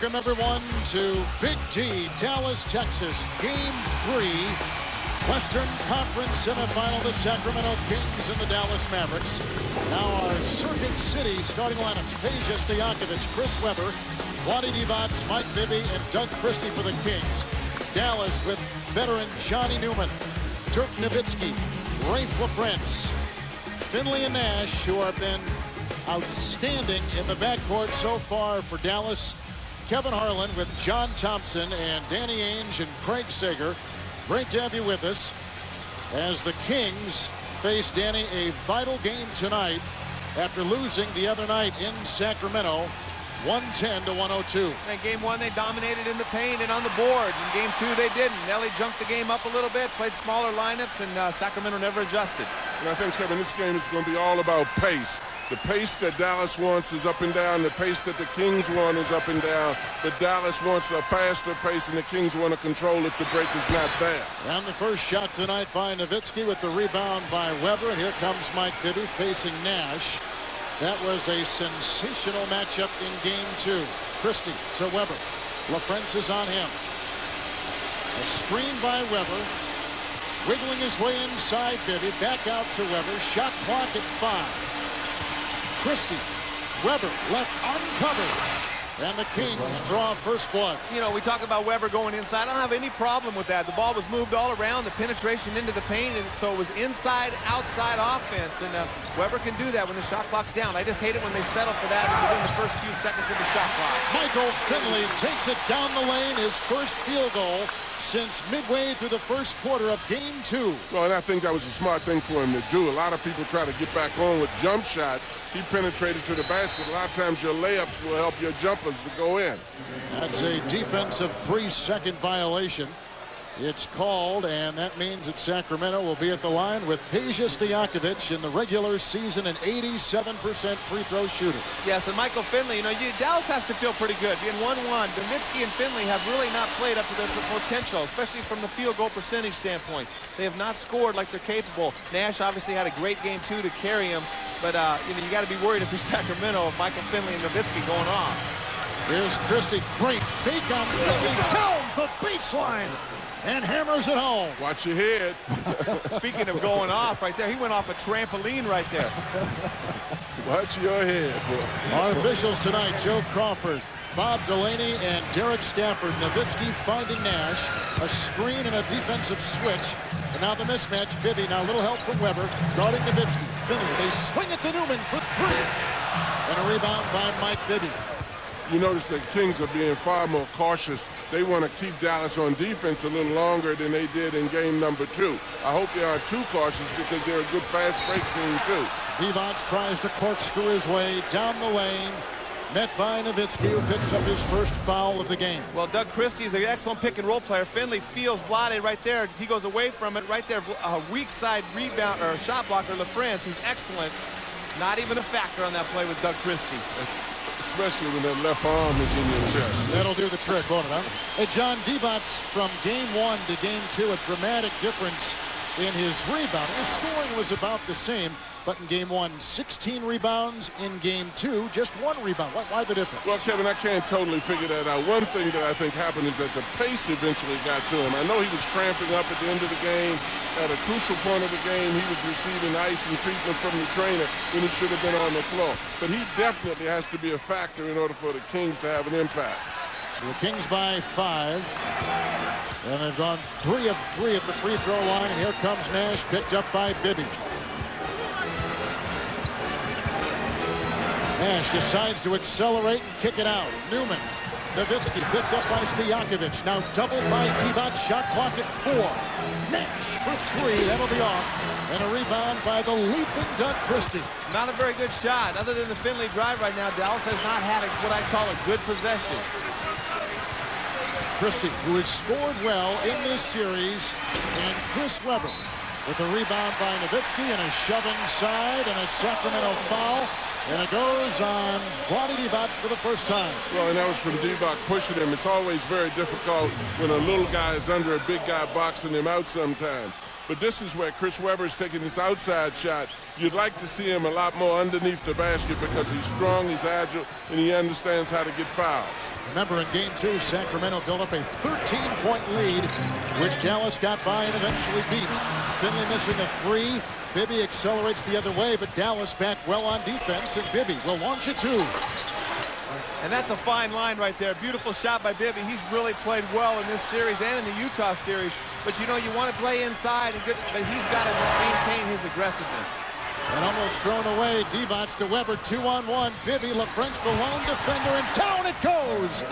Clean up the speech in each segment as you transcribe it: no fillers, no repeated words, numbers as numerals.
Welcome, everyone, to Big T, Dallas, Texas, Game 3, Western Conference semifinal, the Sacramento Kings and the Dallas Mavericks. Now our Circuit City starting lineups: Peja Stojakovic, Chris Webber, Vlade Divac, Mike Bibby, and Doug Christie for the Kings. Dallas with veteran Johnny Newman, Dirk Nowitzki, Raef LaFrentz, Finley and Nash, who have been outstanding in the backcourt so far for Dallas. Kevin Harlan with John Thompson and Danny Ainge and Craig Sager. Great to have you with us as the Kings face Danny a vital game tonight after losing the other night in Sacramento 110-102. In game one, they dominated in the paint and on the boards. In game two, they didn't. Nelly jumped the game up a little bit, played smaller lineups, and Sacramento never adjusted. And I think, Kevin, this game is going to be all about pace. The pace that Dallas wants is up and down. The pace that the Kings want is up and down. But Dallas wants a faster pace, and the Kings want to control if the break is not there. And the first shot tonight by Nowitzki with the rebound by Webber. And here comes Mike Bibby facing Nash. That was a sensational matchup in game two. Christie to Webber. LaFrentz is on him. A screen by Webber. Wiggling his way inside Bibby. Back out to Webber. Shot clock at 5. Christie, Webber left uncovered, and the Kings draw first blood. You know, we talk about Webber going inside. I don't have any problem with that. The ball was moved all around, the penetration into the paint, and so it was inside, outside offense, and Webber can do that when the shot clock's down. I just hate it when they settle for that within the first few seconds of the shot clock. Michael Finley takes it down the lane, his first field goal since midway through the first quarter of game two. Well, and I think that was a smart thing for him to do. A lot of people try to get back on with jump shots. He penetrated to the basket. A lot of times your layups will help your jumpers to go in. That's a defensive 3-second violation. It's called, and that means that Sacramento will be at the line with Peja Stojakovic in the regular season, an 87% free throw shooter. Yes, and Michael Finley, you know, Dallas has to feel pretty good. Being 1-1, Nowitzki and Finley have really not played up to their potential, especially from the field goal percentage standpoint. They have not scored like they're capable. Nash obviously had a great game, too, to carry him, but, you know, you got to be worried if you're Sacramento of Michael Finley and Nowitzki going off. Here's Christie, great fake on Finley, down the baseline, and hammers it home. Watch your head. Speaking of going off right there, he went off a trampoline right there. Watch your head, boy. Our officials tonight: Joe Crawford, Bob Delaney, and Derek Stafford. Nowitzki finding Nash, a screen and a defensive switch. And now the mismatch. Bibby, now a little help from Webber, guarding Nowitzki. Finley, they swing it to Newman for 3. And a rebound by Mike Bibby. You notice the Kings are being far more cautious. They want to keep Dallas on defense a little longer than they did in game number 2. I hope they aren't too cautious because they're a good fast break team, too. Divac tries to corkscrew his way down the lane. Met by Nowitzki, who picks up his first foul of the game. Well, Doug Christie is an excellent pick-and-roll player. Finley feels Vlade right there. He goes away from it right there. A weak side rebound or shot blocker, LaFrentz, who's excellent. Not even a factor on that play with Doug Christie. Especially when that left arm is in your chest. That'll do the trick, won't it, huh? Hey, John, Divac from game 1 to game 2, a dramatic difference in his rebound. His scoring was about the same, but in game 1, 16 rebounds. In game 2, just 1 rebound. Why the difference? Well, Kevin, I can't totally figure that out. One thing that I think happened is that the pace eventually got to him. I know he was cramping up at the end of the game. At a crucial point of the game, he was receiving ice and treatment from the trainer when he should have been on the floor. But he definitely has to be a factor in order for the Kings to have an impact. So the Kings by 5. And they've gone 3 of 3 at the free throw line. And here comes Nash, picked up by Bibby. Nash decides to accelerate and kick it out. Newman. Nowitzki picked up by Stojakovic. Now doubled by Divac. Shot clock at 4. Nash for 3. That'll be off. And a rebound by the leaping Doug Christie. Not a very good shot. Other than the Finley drive right now, Dallas has not had what I call a good possession. Christie, who has scored well in this series, and Chris Webber with a rebound by Nowitzki and a shove inside and a Sacramento foul. And it goes on Vlade Divac for the first time. Well, and that was from Divac pushing him. It's always very difficult when a little guy is under a big guy boxing him out sometimes. but this is where Chris Webber's taking this outside shot. You'd like to see him a lot more underneath the basket because he's strong, he's agile, and he understands how to get fouls. Remember, in Game 2, Sacramento built up a 13-point lead, which Dallas got by and eventually beat. Finley missing a three. Bibby accelerates the other way, but Dallas back well on defense, and Bibby will launch a two. And that's a fine line right there. Beautiful shot by Bibby. He's really played well in this series and in the Utah series. But, you know, you want to play inside, but he's got to maintain his aggressiveness. And almost thrown away. Divac to Webber, 2-on-1. Bibby, LaFrentz, the lone defender, and down it goes.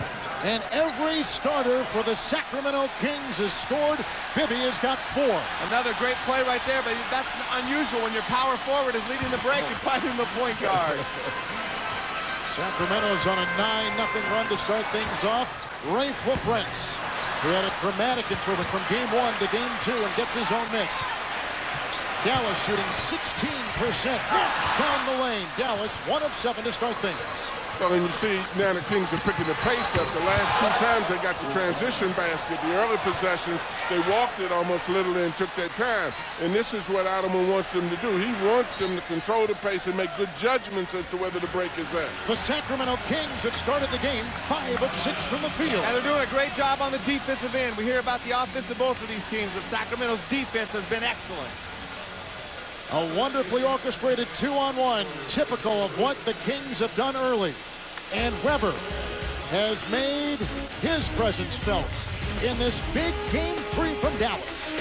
And every starter for the Sacramento Kings has scored. Bibby has got 4. Another great play right there, but that's unusual when your power forward is leading the break and finding the point guard. Sacramento's on a 9-0 run to start things off. Raef LaFrentz, who had a dramatic improvement from Game 1 to Game 2 and gets his own miss. Dallas shooting 16% down the lane. Dallas 1 of 7 to start things. Well, and you see now the Kings are picking the pace up. The last 2 times they got the transition basket, the early possessions, they walked it almost literally and took their time. And this is what Ottoman wants them to do. He wants them to control the pace and make good judgments as to whether the break is at. The Sacramento Kings have started the game 5 of 6 from the field. And they're doing a great job on the defensive end. We hear about the offense of both of these teams, but Sacramento's defense has been excellent. A wonderfully orchestrated 2-on-1, typical of what the Kings have done early. And Webber has made his presence felt in this big Game 3 from Dallas.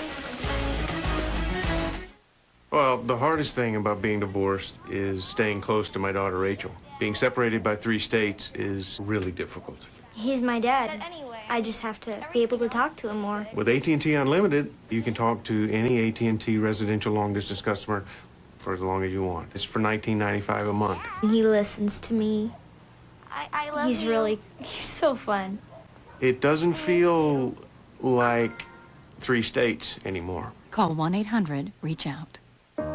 Well, the hardest thing about being divorced is staying close to my daughter, Rachel. Being separated by 3 states is really difficult. He's my dad. I just have to be able to talk to him more. With AT&T Unlimited, you can talk to any AT&T residential long-distance customer for as long as you want. It's for $19.95 a month. He listens to me. I love you. He's so fun. It doesn't feel like 3 states anymore. Call 1-800-REACH-OUT.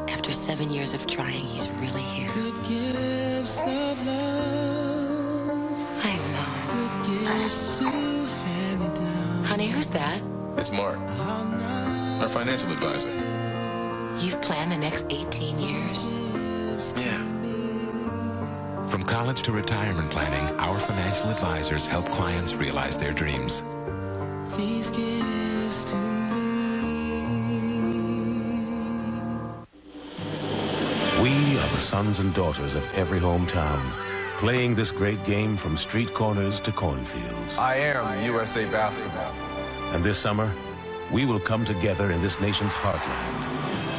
After 7 years of trying, he's really here. Good gifts of love. I know. Good gifts to hand me down. Honey, who's that? It's Mark, our financial advisor. You've planned the next 18 years? Yeah. From college to retirement planning, our financial advisors help clients realize their dreams. These gifts to We are the sons and daughters of every hometown, playing this great game from street corners to cornfields. I am USA Basketball. And this summer, we will come together in this nation's heartland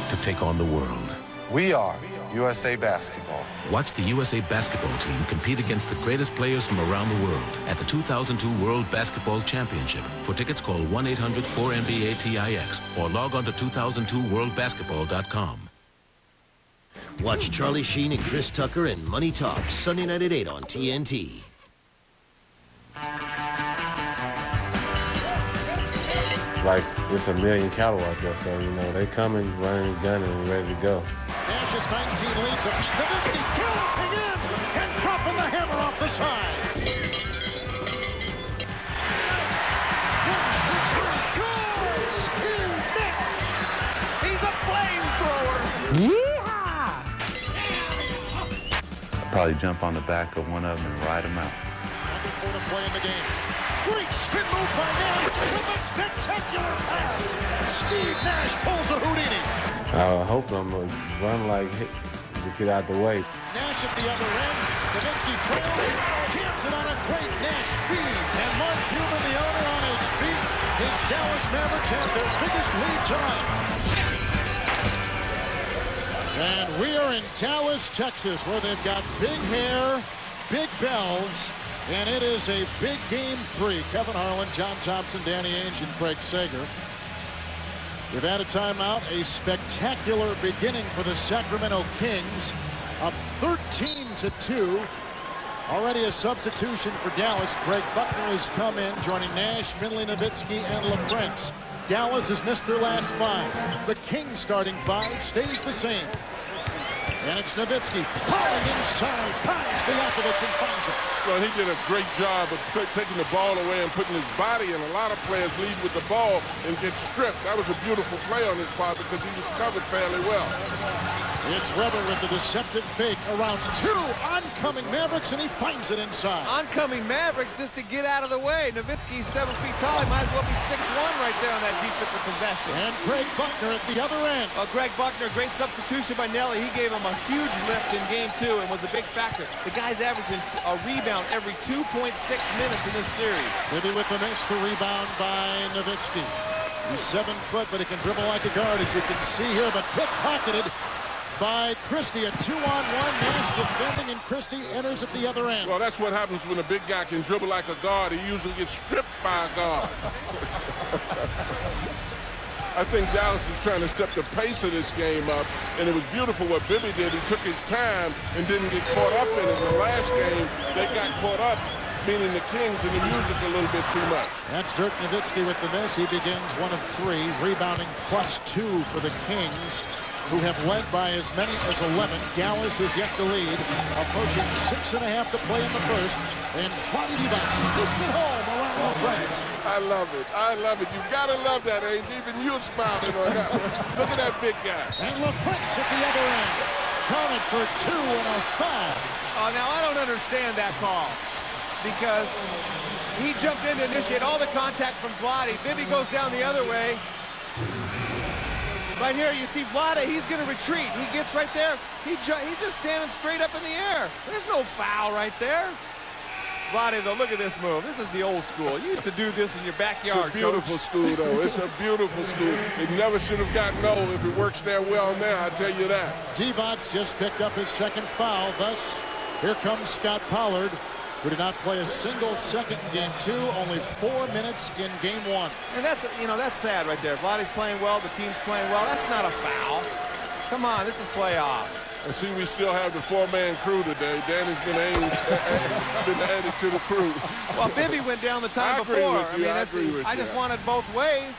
to take on the world. We are USA Basketball. Watch the USA Basketball team compete against the greatest players from around the world at the 2002 World Basketball Championship. For tickets, call 1-800-4NBA-TIX or log on to 2002worldbasketball.com. Watch Charlie Sheen and Chris Tucker in Money Talks Sunday night at 8 on TNT. Like, it's a million cattle out there, so, you know, they coming, running, gunning, and ready to go. Nash's 19 leads him. Nowitzki galloping in and dropping the hammer off the side. Steve Nash. He's a flamethrower. I'd probably jump on the back of one of them and ride them out. Number 4 to play in the game. Great spin move by Nash with a spectacular pass. Steve Nash pulls a Houdini. I hope I'm going to run like to get out the way. Nash at the other end. Nowitzki trails. Jams it on a great Nash feed. And Mark Cuban, the owner, on his feet. His Dallas Mavericks have their biggest lead tonight. And we are in Dallas, Texas, where they've got big hair, big bells, and it is a big Game 3. Kevin Harlan, John Thompson, Danny Ainge, and Craig Sager. We've had a timeout. A spectacular beginning for the Sacramento Kings, up 13-2. Already a substitution for Dallas. Greg Buckner has come in, joining Nash, Finley, Nowitzki, and LaFrentz. Dallas has missed their last 5. The Kings starting 5 stays the same. And it's Nowitzki plowing inside, finds Stojakovic and finds it. Well, he did a great job of taking the ball away and putting his body in. A lot of players lead with the ball and get stripped. That was a beautiful play on his part because he was covered fairly well. It's Weber with the deceptive fake around 2. Oncoming Mavericks, and he finds it inside. Oncoming Mavericks just to get out of the way. Nowitzki's 7 feet tall. He might as well be 6'1" right there on that defensive possession. And Greg Buckner at the other end. Greg Buckner, great substitution by Nelly. He gave him a huge lift in game 2 and was a big factor. The guy's averaging a rebound every 2.6 minutes in this series. Maybe with the miss, the rebound by Nowitzki. He's 7 foot, but he can dribble like a guard, as you can see here, but pickpocketed by Christie. A 2-on-1. Nash defending, and Christie enters at the other end. Well, that's what happens when a big guy can dribble like a guard. He usually gets stripped by a guard. I think Dallas is trying to step the pace of this game up, and it was beautiful what Bibby did. He took his time and didn't get caught up in it. In the last game, they got caught up, meaning the Kings, in the music a little bit too much. That's Dirk Nowitzki with the miss. He begins 1 of 3, rebounding +2 for the Kings, who have led by as many as 11. Gallus is yet to lead, approaching 6.5 to play in the first, and Vlade Divac scoops it home around the place. I love it. I love it. You've got to love that, Ainge. Even you're smiling on that one. Look at that big guy. And LaFrance at the other end. Counted for 2 and a foul. Now I don't understand that call, because he jumped in to initiate all the contact from Vlade. Bibby goes down the other way. Right here, you see Vlade, he's going to retreat. He gets right there. He's just standing straight up in the air. There's no foul right there. Vlade, though, look at this move. This is the old school. You used to do this in your backyard, It's a beautiful school, though. It's a beautiful school. It never should have gotten old if it works there well now, I tell you that. Divac just picked up his 2nd foul. Thus, here comes Scott Pollard, who did not play a single second in game 2, only 4 minutes in game 1. And that's, that's sad right there. Vlade's playing well, the team's playing well. That's not a foul. Come on, this is playoffs. I see we still have the 4-man crew today. Danny's been added to the crew. Well, Bibby went down the time before. I just wanted both ways.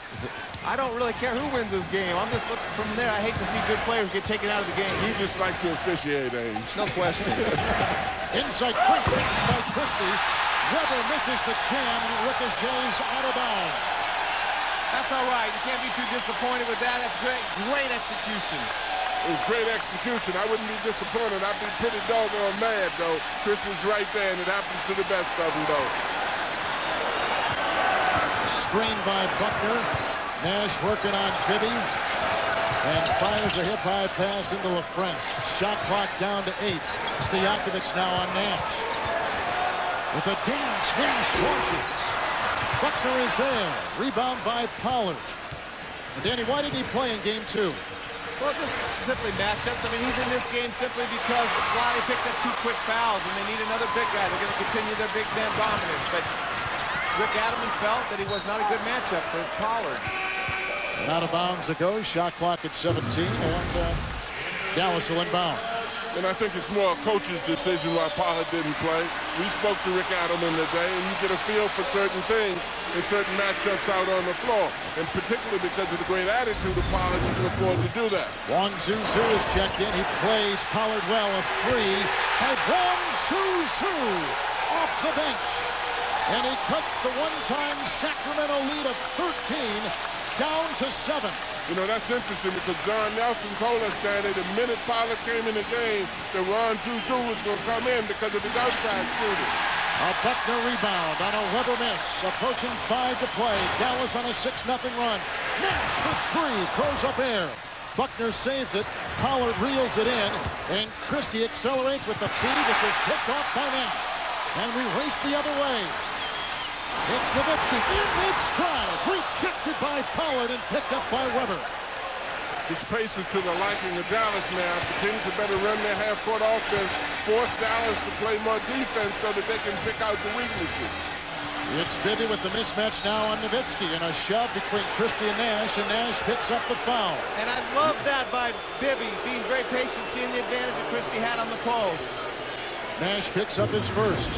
I don't really care who wins this game. I'm just looking from there. I hate to see good players get taken out of the game. You just like to officiate, Ainge. No question. Inside quick fix by Christie. Weber misses the jam, and it ricochets out of bounds. That's all right. You can't be too disappointed with that. That's great. Great execution. It was great execution. I wouldn't be disappointed. I'd be pretty doggone mad, though. Chris was right there, and it happens to the best of them, though. Screen by Buckner. Nash working on Bibby. And fires a hip-high pass into LaFrance. Shot clock down to 8. Stojakovic now on Nash. With a dance, Nash launches. Buckner is there. Rebound by Pollard. And Danny, why did he play in game 2? Well, just simply matchups. I mean, he's in this game simply because Vlade picked up 2 quick fouls, and they need another big guy. They're going to continue their big man dominance. But Rick Adelman felt that he was not a good matchup for Pollard. And out of bounds it goes. Shot clock at 17, and Dallas will inbound. And I think it's more a coach's decision why Pollard didn't play. We spoke to Rick Adelman today, and you get a feel for certain things in certain matchups out on the floor. And particularly because of the great attitude of Pollard, you can afford to do that. Wong Zuzu is checked in. He plays Pollard well. A 3 by Wong Zuzu off the bench. And he cuts the one-time Sacramento lead of 13 down to 7. You know, that's interesting because John Nelson told us that the minute Pollard came in the game, that Ron Zuzu was going to come in because of his outside shooting. A Buckner rebound on a Weber miss. Approaching 5 to play. Dallas on a 6-0 run. Nash with 3. Throws up air. Buckner saves it. Pollard reels it in. And Christie accelerates with the feed, which is picked off by Nash. And we race the other way. It's Nowitzki in mid-stride. Rejected by Pollard and picked up by Weber. This pace is to the liking of Dallas now. The Kings had better run their half-court offense, force Dallas to play more defense so that they can pick out the weaknesses. It's Bibby with the mismatch now on Nowitzki, and a shove between Christie and Nash picks up the foul. And I love that by Bibby, being very patient, seeing the advantage that Christie had on the post. Nash picks up his first.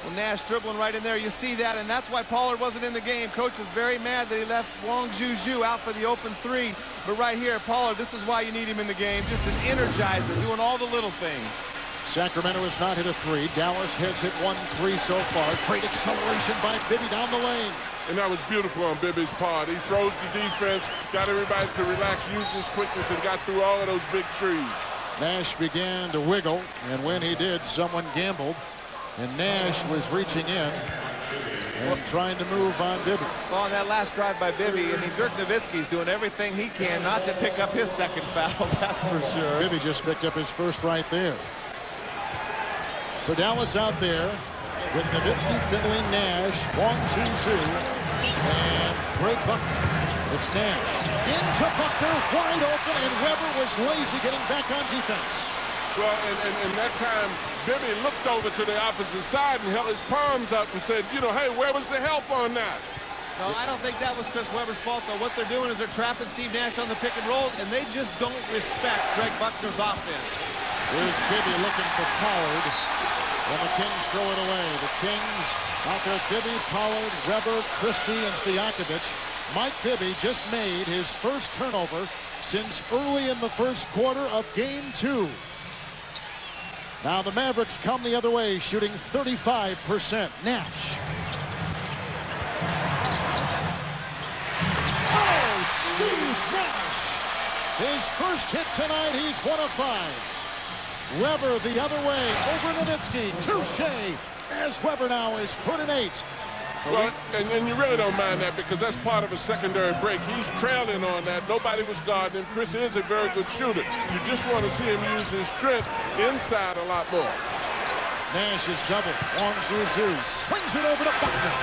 Well, Nash dribbling right in there. You see that, and that's why Pollard wasn't in the game. Coach was very mad that he left Wong Juju out for the open three. But right here, Pollard, this is why you need him in the game. Just an energizer, doing all the little things. Sacramento has not hit a three. Dallas has hit 1-3 so far. Great acceleration by Bibby down the lane. And that was beautiful on Bibby's part. He throws the defense, got everybody to relax, use his quickness, and got through all of those big trees. Nash began to wiggle, and when he did, someone gambled. And Nash was reaching in and trying to move on Bibby. Well, on that last drive by Bibby, I mean, Dirk Nowitzki's doing everything he can not to pick up his second foul, that's for sure. Bibby just picked up his first right there. So Dallas out there with Nowitzki, Finley, Nash, Wong Juju, and Greg Buckner. It's Nash into Buckner, wide open, and Weber was lazy getting back on defense. Well, and that time, Bibby looked over to the opposite side and held his palms up and said, you know, hey, where was the help on that? No, I don't think that was Chris Webber's fault, though. What they're doing is they're trapping Steve Nash on the pick and roll, and they just don't respect Greg Buckner's offense. Here's Bibby looking for Pollard, and the Kings throw it away. The Kings out there, Bibby, Pollard, Weber, Christie, and Stojakovic. Mike Bibby just made his first turnover since early in the first quarter of Game 2. Now the Mavericks come the other way, shooting 35%. Nash. Oh, Steve Nash. His first hit tonight, he's 1 of 5. Weber the other way, over Nowitzki. Touche, as Weber now is put in 8. Well, and you really don't mind that because that's part of a secondary break. He's trailing on that. Nobody was guarding him. Chris is a very good shooter. You just want to see him use his strength inside a lot more. Nash is double. Wong Juju swings it over to Buckner.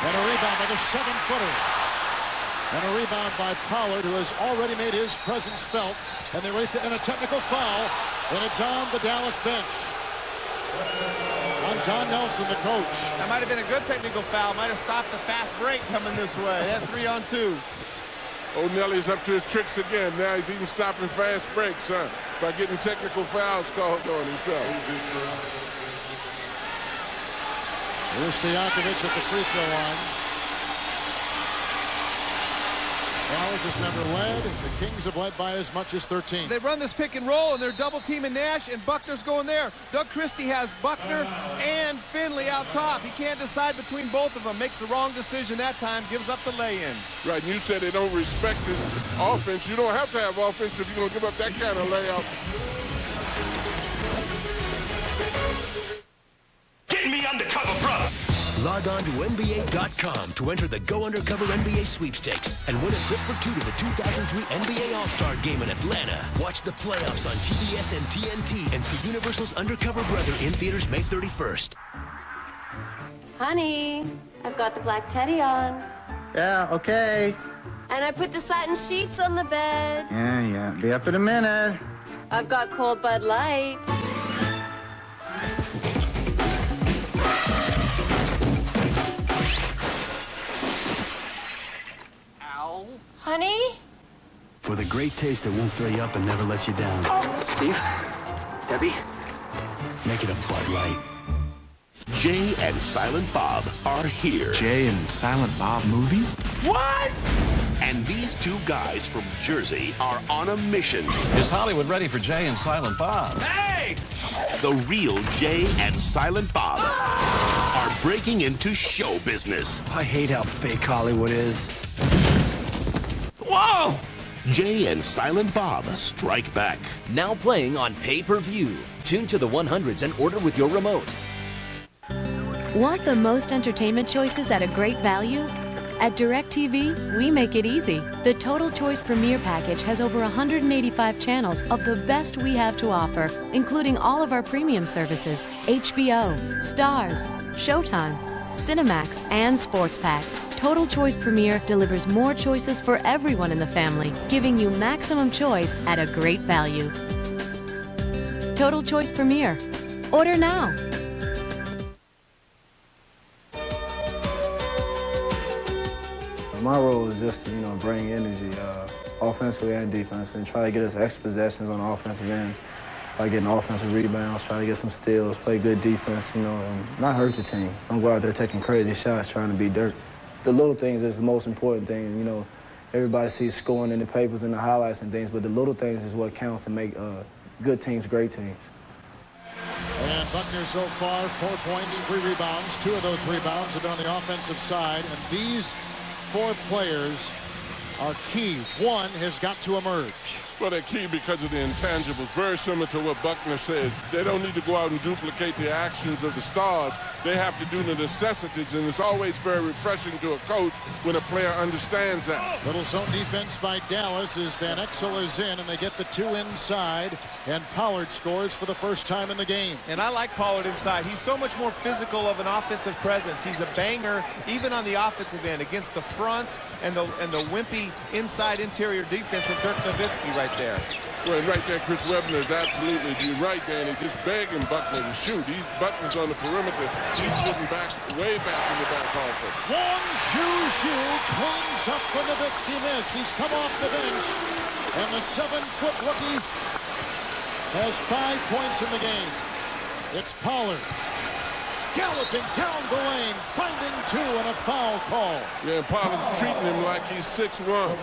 And a rebound by the 7-footer. And a rebound by Pollard, who has already made his presence felt. And they race it in a technical foul. And it's on the Dallas bench. On Don Nelson, the coach. That might have been a good technical foul. Might have stopped the fast break coming this way. They had 3-on-2. O'Neally's up to his tricks again. Now he's even stopping fast breaks, huh? By getting technical fouls called on himself. Here's Stojakovic at the free throw line. Dallas has never led. The Kings have led by as much as 13. They run this pick and roll, and they're double teaming Nash, and Buckner's going there. Doug Christie has Buckner and Finley out top. He can't decide between both of them. Makes the wrong decision that time, gives up the lay-in. Right, and you said they don't respect this offense. You don't have to have offense if you're going to give up that kind of layout. Get me undercover, brother. Log on to NBA.com to enter the Go Undercover NBA sweepstakes and win a trip for 2 to the 2003 NBA All-Star Game in Atlanta. Watch the playoffs on TBS and TNT and see Universal's Undercover Brother in theaters May 31st. Honey, I've got the black teddy on. Yeah, okay. And I put the satin sheets on the bed. Yeah. Be up in a minute. I've got cold Bud Light. Honey? For the great taste that won't fill you up and never let you down. Oh. Steve? Debbie? Make it a Bud Light. Jay and Silent Bob are here. Jay and Silent Bob movie? What? And these two guys from Jersey are on a mission. Is Hollywood ready for Jay and Silent Bob? Hey! The real Jay and Silent Bob are breaking into show business. I hate how fake Hollywood is. Whoa! Jay and Silent Bob Strike Back. Now playing on pay-per-view. Tune to the 100s and order with your remote. Want the most entertainment choices at a great value? At DirecTV, we make it easy. The Total Choice Premier Package has over 185 channels of the best we have to offer, including all of our premium services, HBO, Starz, Showtime, Cinemax, and Sports Pack. Total Choice Premier delivers more choices for everyone in the family, giving you maximum choice at a great value. Total Choice Premier. Order now. My role is just to, bring energy, offensively and defensively, and try to get us extra possessions on the offensive end. by getting offensive rebounds, try to get some steals, play good defense, you know, and not hurt the team. Don't go out there taking crazy shots, trying to be dirt. The little things is the most important thing, you know. Everybody sees scoring in the papers and the highlights and things, but the little things is what counts to make good teams great teams. And Buckner so far, 4 points, 3 rebounds. 2 of those rebounds have been on the offensive side, and these 4 players are key. One has got to emerge. Well, they're key because of the intangibles. Very similar to what Buckner said. They don't need to go out and duplicate the actions of the stars. They have to do the necessities, and it's always very refreshing to a coach when a player understands that. Little zone defense by Dallas as Van Exel is in, and they get the 2 inside, and Pollard scores for the first time in the game. And I like Pollard inside. He's so much more physical of an offensive presence. He's a banger, even on the offensive end, against the front and the wimpy inside interior defense of Dirk Nowitzki right there. Well, right there, Chris Webber is absolutely, you're right, Danny, just begging Buckner to shoot. Buckner's on the perimeter. He's sitting back, way back in the back office. Wong Zhu cleans up the Nowitzki miss. He's come off the bench, and the 7-foot rookie has 5 points in the game. It's Pollard galloping down the lane, finding 2 and a foul call. Yeah, and Pollard's treating him like he's 6'1".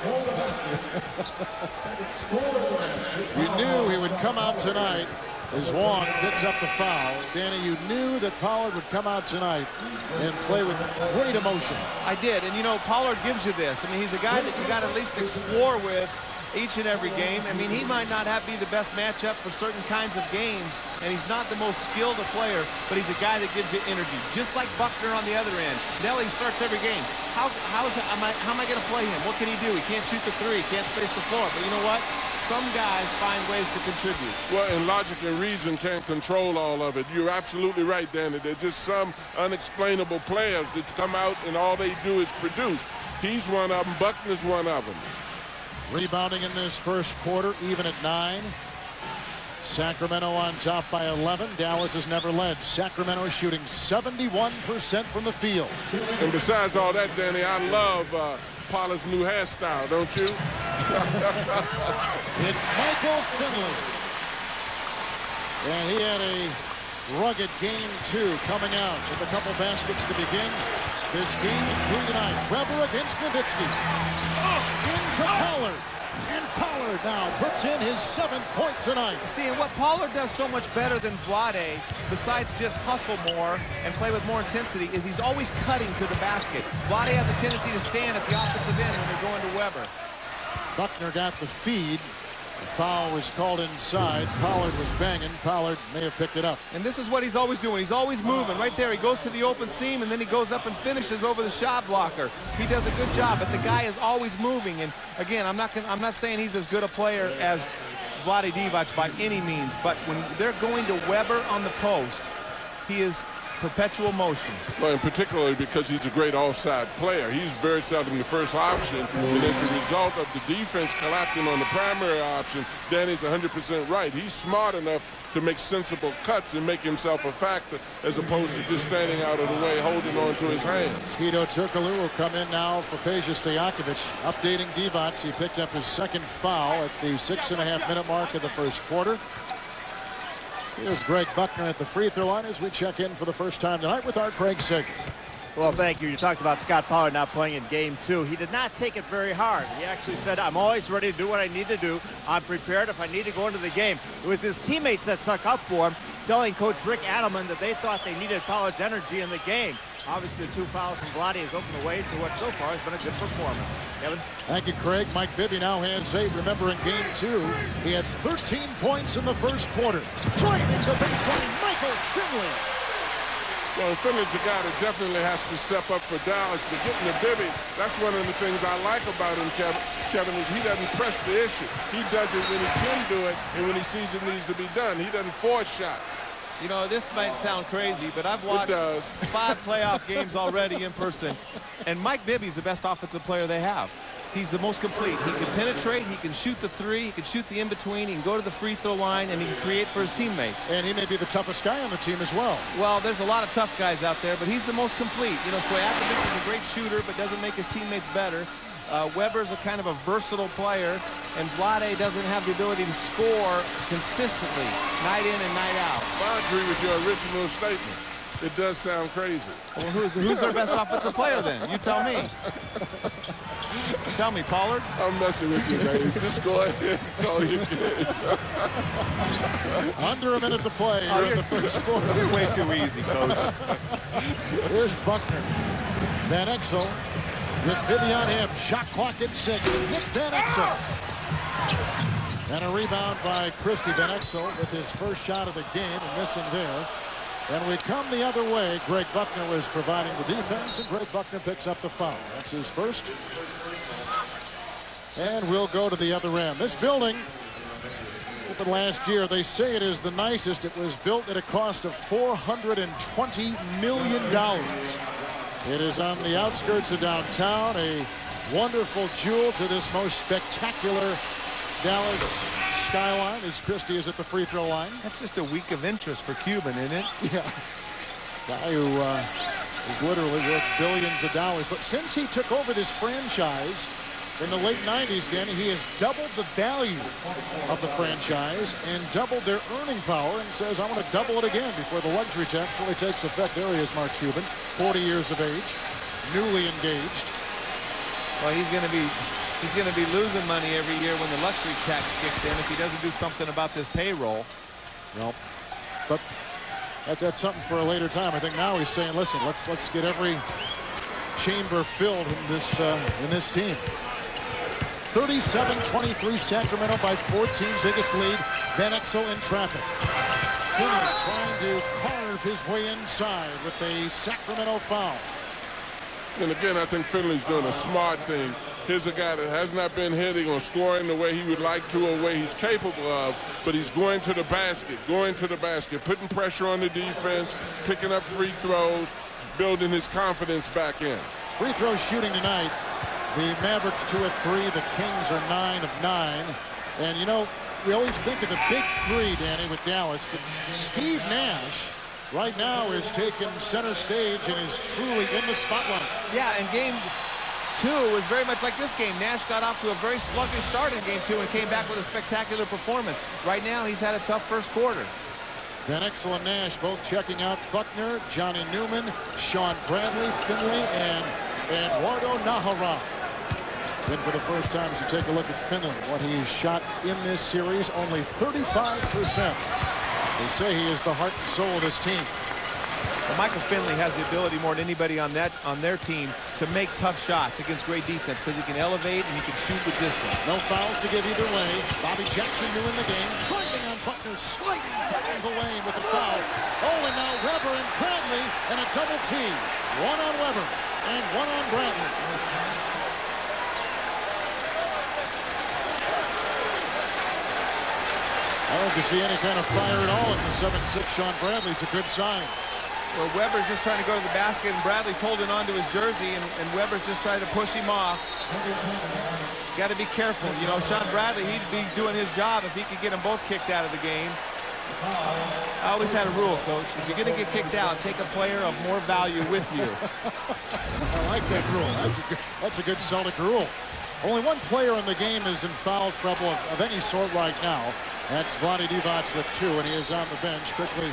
You knew he would come out tonight as Wong picks up the foul. Danny, you knew that Pollard would come out tonight and play with great emotion. I did, and you know, Pollard gives you this. I mean, he's a guy that you got to at least explore with each and every game. I mean, he might not be the best matchup for certain kinds of games, and he's not the most skilled a player, but he's a guy that gives you energy, just like Buckner on the other end. Nelly starts every game. How am I going to play him? What can he do? He can't shoot the 3, he can't space the floor, but you know what? Some guys find ways to contribute. Well, and logic and reason can't control all of it. You're absolutely right, Danny. They're just some unexplainable players that come out and all they do is produce. He's one of them. Buckner's one of them. Rebounding in this first quarter, even at 9. Sacramento on top by 11. Dallas has never led. Sacramento is shooting 71% from the field. And besides all that, Danny, I love Pollard's new hairstyle, don't you? It's Michael Finley. And he had a rugged game, too, coming out with a couple baskets to begin this game 3 tonight. Webber against Nowitzki. Into Pollard. And Pollard now puts in his 7th point tonight. See, and what Pollard does so much better than Vlade, besides just hustle more and play with more intensity, is he's always cutting to the basket. Vlade has a tendency to stand at the offensive end when they're going to Webber. Buckner got the feed. The foul was called inside. Pollard was banging. Pollard may have picked it up. And this is what he's always doing. He's always moving. Right there, he goes to the open seam, and then he goes up and finishes over the shot blocker. He does a good job, but the guy is always moving. And again, I'm not saying he's as good a player as Vlade Divac by any means, but when they're going to Webber on the post, he is perpetual motion. Well, and particularly because he's a great offside player. He's very seldom the first option, and as a result of the defense collapsing on the primary option, Danny's 100% right. He's smart enough to make sensible cuts and make himself a factor, as opposed to just standing out of the way, holding on to his hands. Hedo Turkoglu will come in now for Peja Stojakovic. Updating Divac, he picked up his 2nd foul at the 6.5-minute mark of the first quarter. Here's Greg Buckner at the free throw line as we check in for the first time tonight with our Craig Sager. Well, thank you. You talked about Scott Pollard not playing in game 2. He did not take it very hard. He actually said, I'm always ready to do what I need to do. I'm prepared if I need to go into the game. It was his teammates that stuck up for him, telling Coach Rick Adelman that they thought they needed Pollard's energy in the game. Obviously, the 2 fouls from Vlade has opened the way to what so far has been a good performance. Kevin? Thank you, Craig. Mike Bibby now has a, remember in game 2, he had 13 points in the first quarter. Driving the baseline, Michael Finley. Well, Finley's a guy that definitely has to step up for Dallas, but getting to Bibby, that's one of the things I like about him, Kevin, is he doesn't press the issue. He does it when he can do it and when he sees it needs to be done. He doesn't force shots. You know, this might sound crazy, but I've watched 5 playoff games already in person, and Mike Bibby's the best offensive player they have. He's the most complete. He can penetrate, he can shoot the 3, he can shoot the in-between, he can go to the free throw line, and he can create for his teammates. And he may be the toughest guy on the team as well. Well, there's a lot of tough guys out there, but he's the most complete. You know, Stojakovic is a great shooter, but doesn't make his teammates better. Weber's a kind of a versatile player, and Vlade doesn't have the ability to score consistently, night in and night out. I agree with your original statement. It does sound crazy. Well, who's their best offensive player then? You tell me. Tell me, Pollard. I'm messing with you, baby. Just go ahead and call your game. Under a minute to play here in the first quarter. You're way too easy, Coach. Here's Buckner. Van Exel with Vivian Him. Shot clock at 6. Nick Van Exel. And a rebound by Christie. Van Exel with his first shot of the game and missing there. And we come the other way. Greg Buckner was providing the defense, and Greg Buckner picks up the foul. That's his first. And we'll go to the other end. This building, opened last year, they say it is the nicest. It was built at a cost of $420 million. It is on the outskirts of downtown, a wonderful jewel to this most spectacular Dallas skyline as Christie is at the free throw line. That's just a week of interest for Cuban, isn't it? Yeah. Guy who is literally worth billions of dollars. But since he took over this franchise in the late 90s, Danny, he has doubled the value of the franchise and doubled their earning power, and says, I want to double it again before the luxury tax really takes effect. There he is, Mark Cuban, 40 years of age, newly engaged. Well, he's going to be losing money every year when the luxury tax kicks in if he doesn't do something about this payroll. Well, but that's something for a later time. I think now he's saying, listen, let's get every chamber filled in this team. 37-23 Sacramento by 14, biggest lead. Van Exel in traffic. Finley trying to carve his way inside with a Sacramento foul. And again, I think Finley's doing a smart thing. Here's a guy that has not been hitting or scoring the way he would like to or the way he's capable of, but he's going to the basket, putting pressure on the defense, picking up free throws, building his confidence back in. Free throw shooting tonight. The Mavericks 2 of 3. The Kings are 9 of 9. And, you know, we always think of the big three, Danny, with Dallas, but Steve Nash right now is taking center stage and is truly in the spotlight. Yeah, and game 2 was very much like this game. Nash got off to a very sluggish start in game 2 and came back with a spectacular performance. Right now, he's had a tough first quarter. Van Exel and Nash both checking out Buckner, Johnny Newman, Sean Bradley, Finley, and Eduardo Najera. Then for the first time, as you take a look at Finley, what he's shot in this series, only 35%. They say he is the heart and soul of this team. Well, Michael Finley has the ability more than anybody on their team to make tough shots against great defense because he can elevate and he can shoot the distance. No fouls to give either way. Bobby Jackson new in the game. Driving on Buckner, sliding down the lane with the foul. Oh, and now Weber and Bradley and a double team. One on Weber and one on Bradley. I don't see any kind of fire at all in the 7'6" Sean Bradley. It's a good sign. Well, Weber's just trying to go to the basket, and Bradley's holding on to his jersey, and Weber's just trying to push him off. Got to be careful. You know, Sean Bradley, he'd be doing his job if he could get them both kicked out of the game. I always had a rule, Coach. If you're going to get kicked out, take a player of more value with you. I like that rule. That's a good Celtic rule. Only one player in the game is in foul trouble of any sort right now. That's Vlade Divac with 2, and he is on the bench, quickly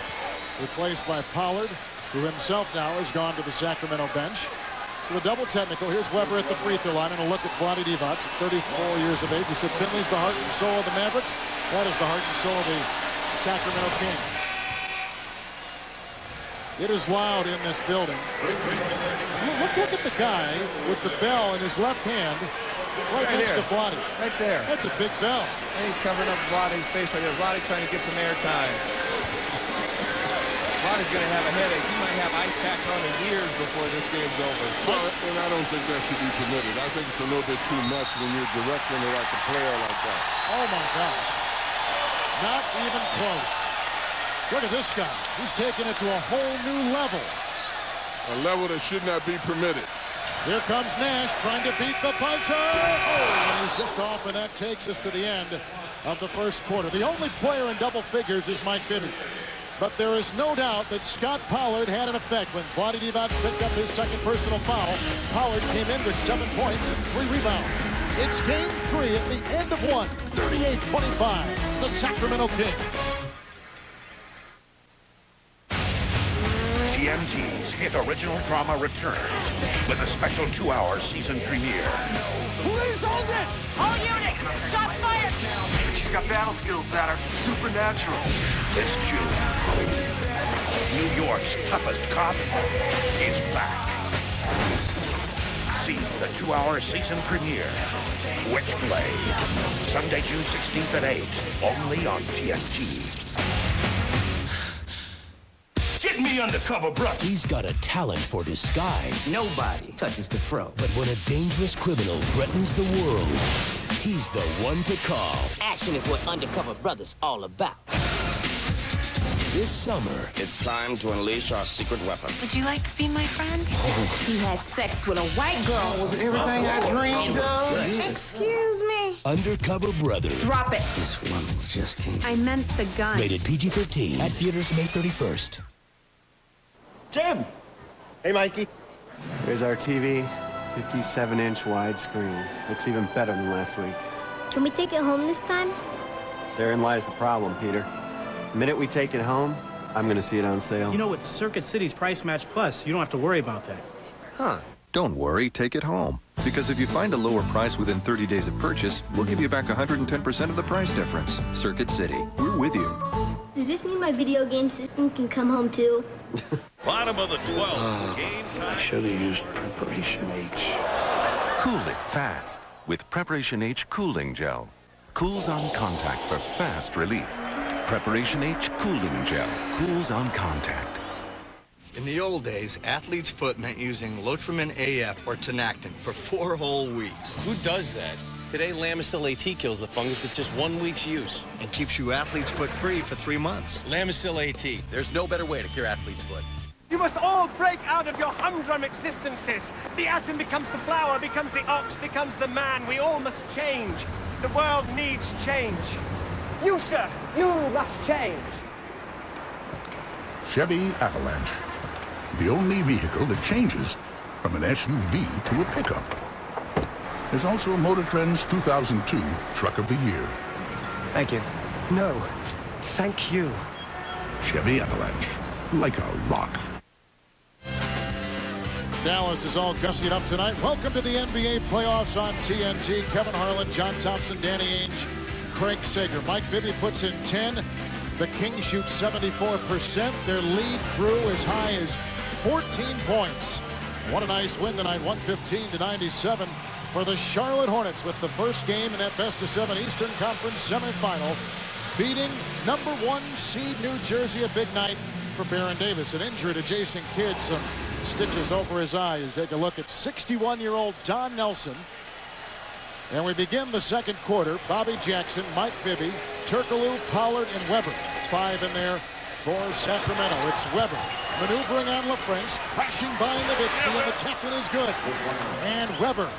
replaced by Pollard, who himself now has gone to the Sacramento bench. So the double technical. Here's Weber at the free throw line, and a look at Vlade Divac at 34 years of age. He said Finley's the heart and soul of the Mavericks. That is the heart and soul of the Sacramento Kings. It is loud in this building. Look at the guy with the bell in his left hand. Right next to Vlade. Right there. That's a big bell. And he's covering up Vlade's face right there. Vlade trying to get some airtime. Vlade's going to have a headache. He might have ice packs on his ears before this game's over. Well, and I don't think that should be permitted. I think it's a little bit too much when you're directing it at the player like that. Oh, my God. Not even close. Look at this guy. He's taking it to a whole new level. A level that should not be permitted. Here comes Nash trying to beat the buzzer. Oh, and he's just off, and that takes us to the end of the first quarter. The only player in double figures is Mike Bibby. But there is no doubt that Scott Pollard had an effect when Vlade Divac picked up his second personal foul. Pollard came in with 7 points and 3 rebounds. It's game 3 at the end of one, 38-25, the Sacramento Kings. TNT's hit original drama returns with a special 2-hour season premiere. Police, hold it! All units, shots fired! She's got battle skills that are supernatural. This June, New York's toughest cop is back. See the 2-hour season premiere, Witchblade, Sunday, June 16th at 8, only on TNT. Get me undercover, bro. He's got a talent for disguise. Nobody touches the pro. But when a dangerous criminal threatens the world, he's the one to call. Action is what Undercover Brother's all about. This summer, it's time to unleash our secret weapon. Would you like to be my friend? He had sex with a white girl. Was everything I dreamed of? Excuse me. Undercover Brother. Drop it. This woman just can't. I meant the gun. Rated PG-13 at theaters May 31st. Jim! Hey, Mikey. There's our TV, 57-inch widescreen. Looks even better than last week. Can we take it home this time? Therein lies the problem, Peter. The minute we take it home, I'm gonna see it on sale. You know, with Circuit City's Price Match Plus, you don't have to worry about that. Huh. Don't worry, take it home. Because if you find a lower price within 30 days of purchase, we'll give you back 110% of the price difference. Circuit City, we're with you. Does this mean my video game system can come home too? Bottom of the 12th. Game time. I should have used Preparation H. Cool it fast with Preparation H Cooling Gel. Cools on contact for fast relief. Preparation H Cooling Gel. Cools on contact. In the old days, athlete's foot meant using Lotrimin AF or Tenactin for 4 whole weeks. Who does that? Today, Lamisil AT kills the fungus with just 1 week's use. And keeps you athlete's foot free for 3 months. Lamisil AT. There's no better way to cure athlete's foot. You must all break out of your humdrum existences. The atom becomes the flower, becomes the ox, becomes the man. We all must change. The world needs change. You, sir, you must change. Chevy Avalanche. The only vehicle that changes from an SUV to a pickup. There's also a Motor Trend's 2002 Truck of the Year. Thank you. No, thank you. Chevy Avalanche. Like a rock. Dallas is all gussied up tonight. Welcome to the NBA playoffs on TNT. Kevin Harlan, John Thompson, Danny Ainge, Craig Sager. Mike Bibby puts in 10. The Kings shoot 74%. Their lead grew as high as 14 points. What a nice win tonight, 115-97 for the Charlotte Hornets with the first game in that best-of-7 Eastern Conference semifinal, beating number 1 seed New Jersey. A big night for Baron Davis. An injury to Jason Kidd, some stitches over his eye. You take a look at 61-year-old Don Nelson. And we begin the second quarter. Bobby Jackson, Mike Bibby, Turkoglu, Pollard, and Weber. 5 in there for Sacramento. It's Weber maneuvering on LaFrance, crashing by Nowitzki, and the tap-in is good. And Weber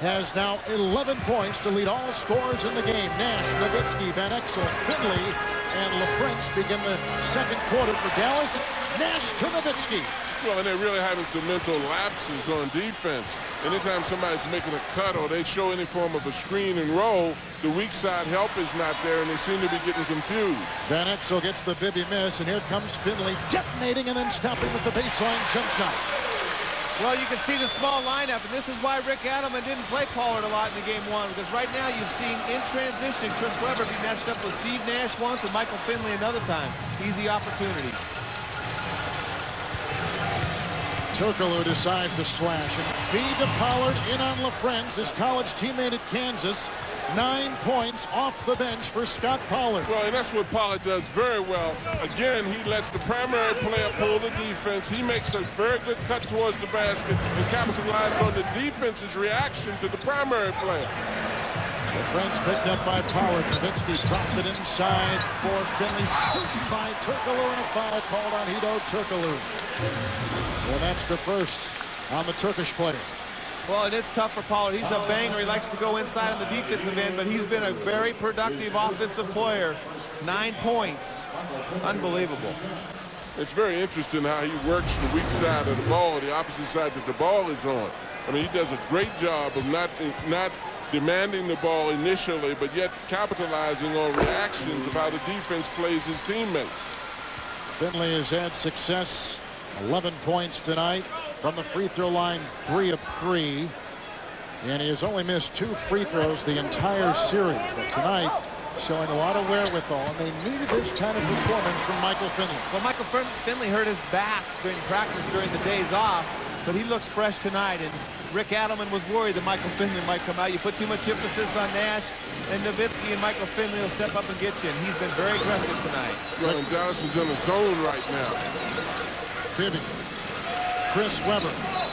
has now 11 points to lead all scorers in the game. Nash, Nowitzki, Van Exel, Finley, and LaFrance begin the second quarter for Dallas. Nash to Nowitzki. Well, and they're really having some mental lapses on defense. Anytime somebody's making a cut or they show any form of a screen and roll, the weak side help is not there, and they seem to be getting confused. Van Exel gets the Bibby miss, and here comes Finley detonating and then stopping with the baseline jump shot. Well, you can see the small lineup, and this is why Rick Adelman didn't play Pollard a lot in the game 1, because right now you've seen in transition Chris Webber be matched up with Steve Nash once and Michael Finley another time. Easy opportunities. Turkoglu decides to slash and feed to Pollard in on LaFrance, his college teammate at Kansas. 9 points off the bench for Scott Pollard. Well, and that's what Pollard does very well. Again, he lets the primary player pull the defense. He makes a very good cut towards the basket and capitalizes on the defense's reaction to the primary player. LaFrance picked up by Pollard. Nowitzki drops it inside for Finley. Scooped by Turkoglu, and a foul called on Hedo Turkoglu. Well, that's the first on the Turkish player. Well, and it's tough for Pollard. He's a banger. He likes to go inside on the defensive end, but he's been a very productive offensive player. 9 points. Unbelievable. It's very interesting how he works the weak side of the ball, the opposite side that the ball is on. I mean, he does a great job of not demanding the ball initially, but yet capitalizing on reactions of how the defense plays his teammates. Finley has had success, 11 points tonight from the free throw line, 3 of 3. And he has only missed 2 free throws the entire series. But tonight, showing a lot of wherewithal, and they needed this kind of performance from Michael Finley. Well, Michael Finley hurt his back during practice during the days off, but he looks fresh tonight. And Rick Adelman was worried that Michael Finley might come out. You put too much emphasis on Nash and Nowitzki, and Michael Finley will step up and get you. And he's been very aggressive tonight. Well, and Dallas is in a zone right now. Bibby. Chris Webber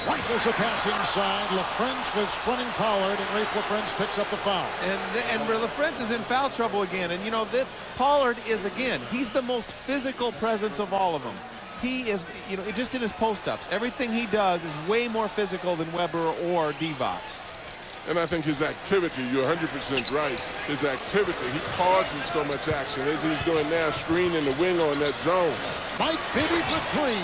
rifles a pass inside. LaFrentz was fronting Pollard, and Rafe LaFrentz picks up the foul. And LaFrentz is in foul trouble again. And, you know, this Pollard is, again, he's the most physical presence of all of them. He is, you know, just in his post-ups. Everything he does is way more physical than Webber or Divac. And I think his activity, you're 100% right, his activity, he causes so much action, as he's doing now, screening the wing on that zone. Mike Bibby for 3.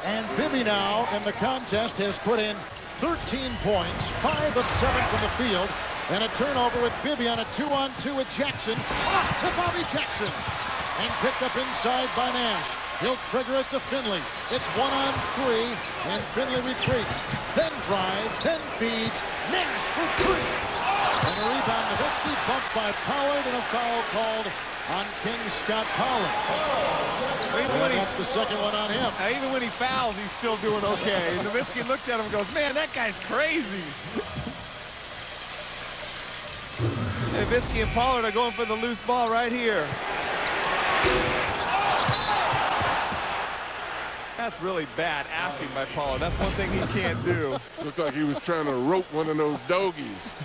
And Bibby now in the contest has put in 13 points, 5 of 7 from the field, and a turnover with Bibby on a 2-on-2 with Jackson. Off to Bobby Jackson. And picked up inside by Nash. He'll trigger it to Finley. It's 1-on-3, and Finley retreats. Then drives, then feeds. Nash for 3. And the rebound, Nowitzki bumped by Pollard, and a foul called on King Scott Pollard. That's the second one on him. Even when he fouls, he's still doing okay. Nowitzki looked at him and goes, man, that guy's crazy. Nowitzki and Pollard are going for the loose ball right here. That's really bad acting by Pollard. That's one thing he can't do. Looked like he was trying to rope one of those doggies.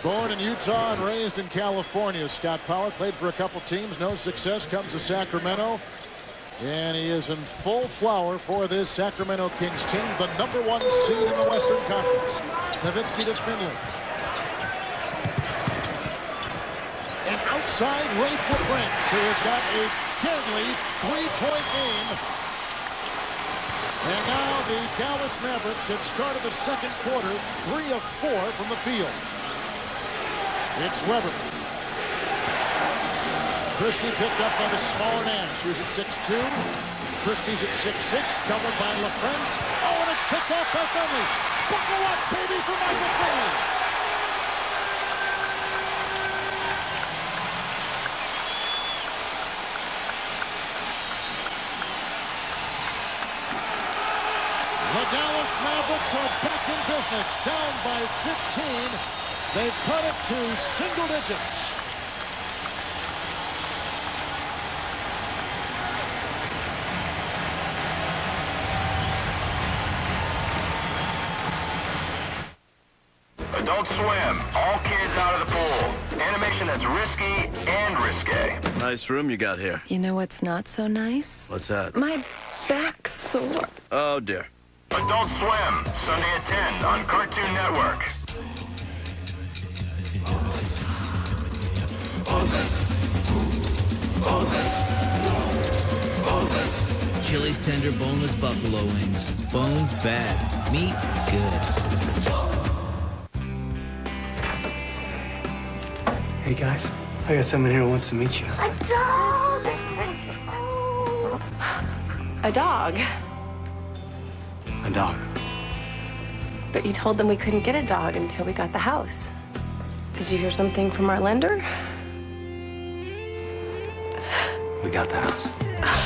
Born in Utah and raised in California, Scott Pollard played for a couple teams. No success, comes to Sacramento. And he is in full flower for this Sacramento Kings team, the #1 seed in the Western Conference. Nowitzki to Finley. And outside, Rafe LaFrentz, who has got a deadly 3-point game. And now the Dallas Mavericks have started the second quarter 3 of 4 from the field. It's Webber. Christie picked up by the smaller Nash, who's at 6'2". Christie's at 6'6", doubled by LaFrentz. Oh, and it's picked off by Finley. Buckle up, baby, for Michael Finley. The Dallas Mavericks are back in business, down by 15. They've cut it to single digits. Adult Swim, all kids out of the pool. Animation that's risky and risque. Nice room you got here. You know what's not so nice? What's that? My back's sore. Oh, dear. Adult Swim, Sunday at 10 on Cartoon Network. Chili's tender boneless buffalo wings. Bones bad. Meat good. Hey guys, I got someone here who wants to meet you. A dog! A dog? A dog. But you told them we couldn't get a dog until we got the house. Did you hear something from our lender? We got the house.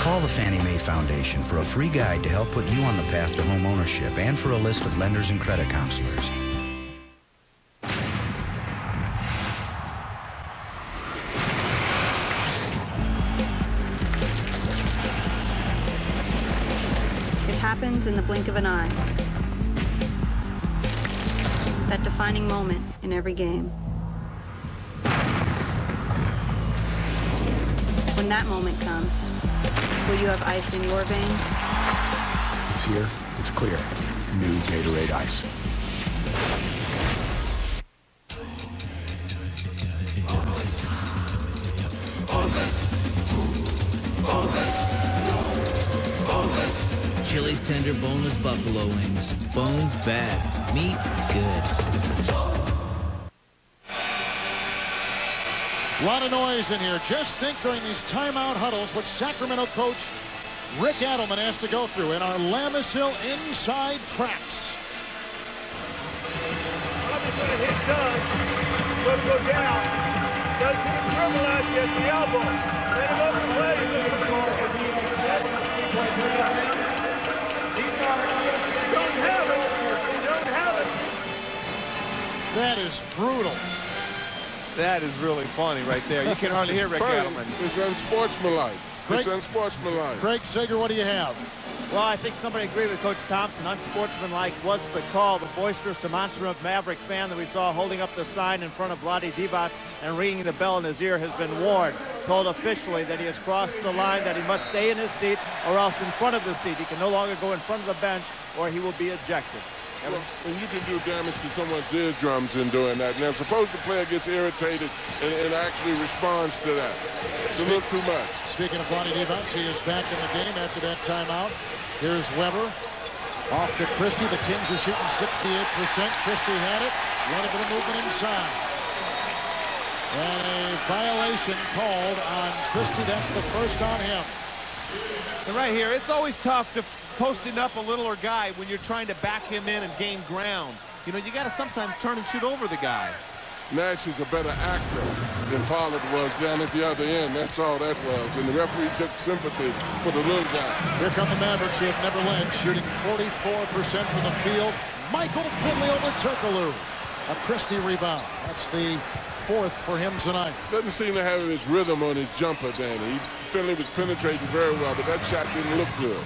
Call the Fannie Mae Foundation for a free guide to help put you on the path to home ownership and for a list of lenders and credit counselors. It happens in the blink of an eye. That defining moment in every game. When that moment comes, will you have ice in your veins? It's here. It's clear. New Gatorade Ice. Chili's tender boneless buffalo wings. Bones bad, meat good. A lot of noise in here. Just think during these timeout huddles what Sacramento coach Rick Adelman has to go through in our Lammas Hill inside traps. Obviously, the hit does. Will go down. Does hit a dribble out you at the elbow. Let him up and play. Don't have it. Don't have it. That is brutal. That is really funny right there. You can hardly hear Rick Adelman. It's unsportsmanlike. It's unsportsmanlike. Craig Sager, what do you have? Well, I think somebody agreed with Coach Thompson. Unsportsmanlike was the call. The boisterous, demonstrative Maverick fan that we saw holding up the sign in front of Vlade Divac and ringing the bell in his ear has been warned. Told officially that he has crossed the line, that he must stay in his seat or else in front of the seat. He can no longer go in front of the bench or he will be ejected. Well, and you can do damage to someone's eardrums in doing that. Now, suppose the player gets irritated and actually responds to that. It's a little too much. Speaking of Vlade Divac, he is back in the game after that timeout. Here's Weber. Off to Christie. The Kings are shooting 68%. Christie had it. A little bit of movement inside. And a violation called on Christie. That's the first on him. And right here, it's always tough to posting up a littler guy when you're trying to back him in and gain ground. You know, you got to sometimes turn and shoot over the guy. Nash is a better actor than Pollard was down at the other end. That's all that was. And the referee took sympathy for the little guy. Here come the Mavericks who have never led, shooting 44% from the field. Michael Finley over Turkoglu. A Christie rebound. That's the fourth for him tonight. Doesn't seem to have his rhythm on his jumper, Danny. Finley was penetrating very well, but that shot didn't look good.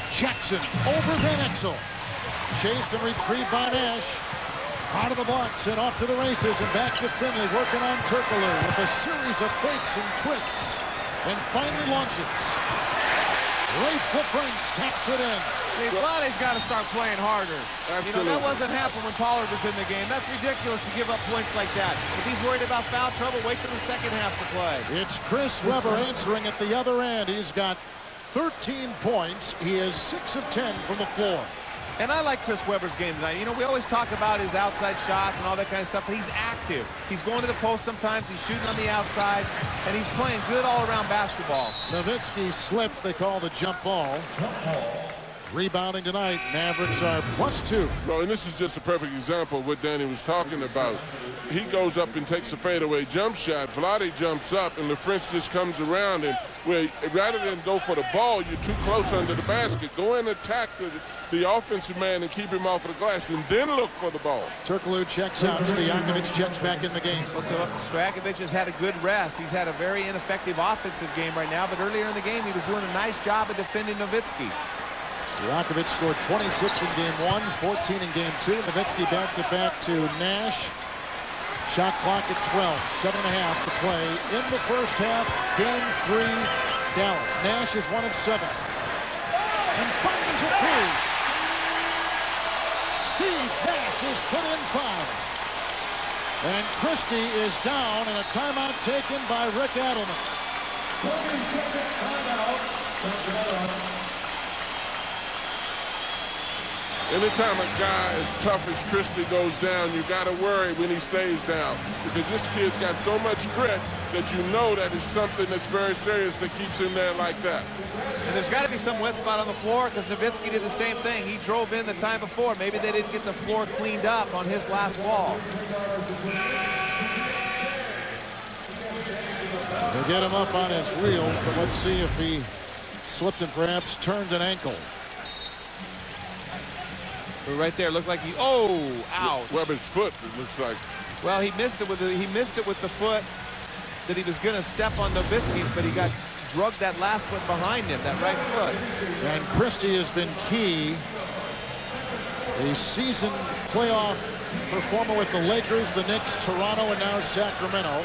Jackson over Van Exel. Chased and retrieved by Nash. Out of the blocks and off to the races and back to Finley working on Turkoglu with a series of fakes and twists and finally launches. Ray Prince taps it in. Hey, Vlade's got to start playing harder. Absolutely. You know, that wasn't happening when Pollard was in the game. That's ridiculous to give up points like that. If he's worried about foul trouble, wait till the second half to play. It's Chris Webber answering at the other end. He's got 13 points. He is 6 of 10 from the floor. And I like Chris Webber's game tonight. You know, we always talk about his outside shots and all that kind of stuff, but he's active. He's going to the post sometimes. He's shooting on the outside, and he's playing good all-around basketball. Nowitzki slips. They call the jump ball. Rebounding tonight, Mavericks are +2. No, and this is just a perfect example of what Danny was talking about. He goes up and takes a fadeaway jump shot. Vlade jumps up, and the French just comes around, and rather than go for the ball, you're too close under the basket. Go in and attack the offensive man and keep him off of the glass, and then look for the ball. Turkoglu checks out. Stojakovic checks back in the game. Stojakovic has had a good rest. He's had a very ineffective offensive game right now, but earlier in the game, he was doing a nice job of defending Nowitzki. Stojakovic scored 26 in game 1, 14 in game 2. Nowitzki bats it back to Nash. Shot clock at 12, 7.5 to play in the first half. Game 3, Dallas. Nash is 1 of 7. And finds a 3. Steve Nash is put in 5. And Christie is down, and a timeout taken by Rick Adelman. 22nd timeout. Anytime a guy as tough as Christie goes down, you got to worry when he stays down, because this kid's got so much grit that you know that it's something that's very serious that keeps him there like that. And there's got to be some wet spot on the floor, because Nowitzki did the same thing. He drove in the time before. Maybe they didn't get the floor cleaned up on his last ball. They get him up on his wheels, but let's see if he slipped and perhaps turned an ankle. Right there, looked like he. Oh, ouch! Webber's foot. It looks like. Well, he missed it with the foot that he was going to step on Nowitzki's, but he got drugged that last one behind him, that right foot. And Christie has been key. A season playoff performer with the Lakers, the Knicks, Toronto, and now Sacramento.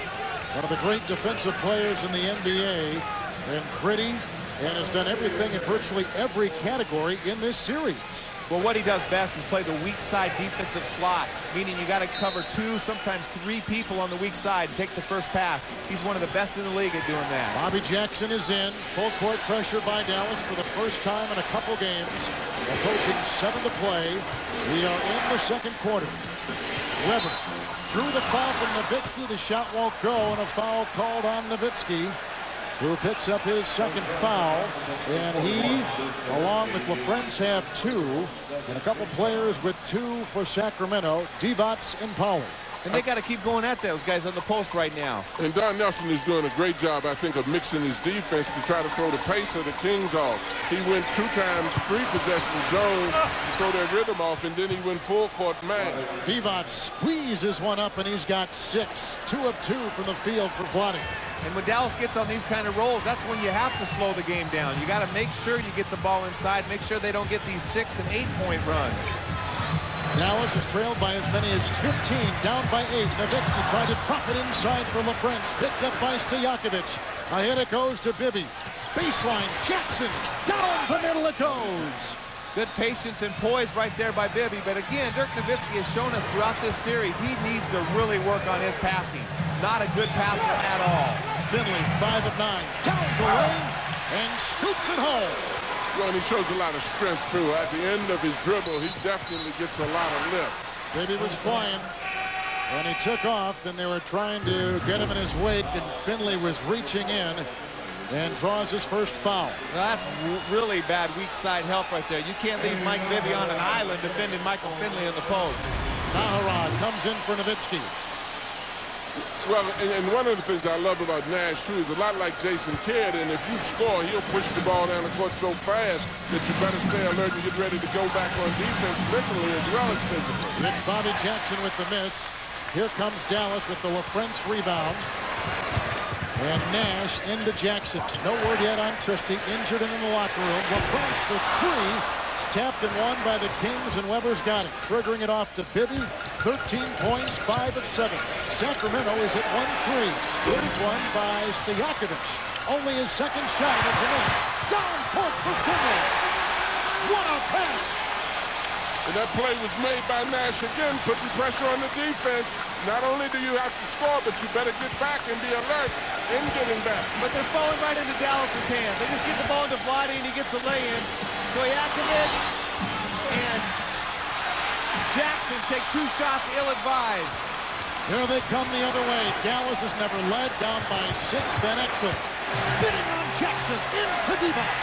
One of the great defensive players in the NBA, and gritty, and has done everything in virtually every category in this series. Well, what he does best is play the weak side defensive slot, meaning you got to cover 2, sometimes 3 people on the weak side and take the first pass. He's one of the best in the league at doing that. Bobby Jackson is in. Full court pressure by Dallas for the first time in a couple games. Approaching 7 to play. We are in the second quarter. Webber drew the foul from Nowitzki. The shot won't go, and a foul called on Nowitzki, who picks up his second foul. And he, along with LaFrentz, have 2. And a couple players with 2 for Sacramento. Divac and Powell. And they got to keep going at those guys on the post right now. And Don Nelson is doing a great job, I think, of mixing his defense to try to throw the pace of the Kings off. He went 2 times 3 possession zone to throw their rhythm off, and then he went full court man. Divac squeezes one up, and he's got 6. 2 of 2 from the field for Vlade. And when Dallas gets on these kind of rolls, that's when you have to slow the game down. You got to make sure you get the ball inside, make sure they don't get these 6- and 8-point runs. Dallas is trailed by as many as 15, down by 8. Nowitzki tried to drop it inside for LaFrentz, picked up by Stojakovic. Ahead it goes to Bibby. Baseline, Jackson, down the middle it goes. Good patience and poise right there by Bibby. But again, Dirk Nowitzki has shown us throughout this series he needs to really work on his passing. Not a good passer at all. Finley, 5 of 9, down the lane, and scoops it home. Well, and he shows a lot of strength, too. At the end of his dribble, he definitely gets a lot of lift. Bibby was flying, and he took off, and they were trying to get him in his wake, and Finley was reaching in and draws his first foul. That's really bad weak side help right there. You can't leave Mike Bibby on an island defending Michael Finley in the post. Naharad comes in for Nowitzki. Well, and one of the things I love about Nash, too, is a lot like Jason Kidd, and if you score, he'll push the ball down the court so fast that you better stay alert and get ready to go back on defense mentally as well as physically. It's Bobby Jackson with the miss. Here comes Dallas with the LaFrentz rebound. And Nash into Jackson. No word yet on Christie. Injured and in the locker room. LaFrentz for 3. Tapped and won by the Kings, and Weber's got it. Triggering it off to Bibby. 13 points, 5 of 7. Sacramento is at 1-3. Here's one by Stojakovic. Only his second shot. It's a miss. Down court for Finley. What a pass! And that play was made by Nash again, putting pressure on the defense. Not only do you have to score, but you better get back and be alert in getting back. But they're falling right into Dallas's hands. They just get the ball into Vlade, and he gets a lay-in. Stojakovic and Jackson take 2 shots ill-advised. Here they come the other way. Dallas has never led, down by 6. Van Exel spinning on Jackson into Divac.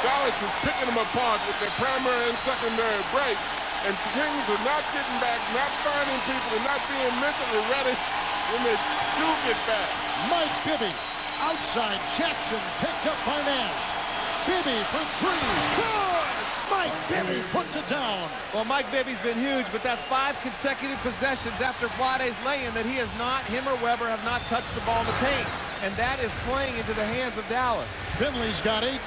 Dallas is picking them apart with their primary and secondary breaks, and Kings are not getting back, not finding people, and not being mentally ready when they do get back. Mike Bibby outside. Jackson picked up by Nash. Bibby for 3. Good! Mike Bibby puts it down. Well, Mike Bibby's been huge, but that's 5 consecutive possessions after Vlade's lay-in that he has not, him or Weber, have not touched the ball in the paint. And that is playing into the hands of Dallas. Finley's got 18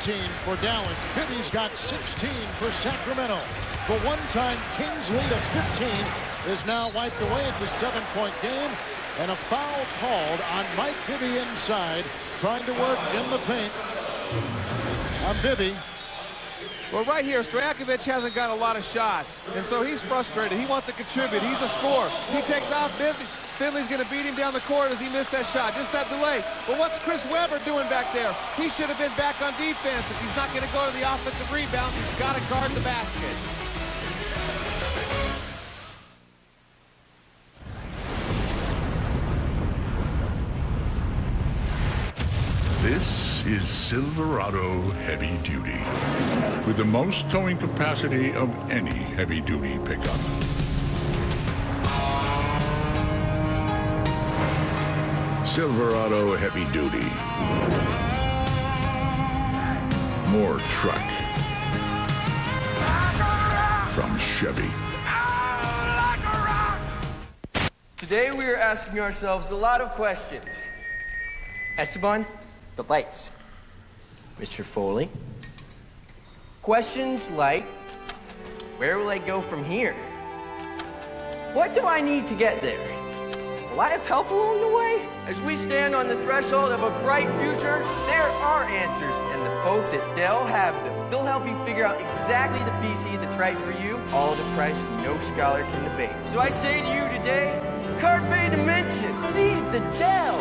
for Dallas. Bibby's got 16 for Sacramento. The one-time Kings lead of 15 is now wiped away. It's a 7-point game. And a foul called on Mike Bibby inside, trying to work in the paint on Bibby. Well, right here, Stojakovic hasn't got a lot of shots, and so he's frustrated. He wants to contribute. He's a scorer. He takes off Bibby. Finley's going to beat him down the court as he missed that shot. Just that delay. But what's Chris Webber doing back there? He should have been back on defense. If he's not going to go to the offensive rebounds, he's got to guard the basket. This is Silverado Heavy Duty, with the most towing capacity of any heavy-duty pickup. Silverado Heavy Duty. More truck. From Chevy. Today we are asking ourselves a lot of questions. Esteban, the lights. Mr. Foley. Questions like, where will I go from here? What do I need to get there? Will I have help along the way? As we stand on the threshold of a bright future, there are answers, and the folks at Dell have them. They'll help you figure out exactly the PC that's right for you, all at a price no scholar can debate. So I say to you today, Carpe Dimension, seize the Dell.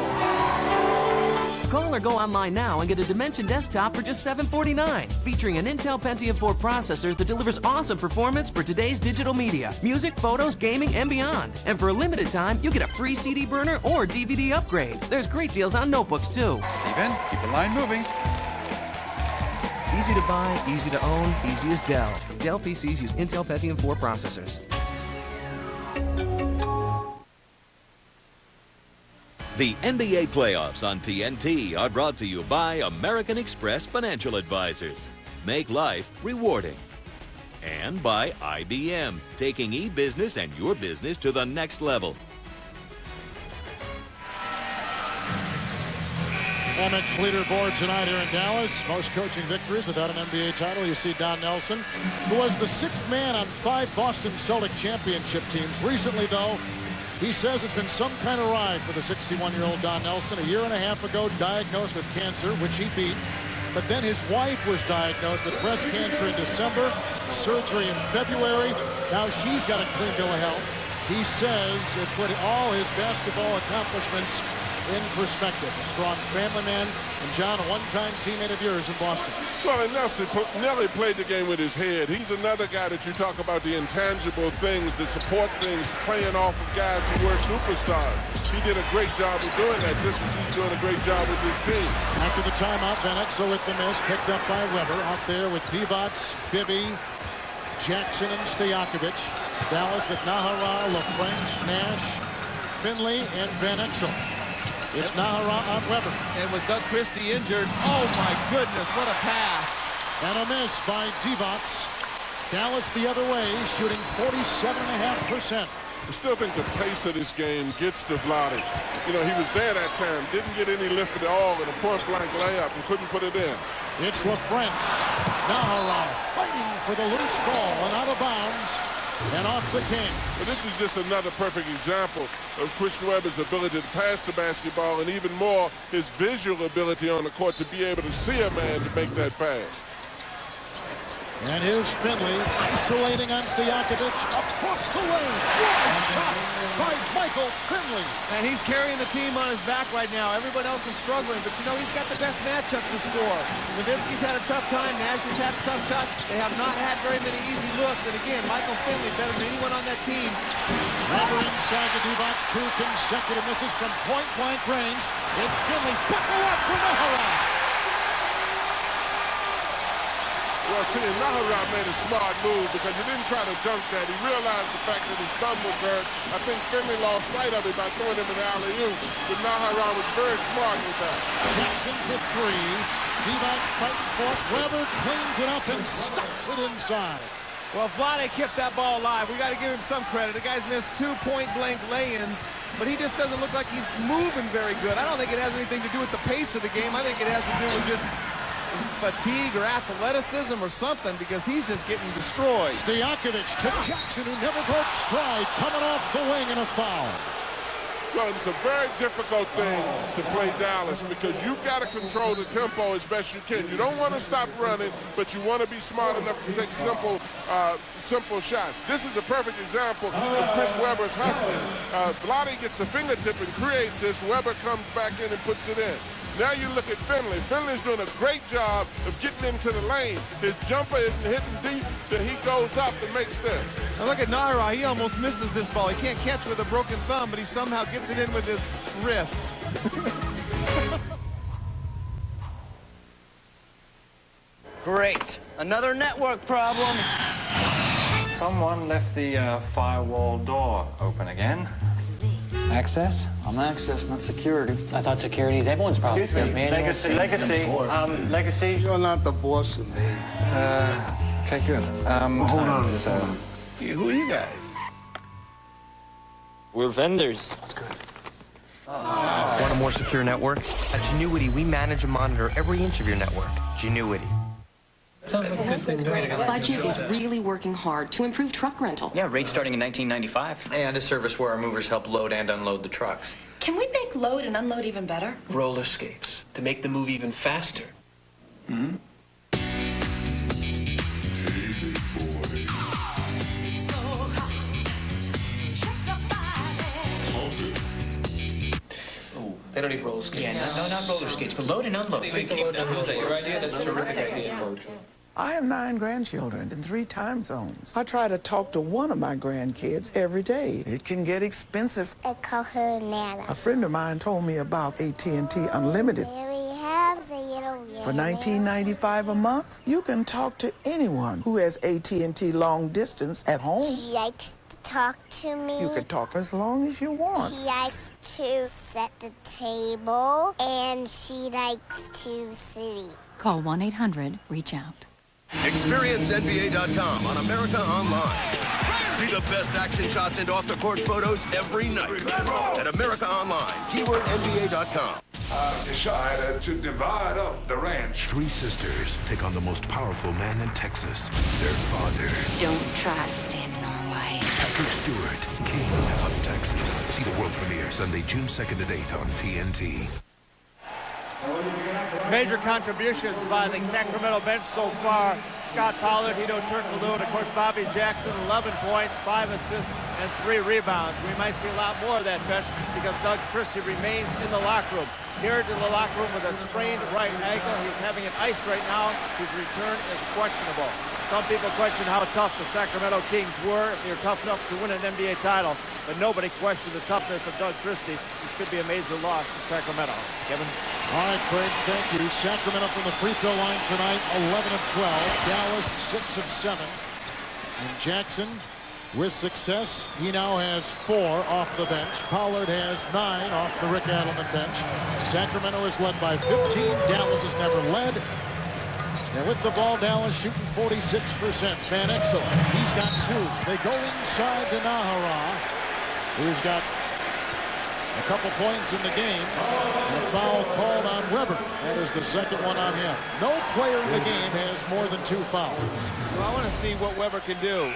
Call or go online now and get a Dimension desktop for just $749, featuring an Intel Pentium 4 processor that delivers awesome performance for today's digital media, music, photos, gaming, and beyond. And for a limited time, you'll get a free CD burner or DVD upgrade. There's great deals on notebooks, too. Steven, keep the line moving. Easy to buy, easy to own, easy as Dell. Dell PCs use Intel Pentium 4 processors. The NBA playoffs on TNT are brought to you by American Express Financial Advisors. Make life rewarding. And by IBM, taking e-business and your business to the next level. Amex leaderboard tonight here in Dallas. Most coaching victories without an NBA title. You see Don Nelson, who was the 6th man on 5 Boston Celtic championship teams. Recently, though, he says it's been some kind of ride for the 61-year-old Don Nelson. A year and a half ago, diagnosed with cancer, which he beat. But then his wife was diagnosed with breast cancer in December, surgery in February. Now she's got a clean bill of health. He says it put all his basketball accomplishments in perspective. A strong family man, and John, a one-time teammate of yours in Boston. Well, and Nelly played the game with his head. He's another guy that you talk about the intangible things, the support things, playing off of guys who were superstars. He did a great job of doing that, just as he's doing a great job with his team. After the timeout, Van Exel with the miss, picked up by Weber. Out there with Divac, Bibby, Jackson, and Stojakovic. Dallas with Nahara, LaFrench, Nash, Finley, and Van Exel. It's Nahara on Weber. And with Doug Christie injured, oh my goodness, what a pass. And a miss by Divac. Dallas the other way, shooting 47.5%. I still think the pace of this game gets to Vlade. You know, he was there that time, didn't get any lift at all in a point-blank layup and couldn't put it in. It's LaFrench. Nahara fighting for the loose ball and out of bounds. And off the king. But this is just another perfect example of Christian Weber's ability to pass the basketball, and even more, his visual ability on the court to be able to see a man to make that pass. And here's Finley isolating on Stojakovic across the lane. What a shot by Michael Finley. And he's carrying the team on his back right now. Everyone else is struggling, but you know, he's got the best matchup to score. Nowitzki's had a tough time. Nash has had a tough shot. They have not had very many easy looks. And again, Michael Finley better than anyone on that team. Weber inside the D-box, 2 consecutive misses from point-blank range. It's Finley. Buckle up for Nahara. Well, see, Nahara made a smart move because he didn't try to dunk that. He realized the fact that his thumb was hurt. I think Finley lost sight of it by throwing him an alley-oop. But Nahara was very smart with that. Jackson for 3. Divac fighting for it. Weber cleans it up and stuffs it inside. Well, Vlade kept that ball alive. We got to give him some credit. The guy's missed 2 point-blank lay-ins, but he just doesn't look like he's moving very good. I don't think it has anything to do with the pace of the game. I think it has to do with just fatigue or athleticism or something, because he's just getting destroyed. Stojakovic to Jackson, who never broke stride, coming off the wing and a foul. Well, it's a very difficult thing to play Dallas because you've got to control the tempo as best you can. You don't want to stop running, but you want to be smart enough to take simple shots. This is a perfect example of Chris Weber's hustling. Vlade gets the fingertip and creates this. Weber comes back in and puts it in. Now you look at Finley. Finley's doing a great job of getting into the lane. His jumper isn't hitting deep, then he goes up and makes this. Now look at Nahara. He almost misses this ball. He can't catch with a broken thumb, but he somehow gets it in with his wrist. Great. Another network problem. Someone left the firewall door open again. Access? I'm access, not security. I thought security is everyone's problem. Excuse me, Legacy. Legacy. You're not the boss of me. Okay, good. Hold on. Who are you guys? We're vendors. That's good. Want a more secure network? At Genuity, we manage and monitor every inch of your network. Genuity. Sounds like a good thing. Budget is really working hard to improve truck rental. Yeah, rates starting in 1995. And a service where our movers help load and unload the trucks. Can we make load and unload even better? Roller skates to make the move even faster. Hmm? They don't need roller skates. Yeah, not roller skates, but load and unload. Is that your idea? That's a terrific idea. I have 9 grandchildren in 3 time zones. I try to talk to one of my grandkids every day. It can get expensive. I call her Nana. A friend of mine told me about AT&T Unlimited. Mary has a little For $19.95 a month, you can talk to anyone who has AT&T long distance at home. She likes to talk to me. You can talk as long as you want. She likes to set the table, and she likes to sleep. Call 1-800-REACH-OUT. Experience NBA.com on America Online. See the best action shots and off-the-court photos every night at America Online. Keyword NBA.com. Decided to divide up the ranch. 3 sisters take on the most powerful man in Texas, their father. Don't try to stand in our way. Patrick Stewart, King of Texas. See the world premiere Sunday, June 2nd at 8 on TNT. Major contributions by the Sacramento bench so far. Scott Pollard, Hedo Turkoglu, and of course Bobby Jackson, 11 points, 5 assists, and 3 rebounds. We might see a lot more of that bench because Doug Christie remains in the locker room. Here to the locker room with a sprained right ankle. He's having it iced right now. His return is questionable. Some people question how tough the Sacramento Kings were. They're tough enough to win an NBA title, but nobody questioned the toughness of Doug Christie. This could be a major loss to Sacramento. Kevin? All right, Craig, thank you. Sacramento from the free throw line tonight, 11 of 12. Dallas, 6 of 7. And Jackson, with success, he now has 4 off the bench. Pollard has 9 off the Rick Adelman bench. Sacramento is led by 15. Dallas has never led. And with the ball, Dallas shooting 46%. Van Exel, he's got 2. They go inside to Nahara, who's got a couple points in the game. And a foul called on Weber. That is the second one on him. No player in the game has more than 2 fouls. Well, I want to see what Weber can do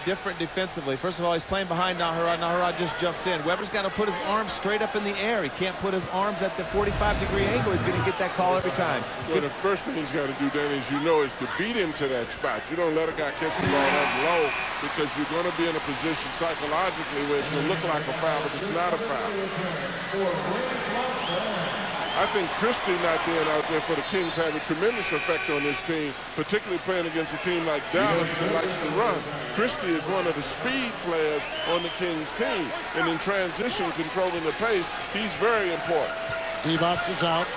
different defensively. First of all, he's playing behind Nahara. Nahara just jumps in. Weber's got to put his arms straight up in the air. He can't put his arms at the 45-degree angle. He's going to get that call every time. Well, the first thing he's got to do, Danny, as you know, is to beat him to that spot. You don't let a guy catch the ball up low because you're going to be in a position psychologically where it's going to look like a foul, but it's not a foul. I think Christie not being out there for the Kings had a tremendous effect on this team, particularly playing against a team like Dallas that likes to run. Christie is one of the speed players on the Kings team, and in transition, controlling the pace, he's very important. Divac is out.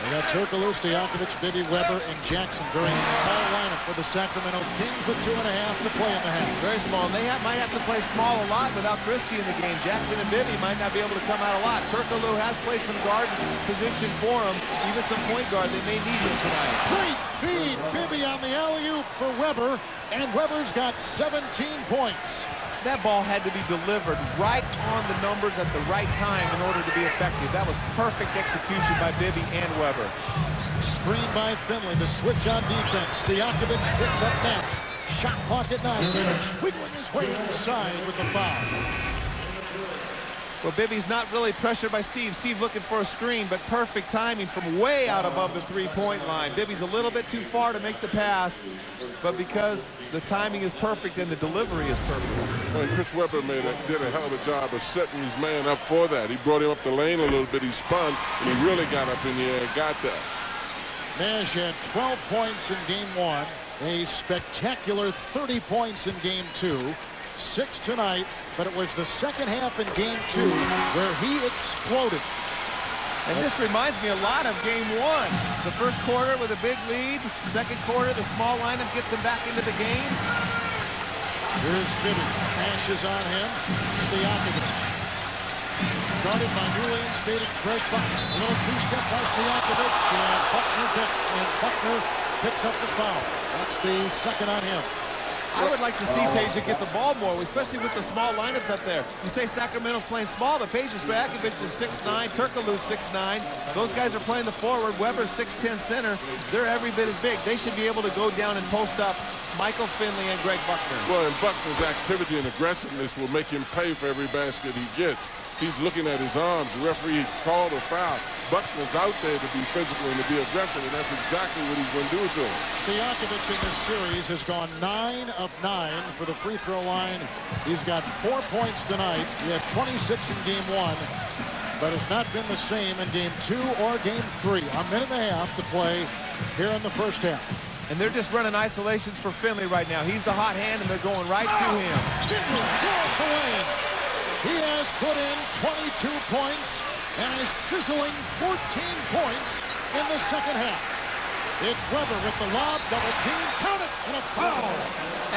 They got Turkoglu, Stojakovic, Bibby, Weber, and Jackson. Very small lineup for the Sacramento Kings with 2.5 to play in the half. Very small. And they might have to play small a lot without Christie in the game. Jackson and Bibby might not be able to come out a lot. Turkoglu has played some guard position for him, even some point guard. They may need him tonight. Great feed. Bibby on the alley-oop for Weber, and Weber's got 17 points. That ball had to be delivered right on the numbers at the right time in order to be effective. That was perfect execution by Bibby and Weber. Screen by Finley. The switch on defense. Stojakovic picks up Nash. Shot clock at 9. Wiggling his way inside with the foul. Well, Bibby's not really pressured by Steve. Steve looking for a screen, but perfect timing from way out above the three-point line. Bibby's a little bit too far to make the pass, but because the timing is perfect and the delivery is perfect. Well, Chris Weber did a hell of a job of setting his man up for that. He brought him up the lane a little bit. He spun, and he really got up in the air and got that. Nash had 12 points in Game 1. A spectacular 30 points in Game 2. 6 tonight, but it was the second half in Game 2 where he exploded. And this reminds me a lot of Game 1. The first quarter with a big lead. Second quarter, the small lineup gets him back into the game. Here's Bibby. Nash is on him. Stojakovic. Guarded by newly instated Greg Buckner. A little two-step by Stojakovic, and Buckner picks up the foul. That's the second on him. I would like to see Peja get the ball more, especially with the small lineups up there. You say Sacramento's playing small, but Peja Stojakovic is 6'9", Turkoglu's 6'9". Those guys are playing the forward. Weber's 6'10" center. They're every bit as big. They should be able to go down and post up Michael Finley and Greg Buckner. Well, and Buckner's activity and aggressiveness will make him pay for every basket he gets. He's looking at his arms. The referee called a foul. Buckner's out there to be physical and to be aggressive, and that's exactly what he's going to do to him. Stojakovic in this series has gone 9 of 9 for the free throw line. He's got 4 points tonight. He had 26 in game 1, but has not been the same in game 2 or game 3. A minute and a half to play here in the first half. And they're just running isolations for Finley right now. He's the hot hand, and they're going right to him. Finley, Derek Dwayne. He has put in 22 points and a sizzling 14 points in the second half. It's Weber with the lob, double team, count it, and a foul.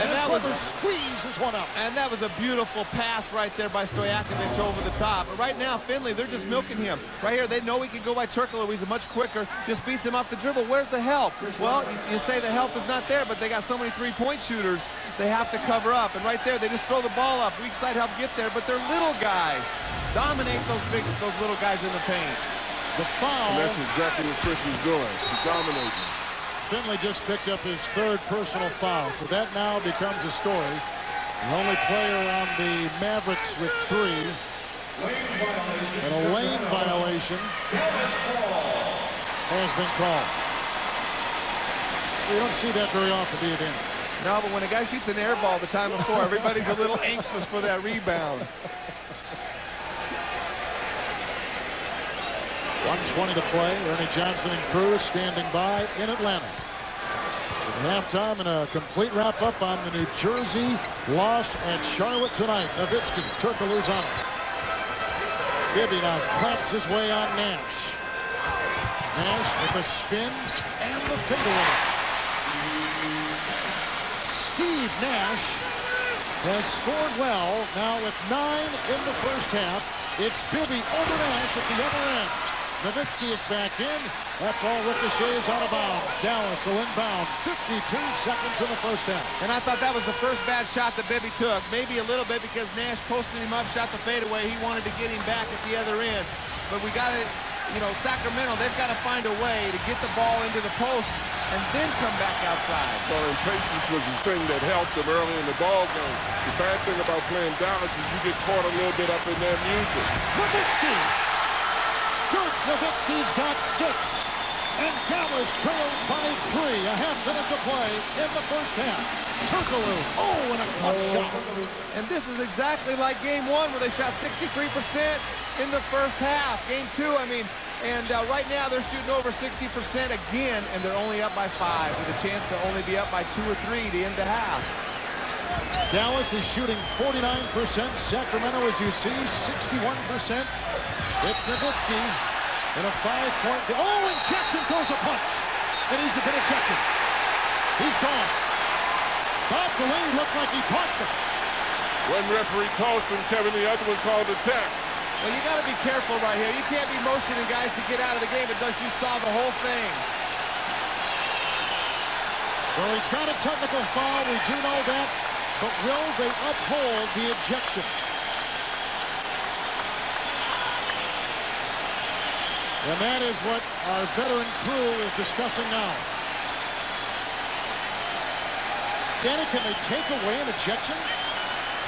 And that Weber squeezes one up. And that was a beautiful pass right there by Stojakovic over the top. But right now, Finley, they're just milking him. Right here, they know he can go by Turkoglu. He's much quicker, just beats him off the dribble. Where's the help? Well, you say the help is not there, but they got so many three-point shooters, they have to cover up. And right there, they just throw the ball up. Weak side help get there, but they're little guys. Dominate those little guys in the paint. The foul. And that's exactly what Chris is doing. He's dominating. Finley just picked up his 3rd personal foul, so that now becomes a story. The only player on the Mavericks with 3. And a lane violation has been called. You don't see that very often, do you, Dan? No, but when a guy shoots an air ball the time before, everybody's a little anxious for that rebound. 1:20 to play. Ernie Johnson and crew standing by in Atlanta. At halftime and a complete wrap-up on the New Jersey loss at Charlotte tonight. Nowitzki, Turkoglu's on it. Bibby now claps his way on Nash. Nash with a spin and the fadeaway. Steve Nash has scored well now with 9 in the first half. It's Bibby over Nash at the other end. Nowitzki is back in. That ball ricochets out of bounds. Dallas will inbound. 52 seconds in the first half. And I thought that was the first bad shot that Bibby took. Maybe a little bit because Nash posted him up, shot the fadeaway. He wanted to get him back at the other end. But we got to, you know, Sacramento, they've got to find a way to get the ball into the post and then come back outside. Well, and patience was the thing that helped them early in the ball game. The bad thing about playing Dallas is you get caught a little bit up in their music. Nowitzki. Dirk Nowitzki's got 6. And Dallas trails by 3. A half minute to play in the first half. Turkoglu. Oh, and a clutch shot. And this is exactly like game 1 where they shot 63% in the first half. Game 2, I mean, and right now they're shooting over 60% again, and they're only up by 5 with a chance to only be up by 2 or 3 to end the half. Dallas is shooting 49%. Sacramento, as you see, 61%. It's Nowitzki in a 5-point. Oh, and Jackson throws a punch. And he's been ejected. He's gone. Bob Delaney looked like he tossed him. One referee tossed him, Kevin. The other one called a tap. Well, you got to be careful right here. You can't be motioning guys to get out of the game unless you saw the whole thing. Well, he's got a technical foul. We do know that. But will they uphold the ejection? And that is what our veteran crew is discussing now. Danny, can they take away an ejection?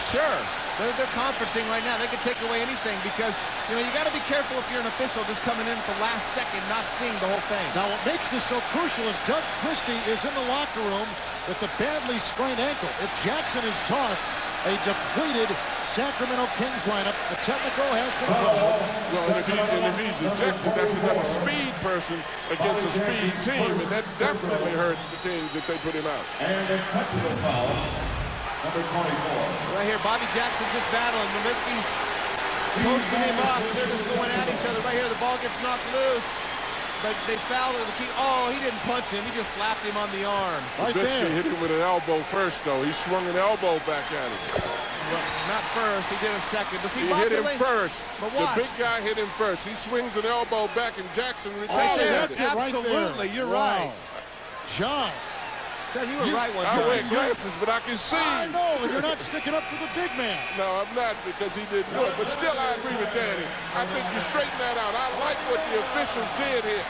Sure. They're conferencing right now. They can take away anything because, you know, you got to be careful if you're an official just coming in at the last second, not seeing the whole thing. Now, what makes this so crucial is Doug Christie is in the locker room with a badly sprained ankle. If Jackson is tossed, a depleted Sacramento Kings lineup, the technical has been called. Well, and if he's ejected, that's another speed person against a speed team, and that definitely hurts the Kings if they put him out. And a technical foul, number 24. Right here, Bobby Jackson just battling. Nowitzki's posting him up. They're just going at each other. Right here, the ball gets knocked loose. But they fouled it. Oh, he didn't punch him. He just slapped him on the arm. Nowitzki hit him with an elbow first, though. He swung an elbow back at him. Well, not first. He did a second. But see, he hit him first. But watch. The big guy hit him first. He swings an elbow back, and Jackson retaliated. Right Absolutely. there. You're wow. right. John. You were right one I time. wear glasses, but I can see. I know, and you're not sticking up for the big man. No, I'm not, because he didn't do it. But still, I agree with Danny. I think you straighten that out. I like what the officials did here.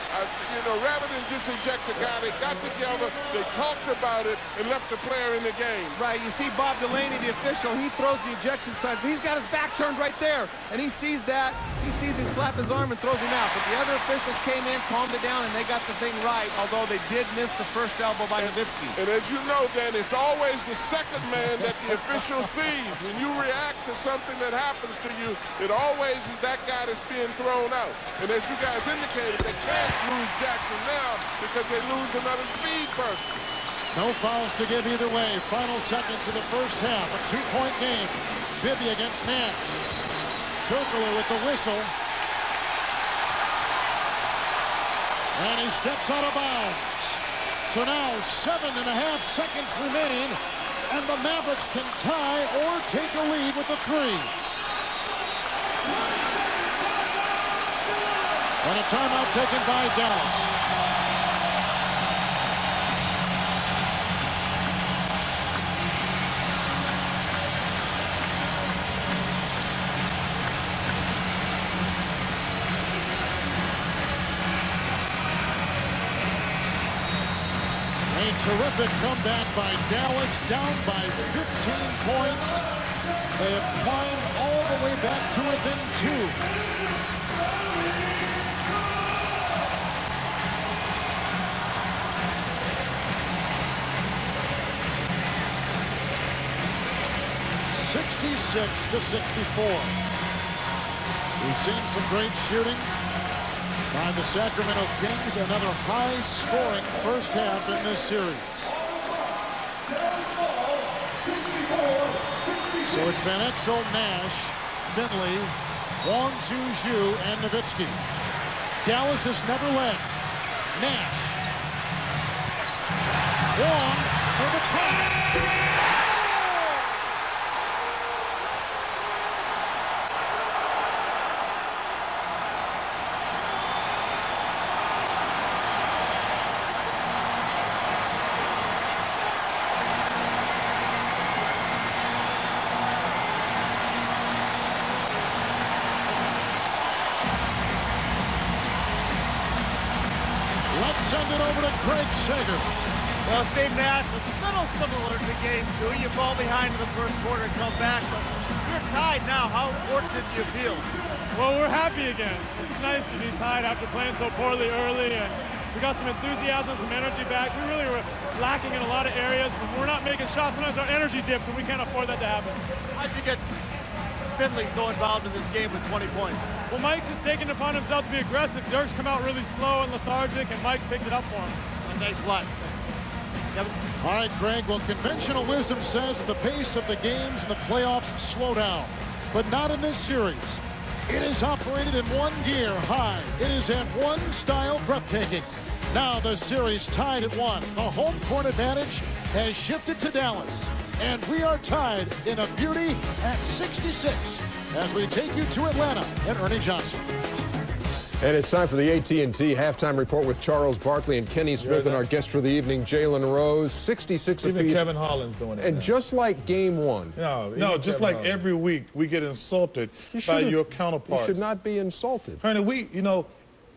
You know, rather than just eject the guy, they got together, they talked about it, and left the player in the game. Right, you see Bob Delaney, the official, he throws the ejection sign, but he's got his back turned right there, and he sees that. He sees him slap his arm and throws him out. But the other officials came in, calmed it down, and they got the thing right, although they did miss the first elbow by Nowitzki. And as you know, Dan, it's always the second man that the official sees. When you react to something that happens to you, it always is that guy that's being thrown out. And as you guys indicated, they can't lose Jackson now because they lose another speed person. No fouls to give either way. Final seconds of the first half. A 2-point game. Bibby against Nash. Turkoglu with the whistle. And he steps out of bounds. So now 7.5 seconds remain, and the Mavericks can tie or take a lead with the 3. And a timeout taken by Dallas. A terrific comeback by Dallas, down by 15 points. They have climbed all the way back to within 2. (66-64). We've seen some great shooting by the Sacramento Kings. Another high-scoring first half in this series. So it's Van Exel, Nash, Finley, Wong, Zhu, and Nowitzki. Dallas has never led. Nash. Wong for the tie. Send it over to Craig Sager. Well, Steve Nash, a little similar to game 2. You fall behind in the first quarter and come back, but you're tied now. How fortunate do you feel? Well, we're happy again. It's nice to be tied after playing so poorly early, and we got some enthusiasm, some energy back. We really were lacking in a lot of areas, but we're not making shots. Sometimes our energy dips, and we can't afford that to happen. How'd you get Finley so involved in this game with 20 points? Well, Mike's just taken it upon himself to be aggressive. Dirk's come out really slow and lethargic, and Mike's picked it up for him. And thanks a lot. All right, Greg. Well, conventional wisdom says the pace of the games and the playoffs slow down, but not in this series. It is operated in one gear, high. It is at one style, breathtaking. Now the series tied at 1. The home court advantage has shifted to Dallas, and we are tied in a beauty at 66 as we take you to Atlanta and Ernie Johnson. And it's time for the AT&T halftime report with Charles Barkley and Kenny Smith and our guest for the evening, Jalen Rose. 66 even apiece. Kevin Holland's doing it. And now. just like game 1. No, just like every week we get insulted by your counterparts. You should not be insulted. Ernie,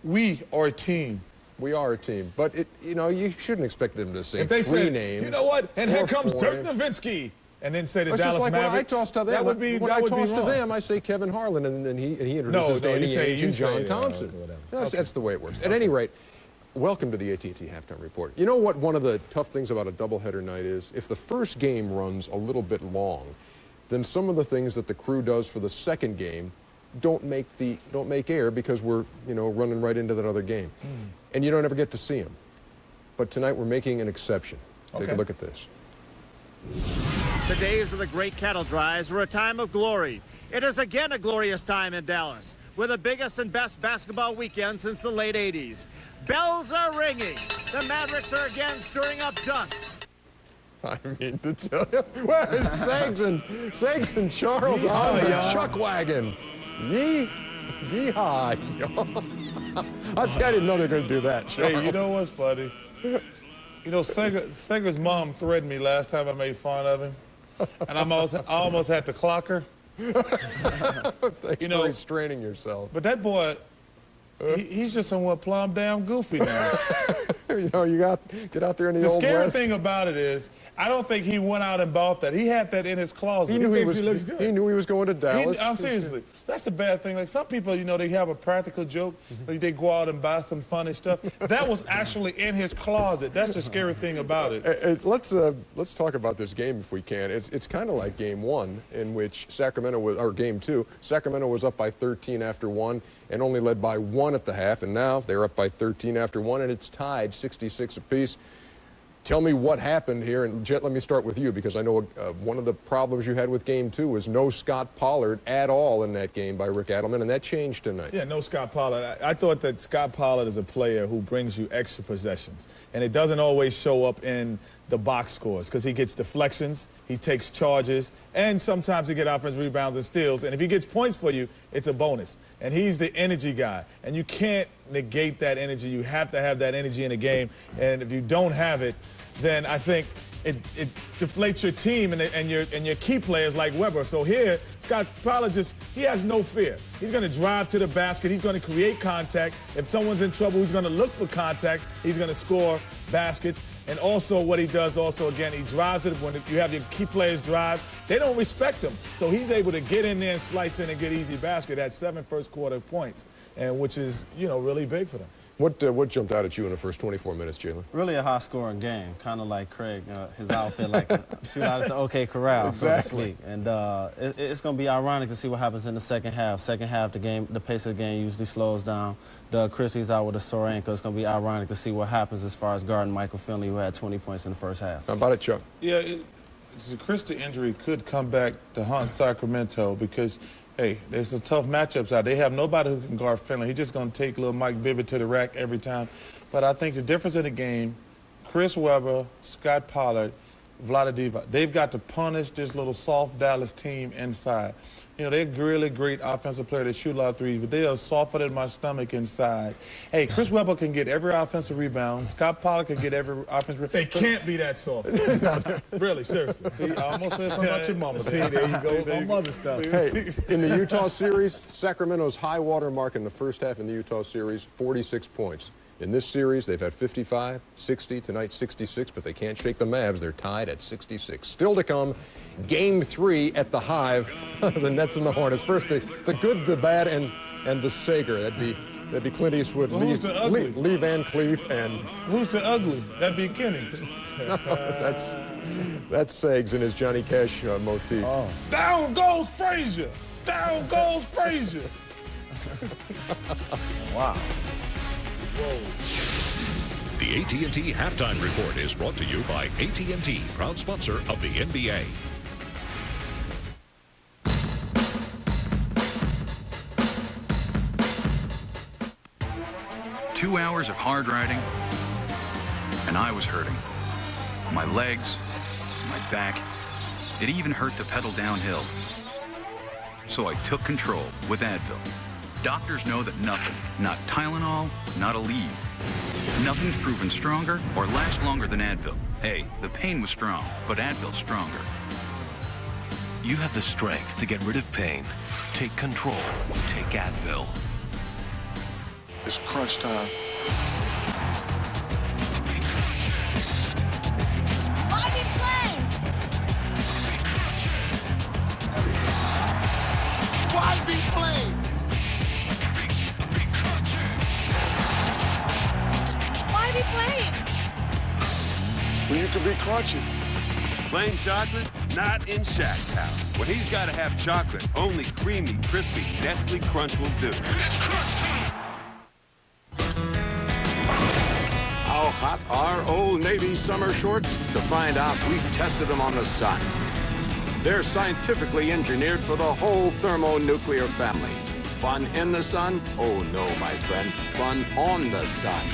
we are a team. We are a team, but you shouldn't expect them to say if they 3 say, names. you know what? And here comes 4 Dirk names. Nowitzki. And then say the It's Dallas just like Mavericks. when I toss to them. That would be when I toss wrong. to them, I say Kevin Harlan, and he introduces Danny Ainge and John Thompson. That's the way it works. At any rate, welcome to the AT&T halftime report. You know what one of the tough things about a doubleheader night is? If the first game runs a little bit long, then some of the things that the crew does for the second game don't make air because we're running right into that other game, and you don't ever get to see them. But tonight we're making an exception. Take a look at this. The days of the great cattle drives were a time of glory. It is again a glorious time in Dallas, with the biggest and best basketball weekend since the late 80s. Bells are ringing. The Mavericks are again stirring up dust. I mean to tell you, where's Sags and Charles on the chuck wagon? Yeehaw, y'all. I didn't know they were going to do that, Charles. Hey, you know what, buddy? You know, Seger's mom threatened me last time I made fun of him, and I almost had to clock her. Thanks for restraining yourself. But that boy, he's just somewhat plumb damn goofy now. You know, you get out there in the Old West. The scary thing about it is, I don't think he went out and bought that. He had that in his closet. He knew he was going to Dallas. I'm seriously. That's the bad thing. Like some people, you know, they have a practical joke. Like they go out and buy some funny stuff. That was actually in his closet. That's the scary thing about it. Let's talk about this game if we can. It's kind of like game one, in which game two, Sacramento was up by 13 after 1 and only led by 1 at the half, and now they're up by 13 after 1, and it's tied 66 apiece. Tell me what happened here, and Jet, let me start with you, because I know one of the problems you had with game 2 was no Scott Pollard at all in that game by Rick Adelman, and that changed tonight. Yeah, no Scott Pollard. I thought that Scott Pollard is a player who brings you extra possessions, and it doesn't always show up in the box scores because he gets deflections, he takes charges, and sometimes he gets offensive rebounds and steals, and if he gets points for you, it's a bonus. And he's the energy guy, and you can't negate that energy. You have to have that energy in a game, and if you don't have it, then I think it deflates your team and your key players like Webber. So here, Scott Pollard he has no fear. He's going to drive to the basket. He's going to create contact. If someone's in trouble, he's going to look for contact. He's going to score baskets. And also what he does again, he drives it. When you have your key players drive, they don't respect him. So he's able to get in there and slice in and get easy basket at 7 first-quarter points, and which is, you know, really big for them. What jumped out at you in the first 24 minutes, Jalen? Really a high-scoring game, kind of like Craig, his outfit like a shootout at the OK Corral, exactly. So to speak. And it's going to be ironic to see what happens in the second half. Second half, the pace of the game usually slows down. Doug Christie's out with a sore ankle. It's going to be ironic to see what happens as far as guarding Michael Finley, who had 20 points in the first half. How about it, Chuck? Yeah, the Christie injury could come back to haunt Sacramento because, hey, there's some tough matchups out. They have nobody who can guard Finley. He's just going to take little Mike Bibby to the rack every time. But I think the difference in the game, Chris Webber, Scott Pollard, Vlade Divac, they've got to punish this little soft Dallas team inside. You know, they're really great offensive players. They shoot a lot of threes, but they are softer than my stomach inside. Hey, Chris Webber can get every offensive rebound. Scott Pollard can get every offensive rebound. They can't be that soft. Really, seriously. See, I almost said something about your mama. See, there you go. My mother stuff. Hey, in the Utah series, Sacramento's high water mark in the first half in the Utah series, 46 points. In this series, they've had 55, 60, tonight 66, but they can't shake the Mavs. They're tied at 66. Still to come, Game 3 at the Hive, the Nets and the Hornets. First, the good, the bad, and the Sager. That'd be Clint Eastwood, well, Lee Van Cleef, and... Who's the ugly? That'd be Kenny. That's Sags and his Johnny Cash motif. Oh. Down goes Frazier! Down goes Frazier! Wow. Whoa. The AT&T Halftime Report is brought to you by AT&T, proud sponsor of the NBA. Two hours of hard riding, and I was hurting. My legs, my back, it even hurt to pedal downhill. So I took control with Advil. Doctors know that nothing, not Tylenol, not Aleve, nothing's proven stronger or last longer than Advil. Hey, the pain was strong, but Advil's stronger. You have the strength to get rid of pain. Take control. Take Advil. It's crunch time. Why be playing? Why be playing? Why be playing? Well, you can be crunchy. Plain chocolate? Not in Shaq's house. When he's got to have chocolate, only creamy, crispy Nestle Crunch will do. It's crunch time! How hot are Old Navy summer shorts? To find out, we've tested them on the sun. They're scientifically engineered for the whole thermonuclear family. Fun in the sun? Oh no, my friend. Fun on the sun.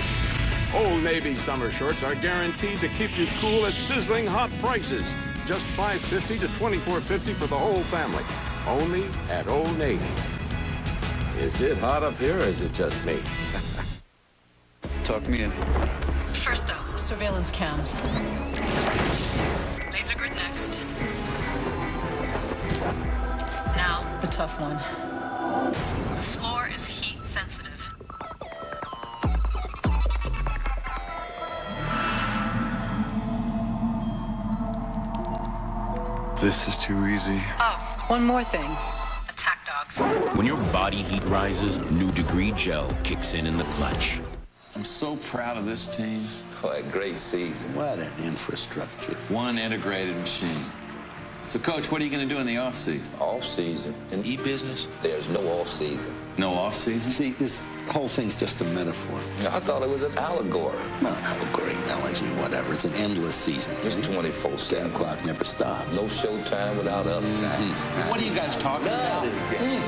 Old Navy summer shorts are guaranteed to keep you cool at sizzling hot prices. Just $5.50 to $24.50 for the whole family. Only at Old Navy. Is it hot up here or is it just me? Talk me in. First up, surveillance cams. Laser grid next. Now, the tough one. The floor is heat sensitive. This is too easy. Oh, one more thing. Attack dogs. When your body heat rises, New Degree Gel kicks in the clutch. I'm so proud of this team. What a great season. What an infrastructure. One integrated machine. So, Coach, what are you going to do in the off-season? Off-season? In e-business, there's no off-season. No off-season? See, this whole thing's just a metaphor. I thought it was an allegory. Well, allegory, analogy, whatever. It's an endless season. It's 24/7. The clock never stops. No showtime without uptime. What are you guys talking about? That is game.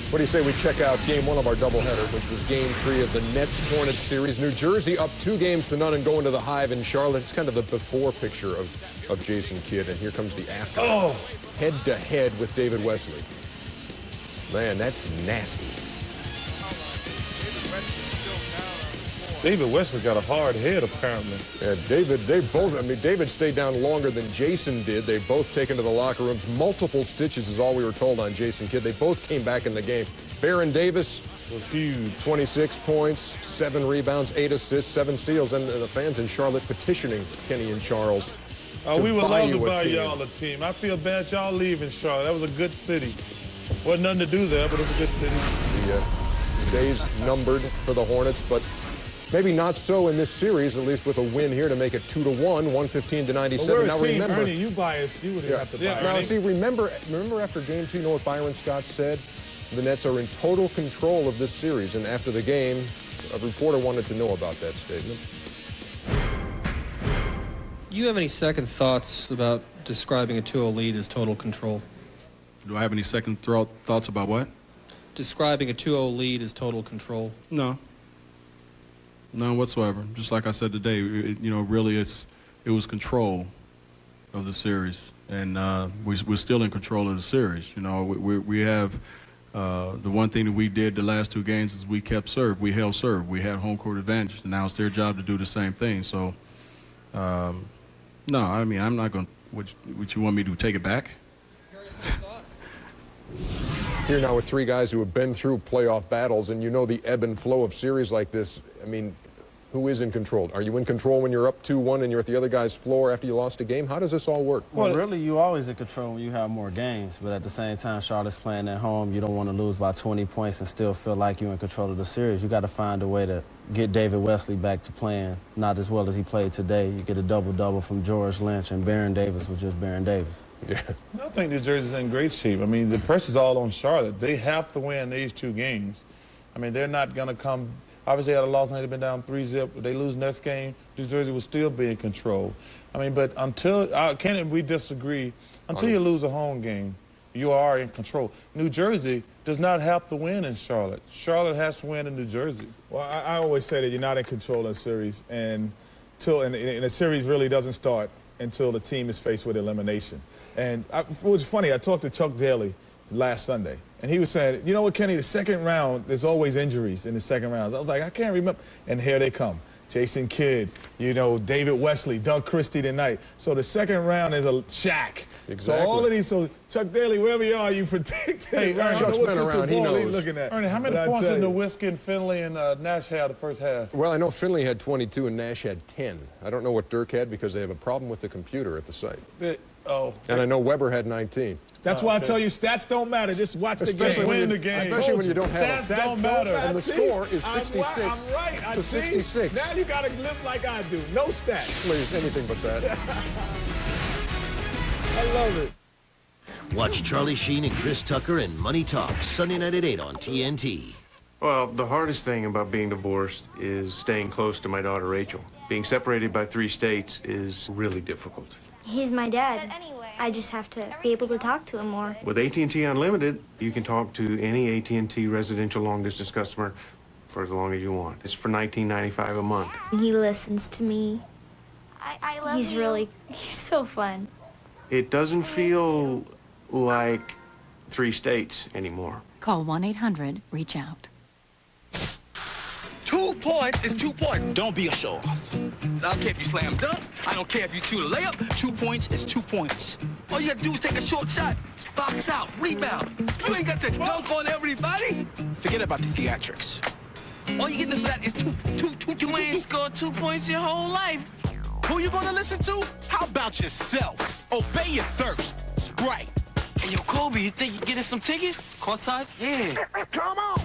What do you say we check out game one of our doubleheader, which was game 3 of the Nets-Hornets series. New Jersey up 2-0 and going to the Hive in Charlotte. It's kind of the before picture of Jason Kidd, and here comes the after. Oh! Head-to-head with David Wesley. Man, that's nasty. David Wesley got a hard head, apparently. Yeah, David stayed down longer than Jason did. They've both taken to the locker rooms. Multiple stitches is all we were told on Jason Kidd. They both came back in the game. Baron Davis was huge. 26 points, 7 rebounds, 8 assists, 7 steals. And the fans in Charlotte petitioning Kenny and Charles. We would love to buy y'all a team. I feel bad y'all leaving Charlotte. That was a good city. Wasn't nothing to do there, but it was a good city. The days numbered for the Hornets, but maybe not so in this series, at least with a win here to make it 2-1, 115-97. Well, now team, remember, Ernie, you biased. You would have to buy. Now Ernie. see, remember after game 2, you know what Byron Scott said? The Nets are in total control of this series. And after the game, a reporter wanted to know about that statement. Do you have any second thoughts about describing a 2-0 lead as total control? Do I have any second thoughts about what? Describing a 2-0 lead as total control. No. None whatsoever. Just like I said today, really it was control of the series, and we're still in control of the series. We have the one thing that we did the last 2 games is we kept serve. We held serve. We had home court advantage, and now it's their job to do the same thing. So, no, I mean, I'm not going to, what you want me to do, take it back? Here now with 3 guys who have been through playoff battles, and you know the ebb and flow of series like this. I mean, who is in control? Are you in control when you're up 2-1 and you're at the other guy's floor after you lost a game? How does this all work? Well, really, you always in control when you have more games. But at the same time, Charlotte's playing at home. You don't want to lose by 20 points and still feel like you're in control of the series. You got to find a way to get David Wesley back to playing not as well as he played today. You get a double-double from George Lynch, and Baron Davis was just Baron Davis. Yeah. I think New Jersey's in great shape. I mean, the pressure's all on Charlotte. They have to win these 2 games. I mean, they're not going to come. Obviously, had a loss, and they've been down 3-0. If they lose next game, New Jersey will still be in control. I mean, but we disagree? Until you lose a home game, you are in control. New Jersey does not have to win in Charlotte. Charlotte has to win in New Jersey. Well, I always say that you're not in control of a series, and a series really doesn't start until the team is faced with elimination. And it was funny, I talked to Chuck Daly last Sunday, and he was saying, you know what, Kenny, the second round, there's always injuries in the second round. I was like, I can't remember. And here they come. Jason Kidd, David Wesley, Doug Christie tonight. So the second round is a Shaq. Exactly. So all of these, so Chuck Daly, wherever you are, you predicted. Hey, Chuck's been around, he knows. Looking at. Ernie, how many points did Nowitzki and Finley and Nash had the first half? Well, I know Finley had 22 and Nash had 10. I don't know what Dirk had because they have a problem with the computer at the site. And I know Weber had 19. That's why I tell you, stats don't matter. Just watch the game. Especially when you don't have stats don't matter. And the score is 66 I'm right. to 66. Now you got to live like I do. No stats. Please, anything but that. I love it. Watch Charlie Sheen and Chris Tucker in Money Talks, Sunday night at 8 on TNT. Well, the hardest thing about being divorced is staying close to my daughter, Rachel. Being separated by 3 states is really difficult. He's my dad. I just have to be able to talk to him more. With AT&T Unlimited, you can talk to any AT&T residential long-distance customer for as long as you want. It's for $19.95 a month. He listens to me. I love you. He's so fun. It doesn't feel like 3 states anymore. Call 1-800-REACH-OUT. 2 points is 2 points. Don't be a show-off. I don't care if you slam dunk. I don't care if you shoot a layup. 2 points is 2 points. All you gotta do is take a short shot, box out, rebound. You ain't got to dunk on everybody. Forget about the theatrics. All you getting for that is two. You ain't scored 2 points your whole life. Who you gonna listen to? How about yourself? Obey your thirst. Sprite. Hey, yo, Kobe, you think you getting some tickets? Courtside? Yeah. Come on.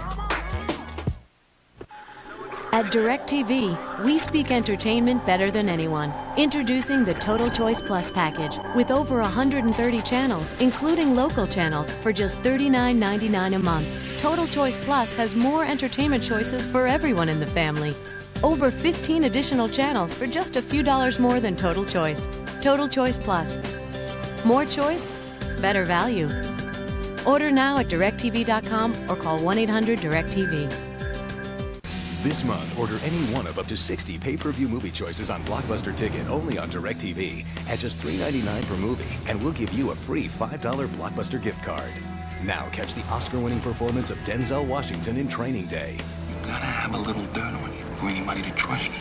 At DirecTV, we speak entertainment better than anyone. Introducing the Total Choice Plus package with over 130 channels, including local channels, for just $39.99 a month. Total Choice Plus has more entertainment choices for everyone in the family. Over 15 additional channels for just a few dollars more than Total Choice. Total Choice Plus. More choice, better value. Order now at DirecTV.com or call 1-800-DirecTV. This month, order any one of up to 60 pay-per-view movie choices on Blockbuster Ticket only on DirecTV at just $3.99 per movie, and we'll give you a free $5 Blockbuster gift card. Now catch the Oscar-winning performance of Denzel Washington in Training Day. You gotta have a little dirt on you for anybody to trust you.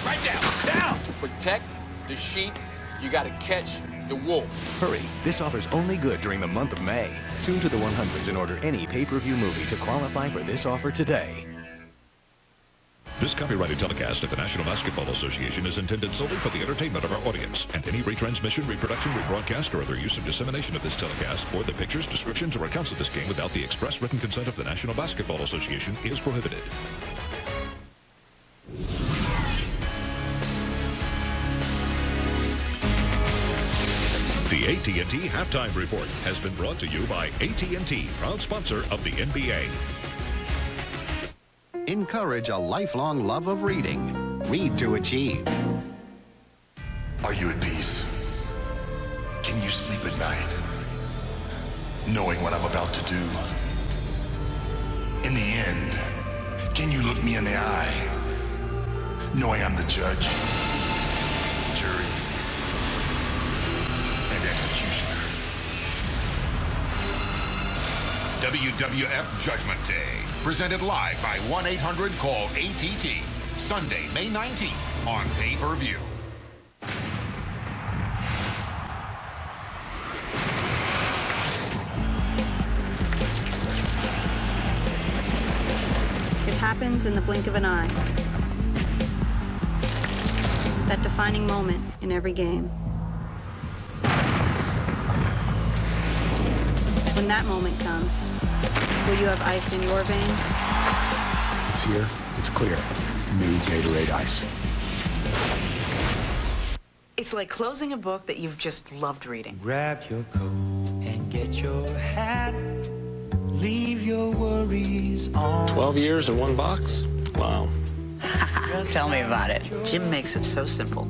Right down. To protect the sheep, you gotta catch the wolf. Hurry, this offer's only good during the month of May. Tune to the 100s and order any pay-per-view movie to qualify for this offer today. This copyrighted telecast of the National Basketball Association is intended solely for the entertainment of our audience, and any retransmission, reproduction, rebroadcast, or other use of dissemination of this telecast, or the pictures, descriptions, or accounts of this game without the express written consent of the National Basketball Association is prohibited. The AT&T Halftime Report has been brought to you by AT&T, proud sponsor of the NBA. Encourage a lifelong love of reading. Read to achieve. Are you at peace? Can you sleep at night, knowing what I'm about to do? In the end, can you look me in the eye, knowing I'm the judge, jury, and executioner? WWF Judgment Day, presented live by 1-800-CALL-ATT, Sunday, May 19th on pay-per-view. It happens in the blink of an eye. That defining moment in every game. When that moment comes, will you have ice in your veins? It's here. It's clear. New Gatorade Ice. It's like closing a book that you've just loved reading. Grab your coat and get your hat. Leave your worries on. 12 years in one box? Wow. Tell me about it. Jim makes it so simple.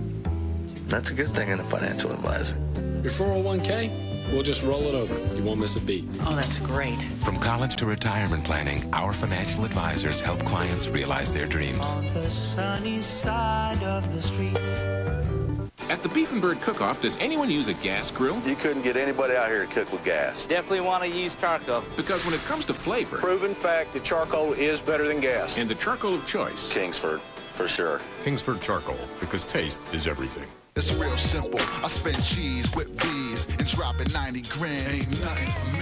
That's a good thing in a financial advisor. Your 401k? We'll just roll it over. You won't miss a beat. Oh, that's great. From college to retirement planning, our financial advisors help clients realize their dreams. On the sunny side of the street. At the Beef and Bird Cook-Off, does anyone use a gas grill? You couldn't get anybody out here to cook with gas. Definitely want to use charcoal. Because when it comes to flavor... Proven fact that charcoal is better than gas. And the charcoal of choice. Kingsford, for sure. Kingsford Charcoal, because taste is everything. It's real simple. I spend cheese with V's and dropping 90 grand ain't nothing for me.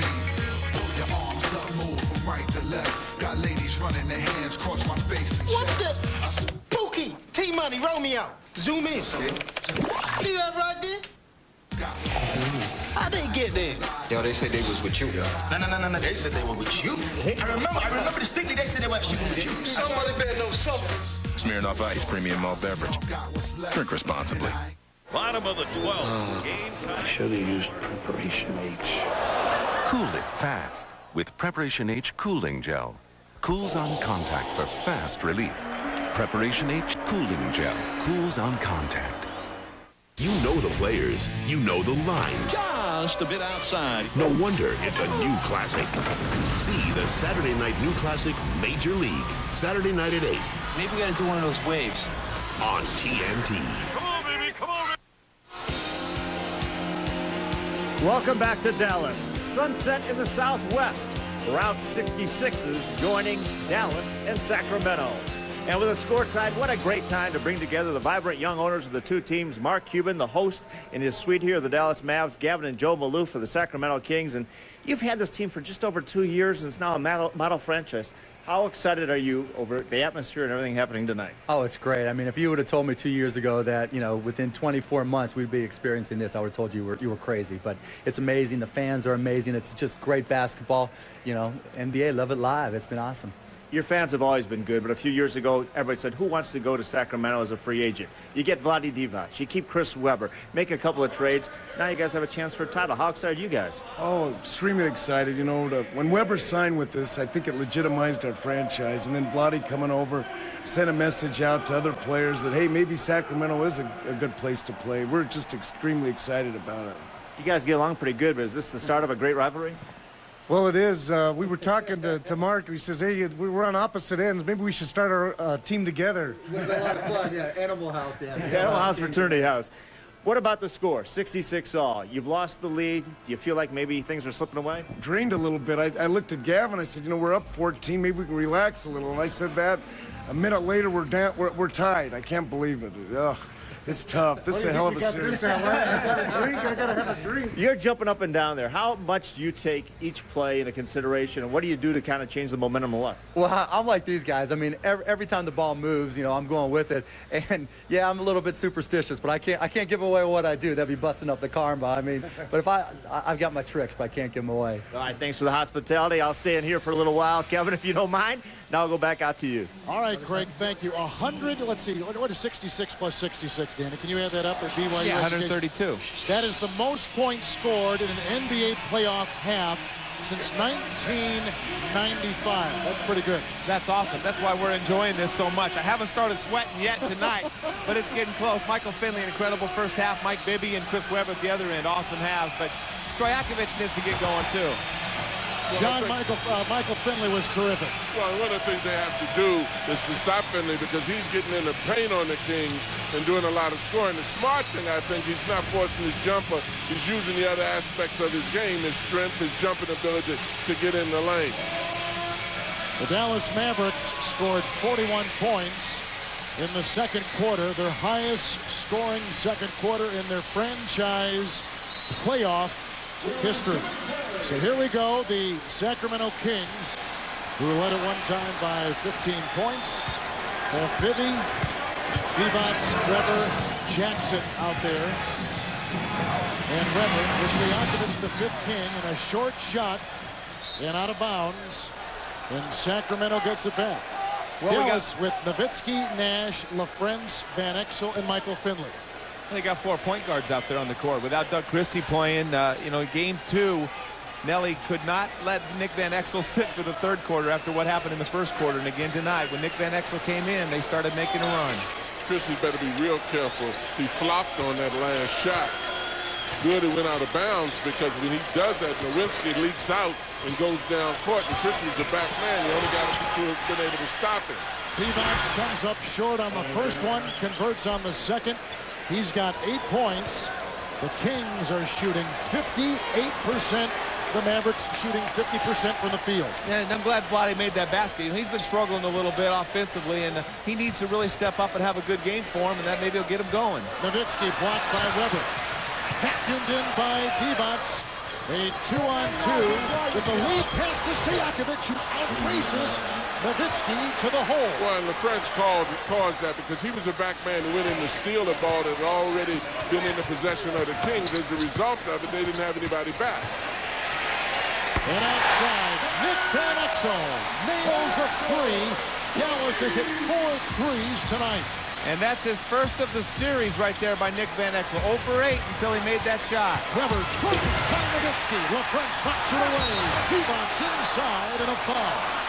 Throw your arms up, move from right to left. Got ladies running their hands across my face and What chest. the? Pookie! T-Money, roll me out. Zoom in. See that right there? How'd they get there? Yo, they said they was with you. No. They said they were with you. I remember distinctly they said they were actually with you. Somebody better know something. Smirnoff Ice Premium Malt Beverage. Drink responsibly. Bottom of the 12th. I should have used Preparation H. Cool it fast with Preparation H Cooling Gel. Cools on contact for fast relief. Preparation H Cooling Gel. Cools on contact. You know the players. You know the lines. Just a bit outside. No wonder it's a new classic. See the Saturday Night New Classic Major League. Saturday night at 8. Maybe we gotta do one of those waves. On TNT. Come on, baby, come on. Welcome back to Dallas. Sunset in the southwest. Route 66s joining Dallas and Sacramento. And with a score tied, what a great time to bring together the vibrant young owners of the two teams. Mark Cuban, the host, in his suite here of the Dallas Mavs, Gavin and Joe Maloof for the Sacramento Kings. And you've had this team for just over 2 years, and it's now a model franchise. How excited are you over the atmosphere and everything happening tonight? Oh, it's great. I mean, if you would have told me 2 years ago that, you know, within 24 months we'd be experiencing this, I would have told you you were crazy. But it's amazing. The fans are amazing. It's just great basketball. You know, NBA, love it live. It's been awesome. Your fans have always been good, but a few years ago, everybody said, who wants to go to Sacramento as a free agent? You get Vlade Divac, you keep Chris Webber, make a couple of trades. Now you guys have a chance for a title. How excited are you guys? Oh, extremely excited. You know, when Webber signed with us, I think it legitimized our franchise. And then Vlade coming over sent a message out to other players that, hey, maybe Sacramento is a good place to play. We're just extremely excited about it. You guys get along pretty good, but is this the start of a great rivalry? Well, it is. We were talking to Mark. He says, hey, we're on opposite ends. Maybe we should start our team together. It was a lot of fun, yeah. Animal House, yeah. Animal House, Fraternity House. What about the score? 66-all. You've lost the lead. Do you feel like maybe things are slipping away? Drained a little bit. I looked at Gavin. I said, you know, we're up 14. Maybe we can relax a little. And I said that. A minute later, we're tied. I can't believe it. Ugh. It's tough. This is a hell of a series. I gotta have a drink. You're jumping up and down there. How much do you take each play into consideration, and what do you do to kind of change the momentum of luck? Well, I'm like these guys. I mean, every time the ball moves, you know, I'm going with it. And yeah, I'm a little bit superstitious, but I can't give away what I do. That'd be busting up the karma. I mean, but if I've got my tricks, but I can't give them away. All right, thanks for the hospitality. I'll stay in here for a little while, Kevin, if you don't mind. Now I'll go back out to you. All right, Craig, thank you. 100, let's see, what is 66 plus 66, Danny? Can you add that up at BYU? Yeah, 132. That is the most points scored in an NBA playoff half since 1995. That's pretty good. That's awesome. That's why we're enjoying this so much. I haven't started sweating yet tonight, but it's getting close. Michael Finley, an incredible first half. Mike Bibby and Chris Webber at the other end, awesome halves. But Stojakovic needs to get going, too. John, Michael Finley was terrific. Well, one of the things they have to do is to stop Finley because he's getting in the paint on the Kings and doing a lot of scoring. The smart thing, I think, he's not forcing his jumper. He's using the other aspects of his game, his strength, his jumping ability to get in the lane. The Dallas Mavericks scored 41 points in the second quarter, their highest scoring second quarter in their franchise playoff history. So here we go, the Sacramento Kings, who led at one time by 15 points. Bibby, Divac, Webber, Jackson out there. And Webber with Stojakovic, the fifth king, and a short shot and out of bounds. And Sacramento gets it back. Well, Dallas with Nowitzki, Nash, LaFrentz, Van Exel, and Michael Finley. They got 4 point guards out there on the court. Without Doug Christie playing, you know, game 2, Nelly could not let Nick Van Exel sit for the third quarter after what happened in the first quarter. And again tonight, when Nick Van Exel came in, they started making a run. Christie better be real careful. He flopped on that last shot. Good he went out of bounds because when he does that, Nowinski leaks out and goes down court. And Christie's the back man. The only guy who has been able to stop him. Divac comes up short on the first one, converts on the second. He's got 8 points. The Kings are shooting 58%. The Mavericks shooting 50% from the field. And I'm glad Vlade made that basket. You know, he's been struggling a little bit offensively, and he needs to really step up and have a good game for him, and that maybe will get him going. Nowitzki blocked by Webber. Vacuumed in by Divac. A 2-on-2 with the lead pass to Stojakovic, who outraces Nowitzki to the hole. Well, and LaFrentz caused that because he was a back man who went in to steal the ball that had already been in the possession of the Kings. As a result of it, they didn't have anybody back. And outside, Nick Van Exel nails a three. Dallas has hit 4 threes tonight. And that's his first of the series right there by Nick Van Exel. 0 for 8 until he made that shot. Webber tries by Nowitzki. LaFrentz knocks it away. Divac inside and a foul.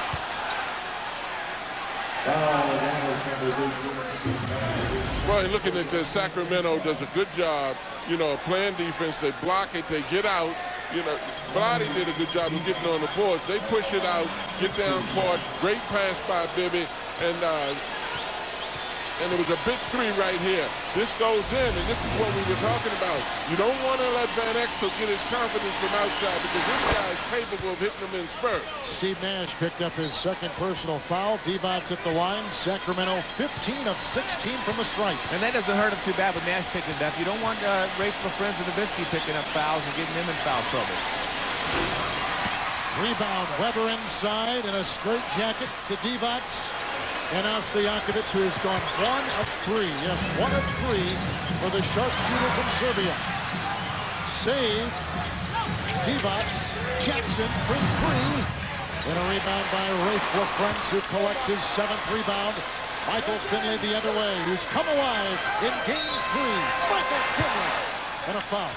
Well, looking at this, Sacramento does a good job, you know, playing defense. They block it, they get out. You know, Vlade did a good job of getting on the boards. They push it out, get down court. Great pass by Bibby. And and it was a big three right here. This goes in, and this is what we were talking about. You don't want to let Van Exel get his confidence from outside because this guy is capable of hitting them in spurts. Steve Nash picked up his second personal foul. Divac at the line. Sacramento 15 of 16 from the stripe. And that doesn't hurt him too bad with Nash picking it up. You don't want Rafe LaFrenz and Nowitzki picking up fouls and getting them in foul trouble. Rebound, Weber inside in a straight jacket to Divac. And now Stojakovic, who has gone 1 of 3. Yes, 1 of 3 for the sharpshooter from Serbia. Save. Divac. Jackson for 3. And a rebound by Rafe LaFrenz, who collects his 7th rebound. Michael Finley the other way, who's come alive in game 3. Michael Finley. And a foul.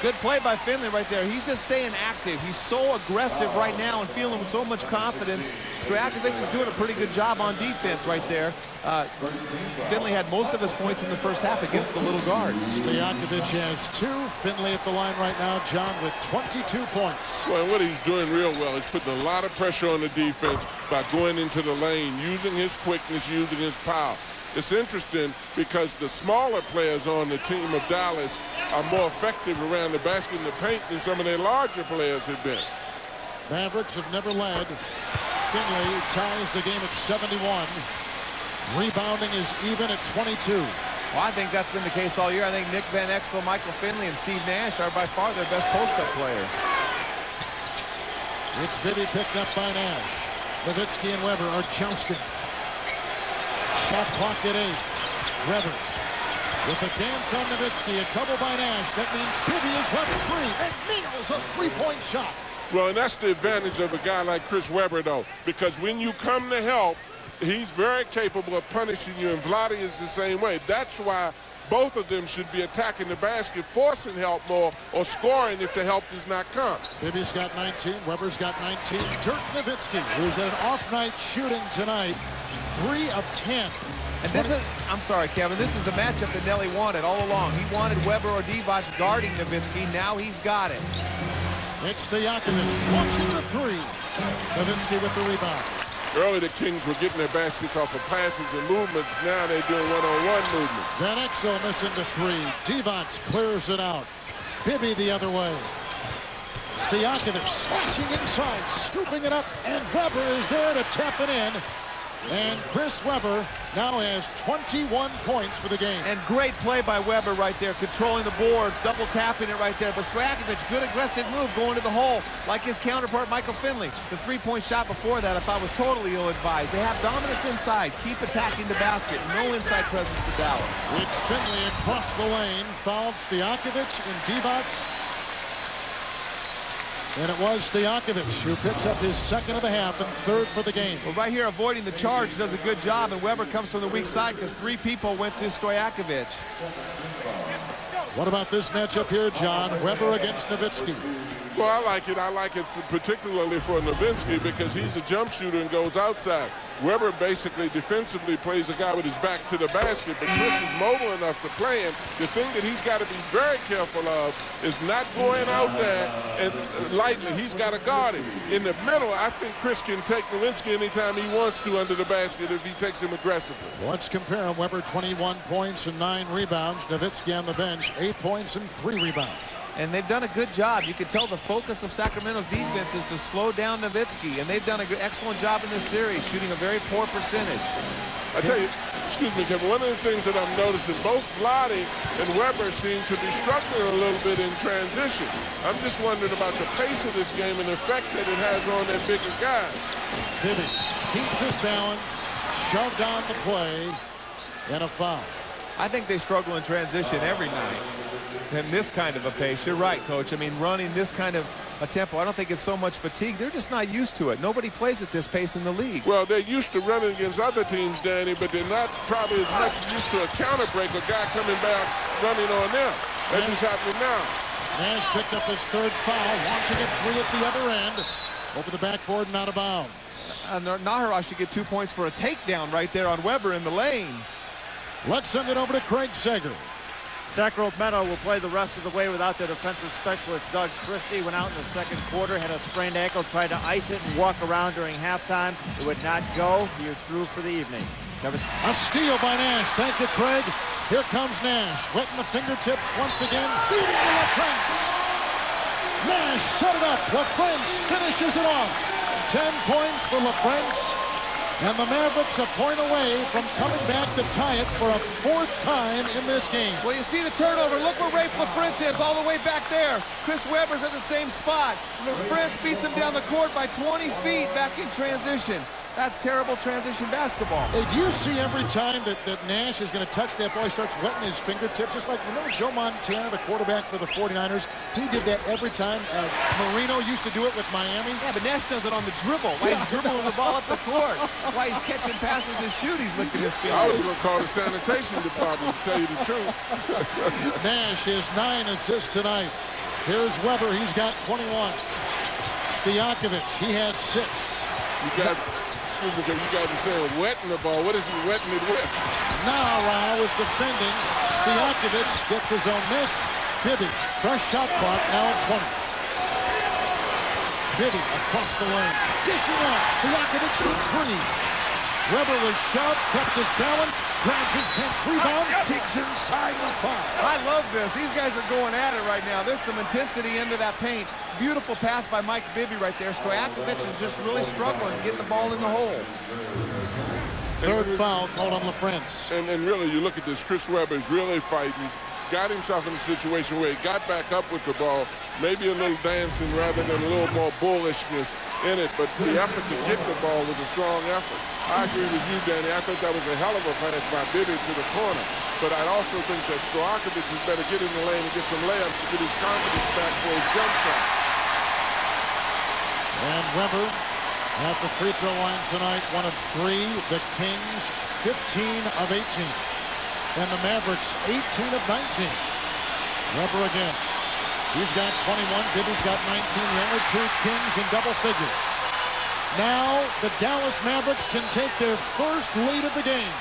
Good play by Finley right there. He's just staying active. He's so aggressive right now and feeling with so much confidence. Stojakovic is doing a pretty good job on defense right there. Finley had most of his points in the first half against the little guards. Stojakovic has 2. Finley at the line right now, John, with 22 points. Well, and what he's doing real well is putting a lot of pressure on the defense by going into the lane, using his quickness, using his power. It's interesting because the smaller players on the team of Dallas are more effective around the basket in the paint than some of their larger players have been. Mavericks have never led. Finley ties the game at 71. Rebounding is even at 22. Well, I think that's been the case all year. I think Nick Van Exel, Michael Finley, and Steve Nash are by far their best post-up players. It's Bibby picked up by Nash. Nowitzki and Weber are jousting. Shot clock at 8. Weber with a dance on Nowitzki. A double by Nash. That means Bibby is left free and nails a three-point shot. Well, and that's the advantage of a guy like Chris Webber, though, because when you come to help, he's very capable of punishing you, and Vlade is the same way. That's why both of them should be attacking the basket, forcing help more, or scoring if the help does not come. Bibby's got 19. Weber's got 19. Dirk Nowitzki, who's at an off night shooting tonight, 3 of 10. And this is, I'm sorry, Kevin, this is the matchup that Nelly wanted all along. He wanted Weber or Divac guarding Nowitzki. Now he's got it. It's Stojakovic launching the 3. Nowitzki with the rebound. Early, the Kings were getting their baskets off of passes and movements. Now they're doing one-on-one movements. Van Exel missing the 3. Divac clears it out. Bibby the other way. Stojakovic slashing inside, scooping it up, and Weber is there to tap it in. And Chris Webber now has 21 points for the game. And great play by Weber right there, controlling the board, double tapping it right there. But Stojakovic, good aggressive move going to the hole, like his counterpart Michael Finley. The three-point shot before that, I thought, was totally ill-advised. They have dominance inside, keep attacking the basket, no inside presence for Dallas. It's Finley across the lane, fouled Stojakovic and Divac. And it was Stojakovic who picks up his 2nd of the half and 3rd for the game. Well, right here, avoiding the charge does a good job, and Weber comes from the weak side because 3 people went to Stojakovic. What about this matchup here, John? Weber against Nowitzki. Well, I like it. I like it particularly for Nowitzki because he's a jump shooter and goes outside. Weber basically defensively plays a guy with his back to the basket, but Chris is mobile enough to play him. The thing that he's got to be very careful of is not going out there and lightly. He's got to guard him. In the middle, I think Chris can take Nowitzki anytime he wants to under the basket if he takes him aggressively. Let's compare them. Weber 21 points and 9 rebounds. Nowitzki on the bench, 8 points and 3 rebounds. And they've done a good job. You can tell the focus of Sacramento's defense is to slow down Nowitzki, and they've done an excellent job in this series, shooting a very poor percentage. I tell you, excuse me, Kevin, one of the things that I'm noticing, both Vlade and Weber seem to be struggling a little bit in transition. I'm just wondering about the pace of this game and the effect that it has on their bigger guys. Bibby keeps his balance, shoved on the play, and a foul. I think they struggle in transition every night. And this kind of a pace, you're right, Coach. I mean, running this kind of a tempo, I don't think it's so much fatigue. They're just not used to it. Nobody plays at this pace in the league. Well, they're used to running against other teams, Danny, but they're not probably as much used to a counter break, a guy coming back running on them. That's what's happening now. Nash picked up his 3rd foul, launching it 3 at the other end. Over the backboard and out of bounds. Nahara should get 2 points for a takedown right there on Weber in the lane. Let's send it over to Craig Sager. Sacramento will play the rest of the way without their defensive specialist, Doug Christie. Went out in the second quarter, had a sprained ankle, tried to ice it and walk around during halftime. It would not go. He is through for the evening. A steal by Nash. Thank you, Craig. Here comes Nash. Wetting the fingertips once again. Feeding to LaFrentz. Nash set it up. LaFrentz finishes it off. 10 points for LaFrentz. And the Mavericks a point away from coming back to tie it for a 4th time in this game. Well, you see the turnover. Look where Rafe LaFrentz is, all the way back there. Chris Webber's at the same spot. LaFrentz beats him down the court by 20 feet back in transition. That's terrible transition basketball. Hey, do you see every time that Nash is going to touch that ball, he starts wetting his fingertips? Just like, remember Joe Montana, the quarterback for the 49ers? He did that every time. Marino used to do it with Miami. Yeah, but Nash does it on the dribble. Why he's dribbling the ball up the court. Why he's catching passes and shoot, he's licking his fingers. I was going to call the sanitation department, to tell you the truth. Nash has 9 assists tonight. Here's Webber. He's got 21. Stojakovic, he has 6. You guys... Because you guys are saying wetting the ball. What is he wetting it with? Now Rao is defending. Stojakovic gets his own miss. Bibby, fresh shot clock, now at 20. Bibby across the lane. Dishing out. Stojakovic for 3. Webber was shoved, kept his balance, grabs his 10th rebound, digs inside the foul. I love this. These guys are going at it right now. There's some intensity into that paint. Beautiful pass by Mike Bibby right there. Stojakovic is just really struggling getting the ball in the hole. 3rd foul called on LaFrentz. And really, you look at this, Chris Webber is really fighting. Got himself in a situation where he got back up with the ball, maybe a little dancing rather than a little more bullishness in it, but the effort to get the ball was a strong effort. I agree with you, Danny. I think that was a hell of a pass by Bibby to the corner, but I also think that Stojakovic is better get in the lane and get some layups to get his confidence back for his jump shot. And Webber at the free throw line tonight, 1 of 3. The Kings, 15 of 18. And the Mavericks, 18 of 19. Webber again. He's got 21. Bibby's got 19. The only 2 Kings in double figures. Now the Dallas Mavericks can take their first lead of the game.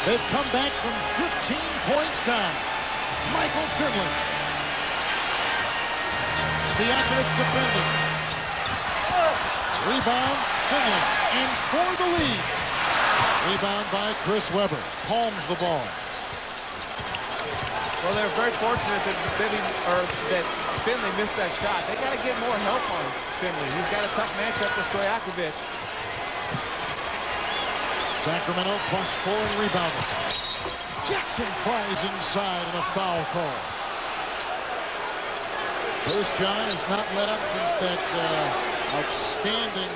They've come back from 15 points down. Michael Finley. Stojakovic defending. Rebound, Finley. And for the lead. Rebound by Chris Webber. Palms the ball. Well, they're very fortunate that Finley missed that shot. They got to get more help on Finley. He's got a tough matchup with Stojakovic. Sacramento +4 in rebounding. Jackson flies inside and a foul call. Bruce John has not let up since that outstanding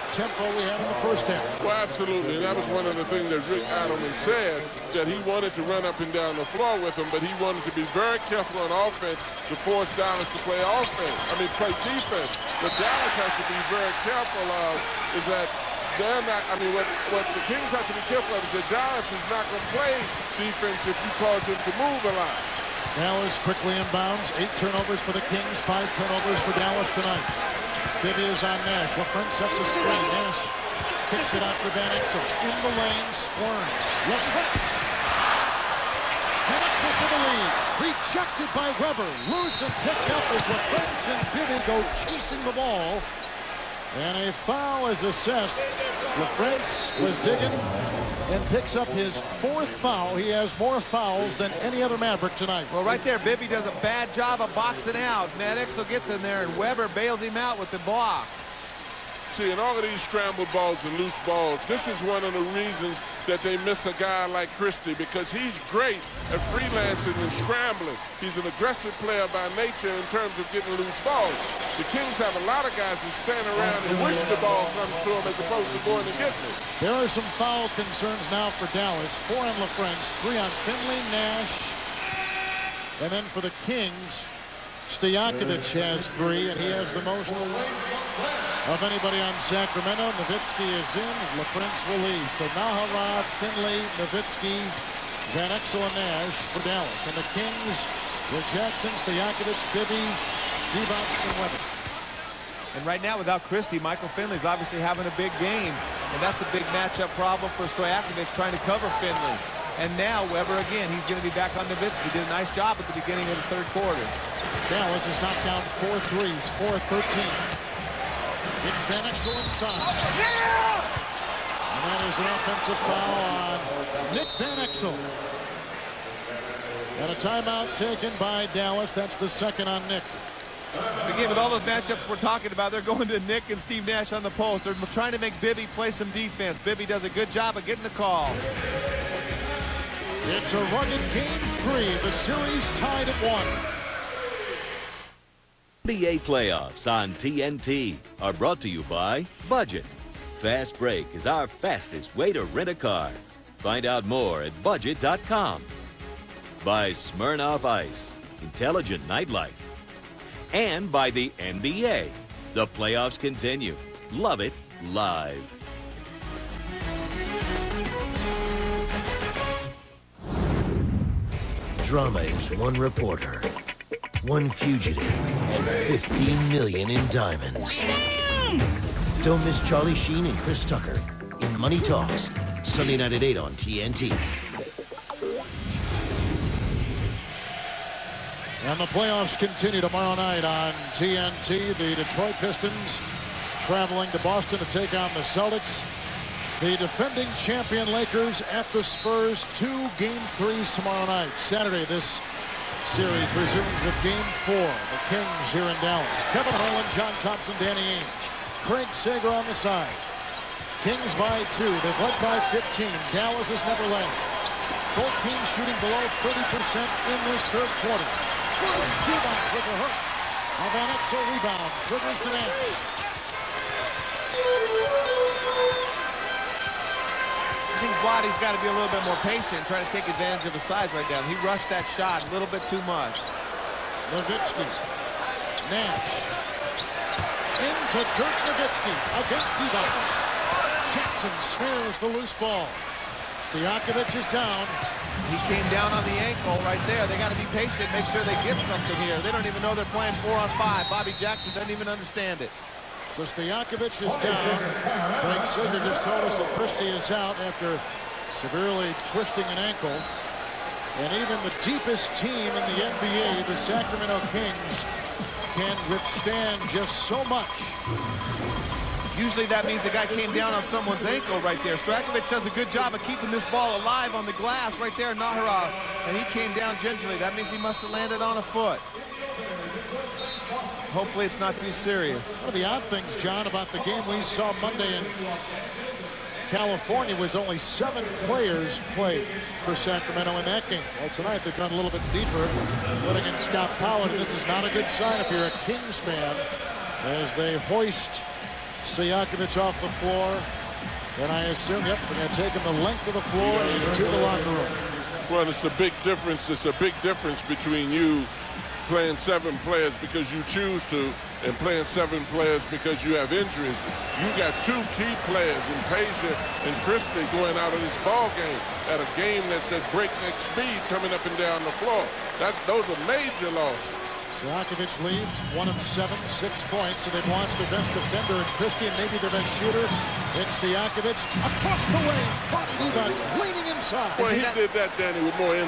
tempo we had in the first half. Well, absolutely. And that was one of the things that Rick Adelman said, that he wanted to run up and down the floor with him, but he wanted to be very careful on offense to force Dallas to play play defense. What Dallas has to be very careful of is that they're not, what the Kings have to be careful of is that Dallas is not going to play defense if you cause him to move a lot. Dallas quickly inbounds. 8 turnovers for the Kings, 5 turnovers for Dallas tonight. Bibby is on Nash. LaFrentz sets a screen. Nash kicks it out to Van Exel. In the lane, squirms. LaFrentz. Van Exel for the lead. Rejected by Webber. Loose and picked up as LaFrentz and Bibby go chasing the ball. And a foul is assessed. LaFrentz was digging and picks up his 4th foul. He has more fouls than any other Maverick tonight. Well, right there, Bibby does a bad job of boxing out. Van Exel gets in there, and Webber bails him out with the block. See, in all of these scrambled balls and loose balls, this is one of the reasons that they miss a guy like Christie, because he's great at freelancing and scrambling. He's an aggressive player by nature in terms of getting loose balls. The Kings have a lot of guys that stand around and wish the ball comes to them as opposed to going and getting it. There are some foul concerns now for Dallas. 4 on LaFrentz, 3 on Finley, Nash, and then for the Kings, Stojakovic has 3, and he has the most of anybody on Sacramento. Nowitzki is in, LaFrentz will lead. So Naharad, Finley, Nowitzki, Van Exel, and Nash for Dallas. And the Kings with Jackson, Stojakovic, Bibby, Divac, and Webber. And right now, without Christie, Michael Finley's obviously having a big game. And that's a big matchup problem for Stojakovic trying to cover Finley. And now Weber again, he's going to be back on Nowitzki. Did a nice job at the beginning of the third quarter. Dallas has knocked down 4 threes, 4-13. It's Van Exel inside. And that is an offensive foul on Nick Van Exel. And a timeout taken by Dallas. That's the second on Nick. Again, with all those matchups we're talking about, they're going to Nick and Steve Nash on the post. They're trying to make Bibby play some defense. Bibby does a good job of getting the call. It's a rugged game 3. The series tied at 1. NBA playoffs on TNT are brought to you by Budget. Fast Break is our fastest way to rent a car. Find out more at budget.com. By Smirnoff Ice, intelligent nightlife. And by the NBA. The playoffs continue. Love it live. Drama is one reporter, one fugitive, and 15 million in diamonds. Don't miss Charlie Sheen and Chris Tucker in Money Talks, Sunday night at 8 on TNT. And the playoffs continue tomorrow night on TNT. The Detroit Pistons traveling to Boston to take on the Celtics. The defending champion Lakers at the Spurs. 2 game 3s tomorrow night. Saturday, this series resumes with game 4. The Kings here in Dallas. Kevin Harlan, John Thompson, Danny Ainge. Craig Sager on the side. Kings by 2. They've led by 15. Dallas has never led. Both teams shooting below 30% in this third quarter. Rebound with a hook. Van Exel rebound. Triggers the Nash. I think Vladdy's got to be a little bit more patient, trying to take advantage of his size right now. He rushed that shot a little bit too much. Nowitzki. Nash. Into Dirk Nowitzki against Divac. Jackson snares the loose ball. Stojakovic is down. He came down on the ankle right there. They got to be patient, make sure they get something here. They don't even know they're playing 4-on-5. Bobby Jackson doesn't even understand it. So Stojakovic is down. Craig Sager just told us that Christie is out after severely twisting an ankle. And even the deepest team in the NBA, the Sacramento Kings, can withstand just so much. Usually that means the guy came down on someone's ankle right there. Stojakovic does a good job of keeping this ball alive on the glass right there, Naharov. And he came down gingerly. That means he must have landed on a foot. Hopefully it's not too serious. One of the odd things, John, about the game we saw Monday in California was only 7 players played for Sacramento in that game. Well, tonight they've gone a little bit deeper, putting in Scott Powell, and this is not a good sign if you're a Kings fan, as they hoist Stojakovic off the floor. And I assume, yep, they're going to take him the length of the floor into the locker room. Well, it's a big difference. It's a big difference between you playing 7 players because you choose to and playing 7 players because you have injuries. You got 2 key players in Peja and Christie going out of this ball game at a game that's at breakneck speed coming up and down the floor. Those are major losses. Stojakovic leaves 1 of 7, 6 points, so they've lost their best defender in Christie and maybe their best shooter. It's Stojakovic across the way. Vlade Divac leaning inside. Well, he did that, Danny, with more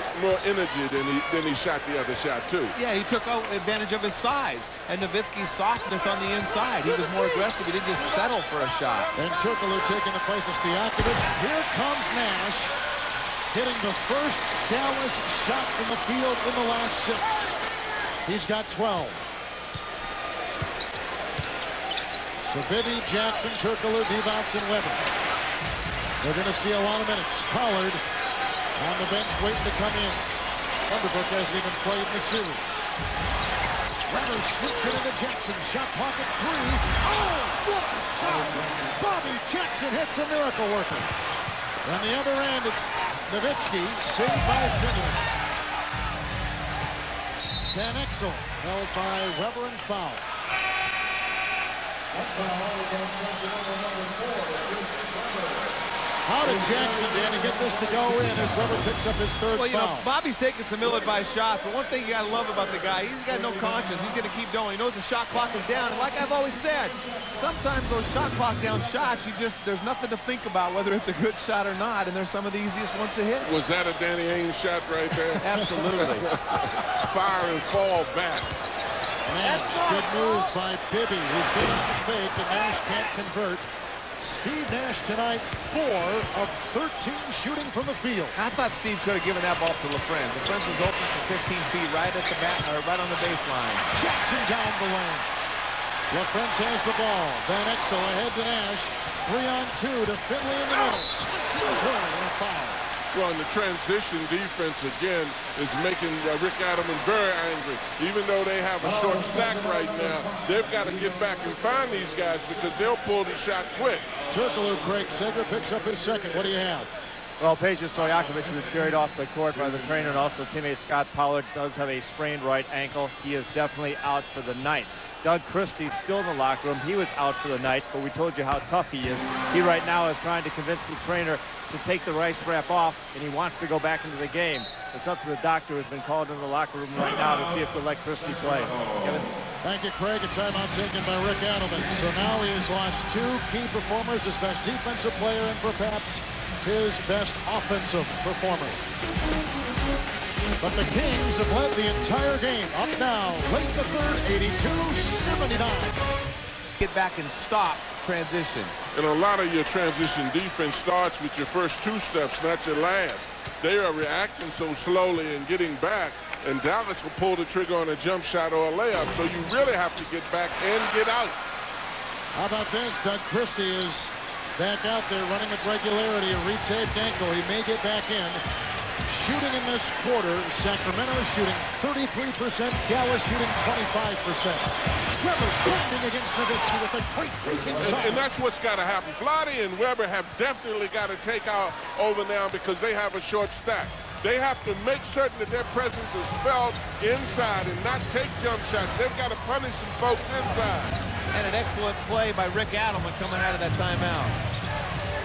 energy than he shot the other shot, too. Yeah, he took advantage of his size and Nowitzki's softness on the inside. He was more aggressive. He didn't just settle for a shot. And Turkoglu taking the place of Stojakovic. Here comes Nash, hitting the first Dallas shot from the field in the last 6. He's got 12. So Bibby, Jackson, Turkoglu, Divac, and Weber. They're going to see a lot of minutes. Pollard on the bench waiting to come in. Wonderbrook hasn't even played in the series. Weber sneaks it into Jackson. Shot pocket 3. Oh, what a shot! Bobby Jackson hits a miracle worker. On the other end, it's Nowitzki, saved by Finley. Van Exel held by Weber and foul. How to Jackson, Dan, to get this to go in as Weber picks up his third Well, you know, foul. Bobby's taking some ill-advised shots, but one thing you got to love about the guy, he's got no conscience. He's going to keep going. He knows the shot clock is down, and like I've always said, sometimes those shot clock down shots, there's nothing to think about whether it's a good shot or not, and they're some of the easiest ones to hit. Was that a Danny Ainge shot right there? Absolutely. Fire and fall back. Nash, good move by Bibby, who's been on the fake, and Nash can't convert. Steve Nash tonight, 4 of 13 shooting from the field. I thought Steve could have given that ball to LaFrance. LaFrance was open for 15 feet right at the right on the baseline. Jackson down the lane. LaFrance has the ball. Van Exel ahead to Nash. 3-on-2 to Finley in the middle. Switch his way and a foul. Well, and the transition defense, again, is making Rick Adelman very angry. Even though they have a short stack right now, they've got to get back and find these guys because they'll pull the shot quick. Turkoglu, Craig Sager picks up his second. What do you have? Well, Peja Stojakovic was carried off the court by the trainer, and also teammate Scott Pollard does have a sprained right ankle. He is definitely out for the night. Doug Christie still in the locker room. He was out for the night, but we told you how tough he is. He right now is trying to convince the trainer to take the right strap off, and he wants to go back into the game. It's up to the doctor who's been called into the locker room right now to see if they'll let Christie play. Kevin? Thank you, Craig. A timeout taken by Rick Adelman. So now he has lost 2 key performers, his best defensive player and perhaps his best offensive performer. But the Kings have led the entire game. Up now, late in the third, 82-79. Get back and stop transition. And a lot of your transition defense starts with your first 2 steps, not your last. They are reacting so slowly and getting back, and Dallas will pull the trigger on a jump shot or a layup, so you really have to get back and get out. How about this? Doug Christie is back out there running with regularity, a retaped ankle. He may get back in. Shooting in this quarter, Sacramento is shooting 33%, Dallas shooting 25%. Weber bending against Nowitzki with a great freaking shot. And that's what's got to happen. Vlade and Weber have definitely got to take out over now because they have a short stack. They have to make certain that their presence is felt inside and not take jump shots. They've got to punish some folks inside. And an excellent play by Rick Adelman coming out of that timeout.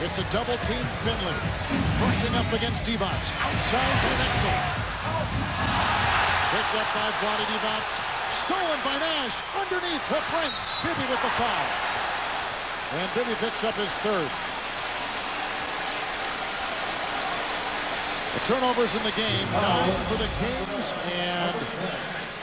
It's a double-team Finley. Pushing up against Divac. Outside Van Exel. Picked up by Vlade Divac. Stolen by Nash. Underneath LaFrance. Bibby with the foul. And Bibby picks up his third. The turnovers in the game. 9 for the Kings and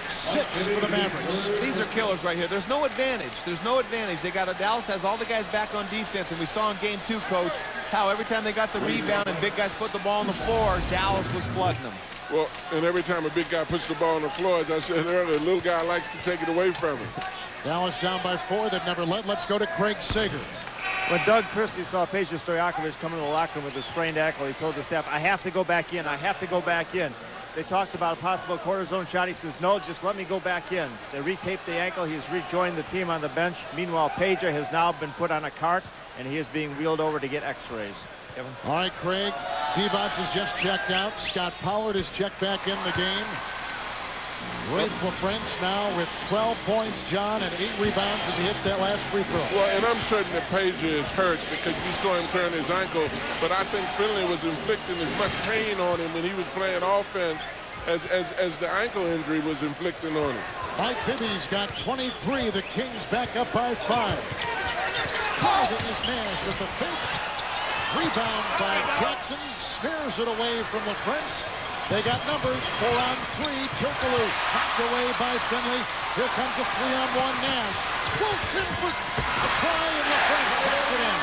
6 for the Mavericks. These are killers right here. There's no advantage. There's no advantage. Dallas has all the guys back on defense, and we saw in game 2, Coach, how every time they got the rebound and big guys put the ball on the floor, Dallas was flooding them. Well, and every time a big guy puts the ball on the floor, as I said earlier, the little guy likes to take it away from him. Dallas down by 4. They've never led. Let's go to Craig Sager. When Doug Christie saw Peja Stojakovic come into the locker room with a sprained ankle, he told the staff, I have to go back in. I have to go back in. They talked about a possible cortisone shot. He says, no, just let me go back in. They retaped the ankle. He's rejoined the team on the bench. Meanwhile, Peja has now been put on a cart, and he is being wheeled over to get x-rays. Kevin? All right, Craig. Divac has just checked out. Scott Pollard is checked back in the game. Rafe LaFrance now with 12 points, John, and 8 rebounds as he hits that last free throw. Well, and I'm certain that Peja is hurt because we saw him turn his ankle, but I think Finley was inflicting as much pain on him when he was playing offense as the ankle injury was inflicting on him. Mike Bibby's got 23. The Kings back up by 5. Carving is Nash with the fake. Rebound by Jackson. Snares it away from LaFrance. They got numbers. 4-on-3. Turkoglu knocked away by Finley. Here comes a 3-on-1 Nash. Floats in for a try, and LaFrance puts it in.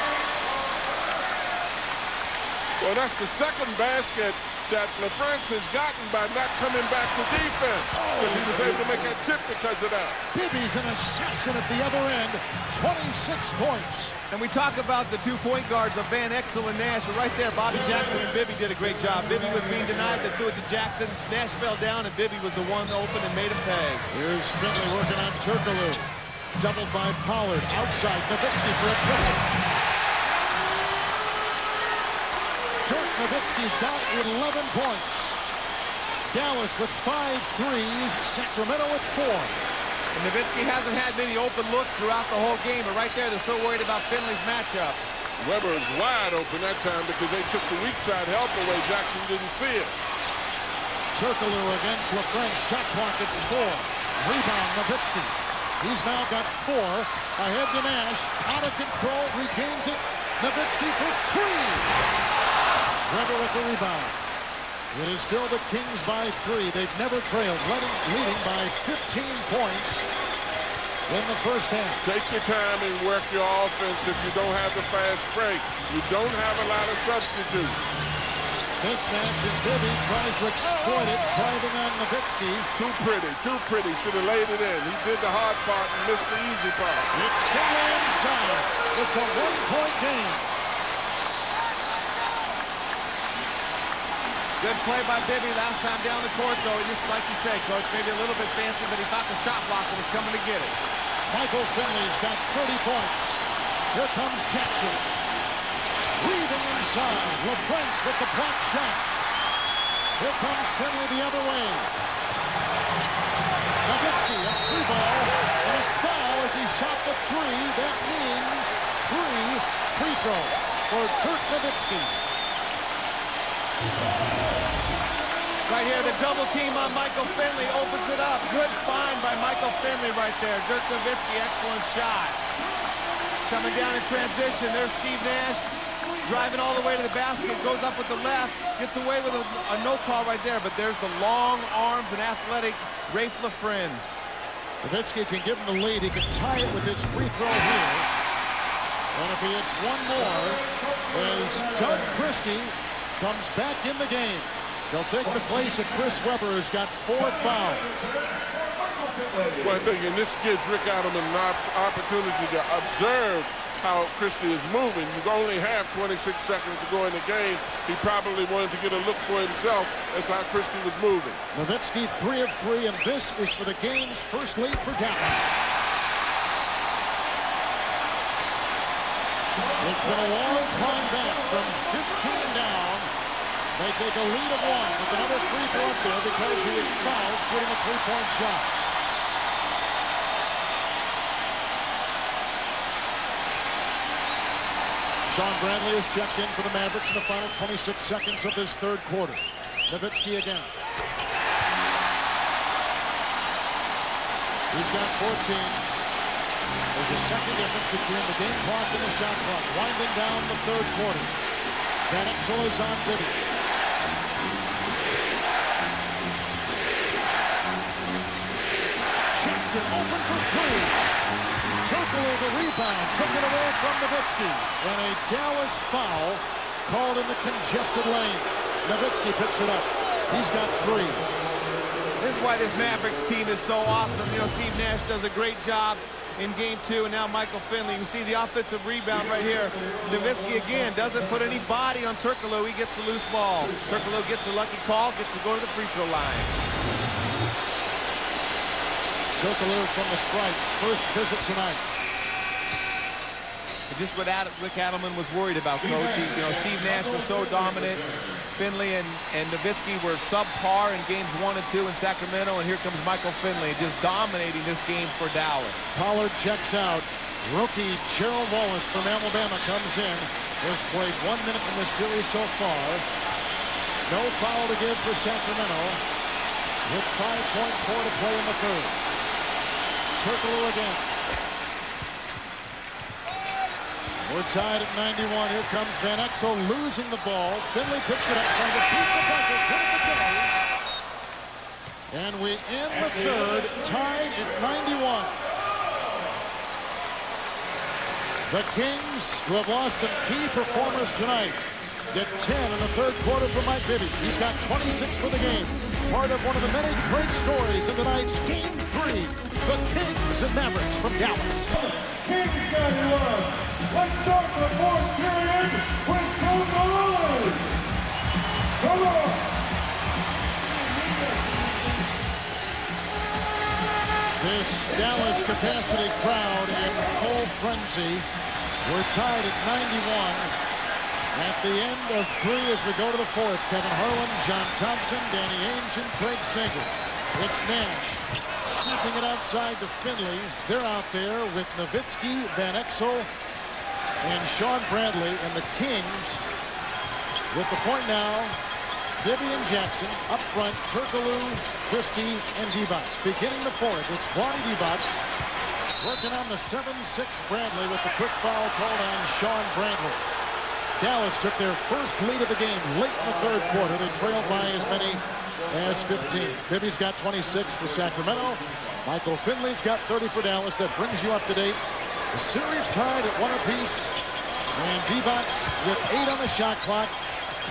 Well, that's the second basket that LaFrance has gotten by not coming back to defense because he was able to make that tip because of that. Bibby's an assassin at the other end. 26 points. And we talk about the 2-point guards of Van Exel and Nash, but right there, Bobby Jackson and Bibby did a great job. Bibby was being denied, they threw it to Jackson. Nash fell down, and Bibby was the one open and made him pay. Here's Finley working on Turkoglu. Doubled by Pollard. Outside, Nowitzki for a triple. Dirk Nowitzki's got 11 points. Dallas with 5 threes, Sacramento with 4. And Nowitzki hasn't had many open looks throughout the whole game, but right there, they're so worried about Finley's matchup. Weber is wide open that time because they took the weak side help away. Jackson didn't see it. Turkoglu against LaFrentz. Shot clock at 4. Rebound, Nowitzki. He's now got 4. Ahead to Nash. Out of control. Regains it. Nowitzki for 3. Weber with the rebound. It is still the Kings by 3. They've never trailed, leading by 15 points in the first half. Take your time and work your offense if you don't have the fast break. You don't have a lot of substitutes. Mismatch, and Bibby tries to exploit it, driving on Nowitzki. Too pretty. Should have laid it in. He did the hard part and missed the easy part. It's Finley inside. It's a 1-point game. Good play by Bibby last time down the court, though. Just like you say, Coach, maybe a little bit fancy, but he thought the shot blocker was coming to get it. Michael Finley's got 30 points. Here comes Jackson. Weaving inside. LaFrentz with the block shot. Here comes Finley the other way. Nowitzki, a 3-ball, and a foul as he shot the 3. That means 3 free throws for Dirk Nowitzki. Right here, the double team on Michael Finley opens it up. Good find by Michael Finley right there. Dirk Nowitzki, excellent shot. Coming down in transition. There's Steve Nash. Driving all the way to the basket, goes up with the left, gets away with a no call right there, but there's the long arms and athletic Raef LaFrentz. Nowitzki can give him the lead. He can tie it with his free throw here. And if he hits one more, as Doug Christie comes back in the game, they'll take the place of Chris Webber, who's got 4 fouls. Well, I think in this gives Rick Adelman an opportunity to observe how Christie is moving. You only have 26 seconds to go in the game. He probably wanted to get a look for himself as to how Christie was moving. Nowitzki 3 of 3, and this is for the game's first lead for Dallas. It's been a long climb back from 15 down. They take a lead of 1 with another free throw up there because he was fouled shooting a 3-point shot. Sean Bradley is checked in for the Mavericks in the final 26 seconds of this third quarter. Nowitzki again. He's got 14. There's a second difference between the game clock and the shot clock. Winding down the third quarter. Van Exel is on Bibby. Jackson open for 3. Turkoglu the rebound, took it away from Nowitzki. And a Dallas foul called in the congested lane. Nowitzki picks it up. He's got 3. This is why this Mavericks team is so awesome. You know, Steve Nash does a great job in game 2, and now Michael Finley. You see the offensive rebound right here. Nowitzki again doesn't put any body on Turkoglu. He gets the loose ball. Turkoglu gets a lucky call, gets to go to the free throw line. Turkoglu from the strike. First visit tonight. Just what Rick Adelman was worried about, Coach. Steve Nash was so dominant. Finley and Nowitzki were subpar in games 1 and 2 in Sacramento, and here comes Michael Finley just dominating this game for Dallas. Pollard checks out. Rookie Gerald Wallace from Alabama comes in. Has played 1 minute in this series so far. No foul to give for Sacramento. With 5.4 to play in the third. Turkoglu again. We're tied at 91. Here comes Van Exel losing the ball. Finley picks it up, trying to beat the bucket. And we end the third, tied at 91. The Kings, who have lost some key performers tonight, get 10 in the third quarter for Mike Bibby. He's got 26 for the game. Part of one of the many great stories in tonight's Game 3. The Kings and Mavericks from Dallas. Kings got one. Let's start the fourth period with Turkoglu. Come on. This Dallas capacity crowd in full frenzy. We're tied at 91. At the end of 3 as we go to the fourth, Kevin Harlan, John Thompson, Danny Ainge, and Craig Sager. It's Nash scooping it outside to Finley. They're out there with Nowitzki, Van Exel, and Sean Bradley, and the Kings with the point now. Vivian Jackson up front, Turkoglu, Christie, and Divac. Beginning the fourth, it's Vlade Divac working on the 7-6 Bradley with the quick foul called on Sean Bradley. Dallas took their first lead of the game late in the third quarter. They trailed by as many as 15. Bibby's got 26 for Sacramento. Michael Finley's got 30 for Dallas. That brings you up to date. The series tied at 1 apiece. And Divac with 8 on the shot clock,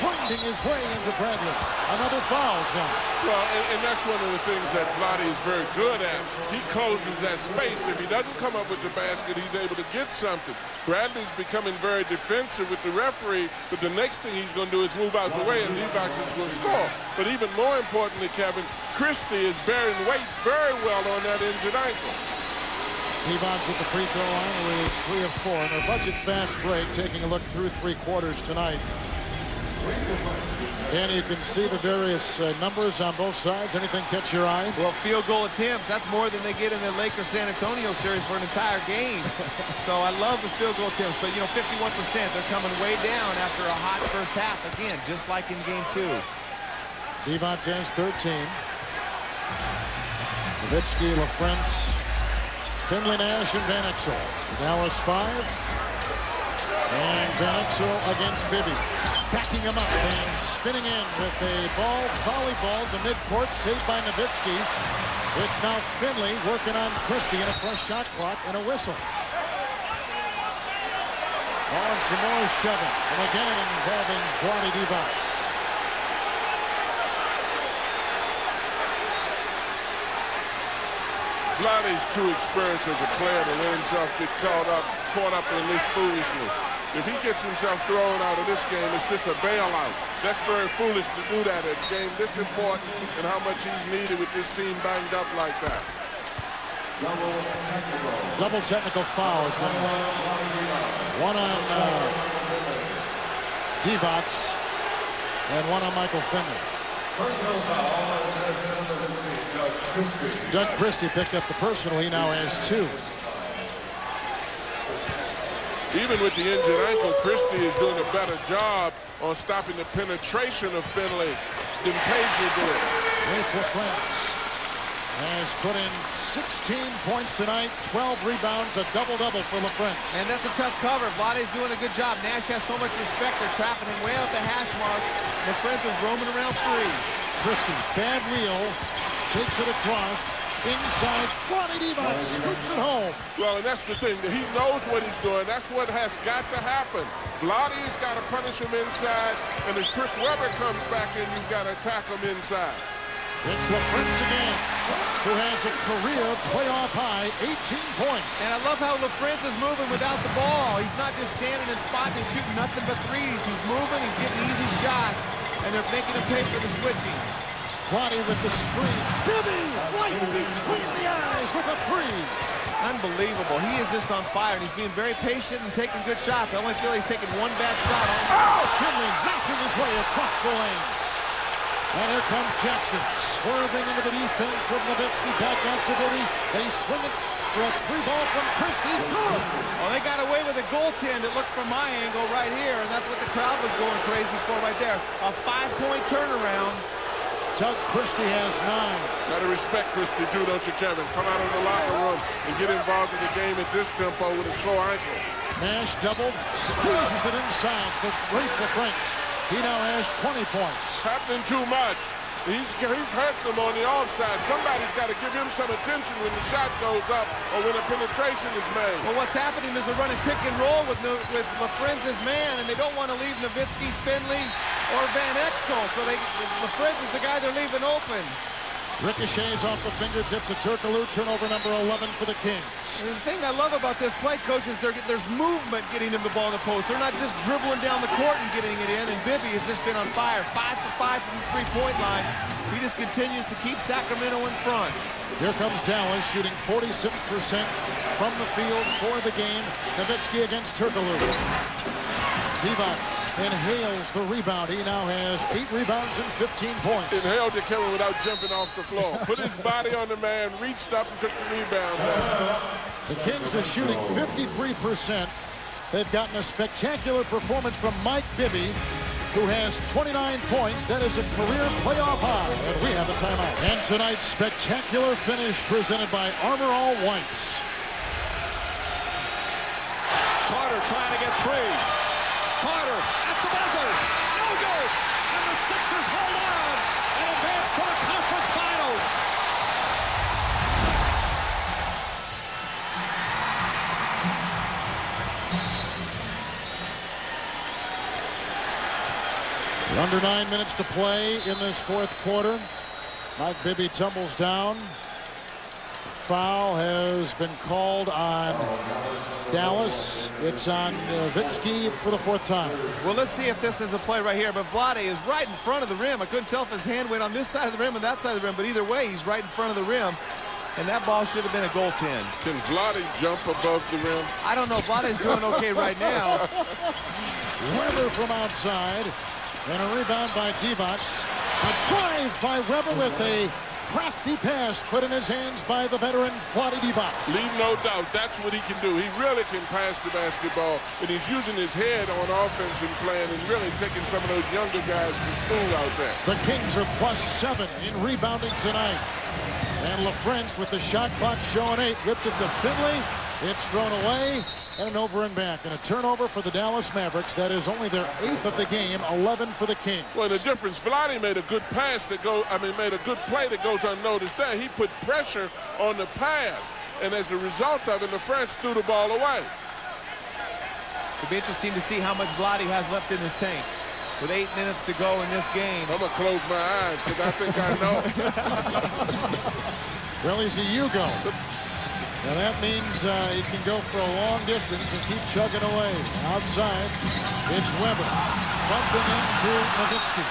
finding his way into Bradley. Another foul, John. Well, and that's one of the things that Vlade is very good at. He closes that space. If he doesn't come up with the basket, he's able to get something. Bradley's becoming very defensive with the referee, but the next thing he's going to do is move out the way, and Divac is going to score. But even more importantly, Kevin, Christie is bearing weight very well on that injured ankle. Divac at the free throw line with 3 of 4 in our budget fast break, taking a look through 3 quarters tonight. And you can see the various numbers on both sides. Anything catch your eye? Well, field goal attempts, that's more than they get in the Lakers-San Antonio series for an entire game. So I love the field goal attempts, but, you know, 51%, they're coming way down after a hot first half. Again, just like in game 2. Divac has 13. Nowitzki, LaFrentz, Finley, Nash, and Van Exel. Dallas 5. And Van Exel against Bibby. Backing him up and spinning in with a volley ball to midcourt, saved by Nowitzki. It's now Finley working on Christie and a fresh shot clock and a whistle. Oh, and some more shoving. And again involving Vlade Divac. Vlade's too experienced as a player to let himself get caught up in this foolishness. If he gets himself thrown out of this game, it's just a bailout. That's very foolish to do that at a game this important and how much he's needed with this team banged up like that. Double technical fouls. One on Divac and one on Michael Finley. Doug Christie picked up the personal. He now has 2. Even with the injured ankle, Christie is doing a better job on stopping the penetration of Finley than Paisley did. Rafe LaFrentz has put in 16 points tonight, 12 rebounds, a double-double for LaFrentz. And that's a tough cover. Vlade's doing a good job. Nash has so much respect. They're trapping him way out the hash mark. LaFrentz is roaming around 3. Christie, bad wheel, takes it across. Inside, Vlade Divac scoops it home. Well, and that's the thing, that he knows what he's doing. That's what has got to happen. Vlade's got to punish him inside, and if Chris Webber comes back in, you've got to attack him inside. It's LaFrentz again, who has a career playoff high, 18 points. And I love how LaFrentz is moving without the ball. He's not just standing in spot and shooting nothing but threes. He's moving, he's getting easy shots, and they're making him pay for the switching. Vlade with the screen. Bibby right between the eyes with a 3. Unbelievable. He is just on fire, and he's being very patient and taking good shots. I only feel he's taking one bad shot. Oh, Finley knocking his way across the lane. And here comes Jackson, swerving into the defense of Nowitzki. Back out to Bibby. They swing it for a 3-ball from Christie. Good. Well, they got away with a goaltend. It looked from my angle right here, and that's what the crowd was going crazy for right there. A 5-point turnaround. Doug Christie has 9. Got to respect Christie, too, don't you, Kevin? Come out of the locker room and get involved in the game at this tempo with a sore ankle. Nash doubled, squeezes it inside for Rafe LaFrentz. He now has 20 points. Happening too much. He's hurting them on the offside. Somebody's got to give him some attention when the shot goes up or when a penetration is made. Well, what's happening is they're running pick and roll with LaFrentz's man, and they don't want to leave Nowitzki, Finley, or Van Exel. So LaFrentz is the guy they're leaving open. Ricochets off the fingertips of Turkoglu. Turnover number 11 for the Kings. And the thing I love about this play, coach, is there's movement getting him the ball in the post. They're not just dribbling down the court and getting it in. And Bibby has just been on fire. 5 for 5 from the 3-point line. He just continues to keep Sacramento in front. Here comes Dallas shooting 46% from the field for the game. Nowitzki against Turkoglu. Divac inhales the rebound. He now has 8 rebounds and 15 points. Inhaled it, Kevin, without jumping off the floor. Put his body on the man, reached up and took the rebound. The Kings are shooting 53% They've gotten a spectacular performance from Mike Bibby, who has 29 points. That is a career playoff high. And we have a timeout. And tonight's spectacular finish presented by Armor All Wipes. Carter trying to get free. Carter at the buzzer. No good. And the Sixers hold on and advance to the conference finals. Under 9 minutes to play in this fourth quarter. Mike Bibby tumbles down. Foul has been called on Dallas. It's on Nowitzki for the fourth time. Well, let's see if this is a play right here. But Vlade is right in front of the rim. I couldn't tell if his hand went on this side of the rim or that side of the rim. But either way, he's right in front of the rim. And that ball should have been a goaltend. Can Vlade jump above the rim? I don't know. Vlade's doing okay right now. Weber from outside. And a rebound by Divac. A drive by Weber with a crafty pass put in his hands by the veteran Vlade Divac. Leave no doubt, that's what he can do. He really can pass the basketball, and he's using his head on offense and playing and really taking some of those younger guys to school out there. The Kings are +7 in rebounding tonight. And LaFrance with the shot clock showing 8. Rips it to Finley. It's thrown away and over and back. And a turnover for the Dallas Mavericks. That is only their 8th of the game, 11 for the Kings. Well, the difference, Vlade made a good pass that made a good play that goes unnoticed there. He put pressure on the pass. And as a result of it, LaFrance threw the ball away. It'll be interesting to see how much Vlade has left in his tank. With 8 minutes to go in this game. I'm going to close my eyes because I think I know. Well, he's a Yugo. And that means he can go for a long distance and keep chugging away. Outside, it's Weber. Bumping into Nowitzki.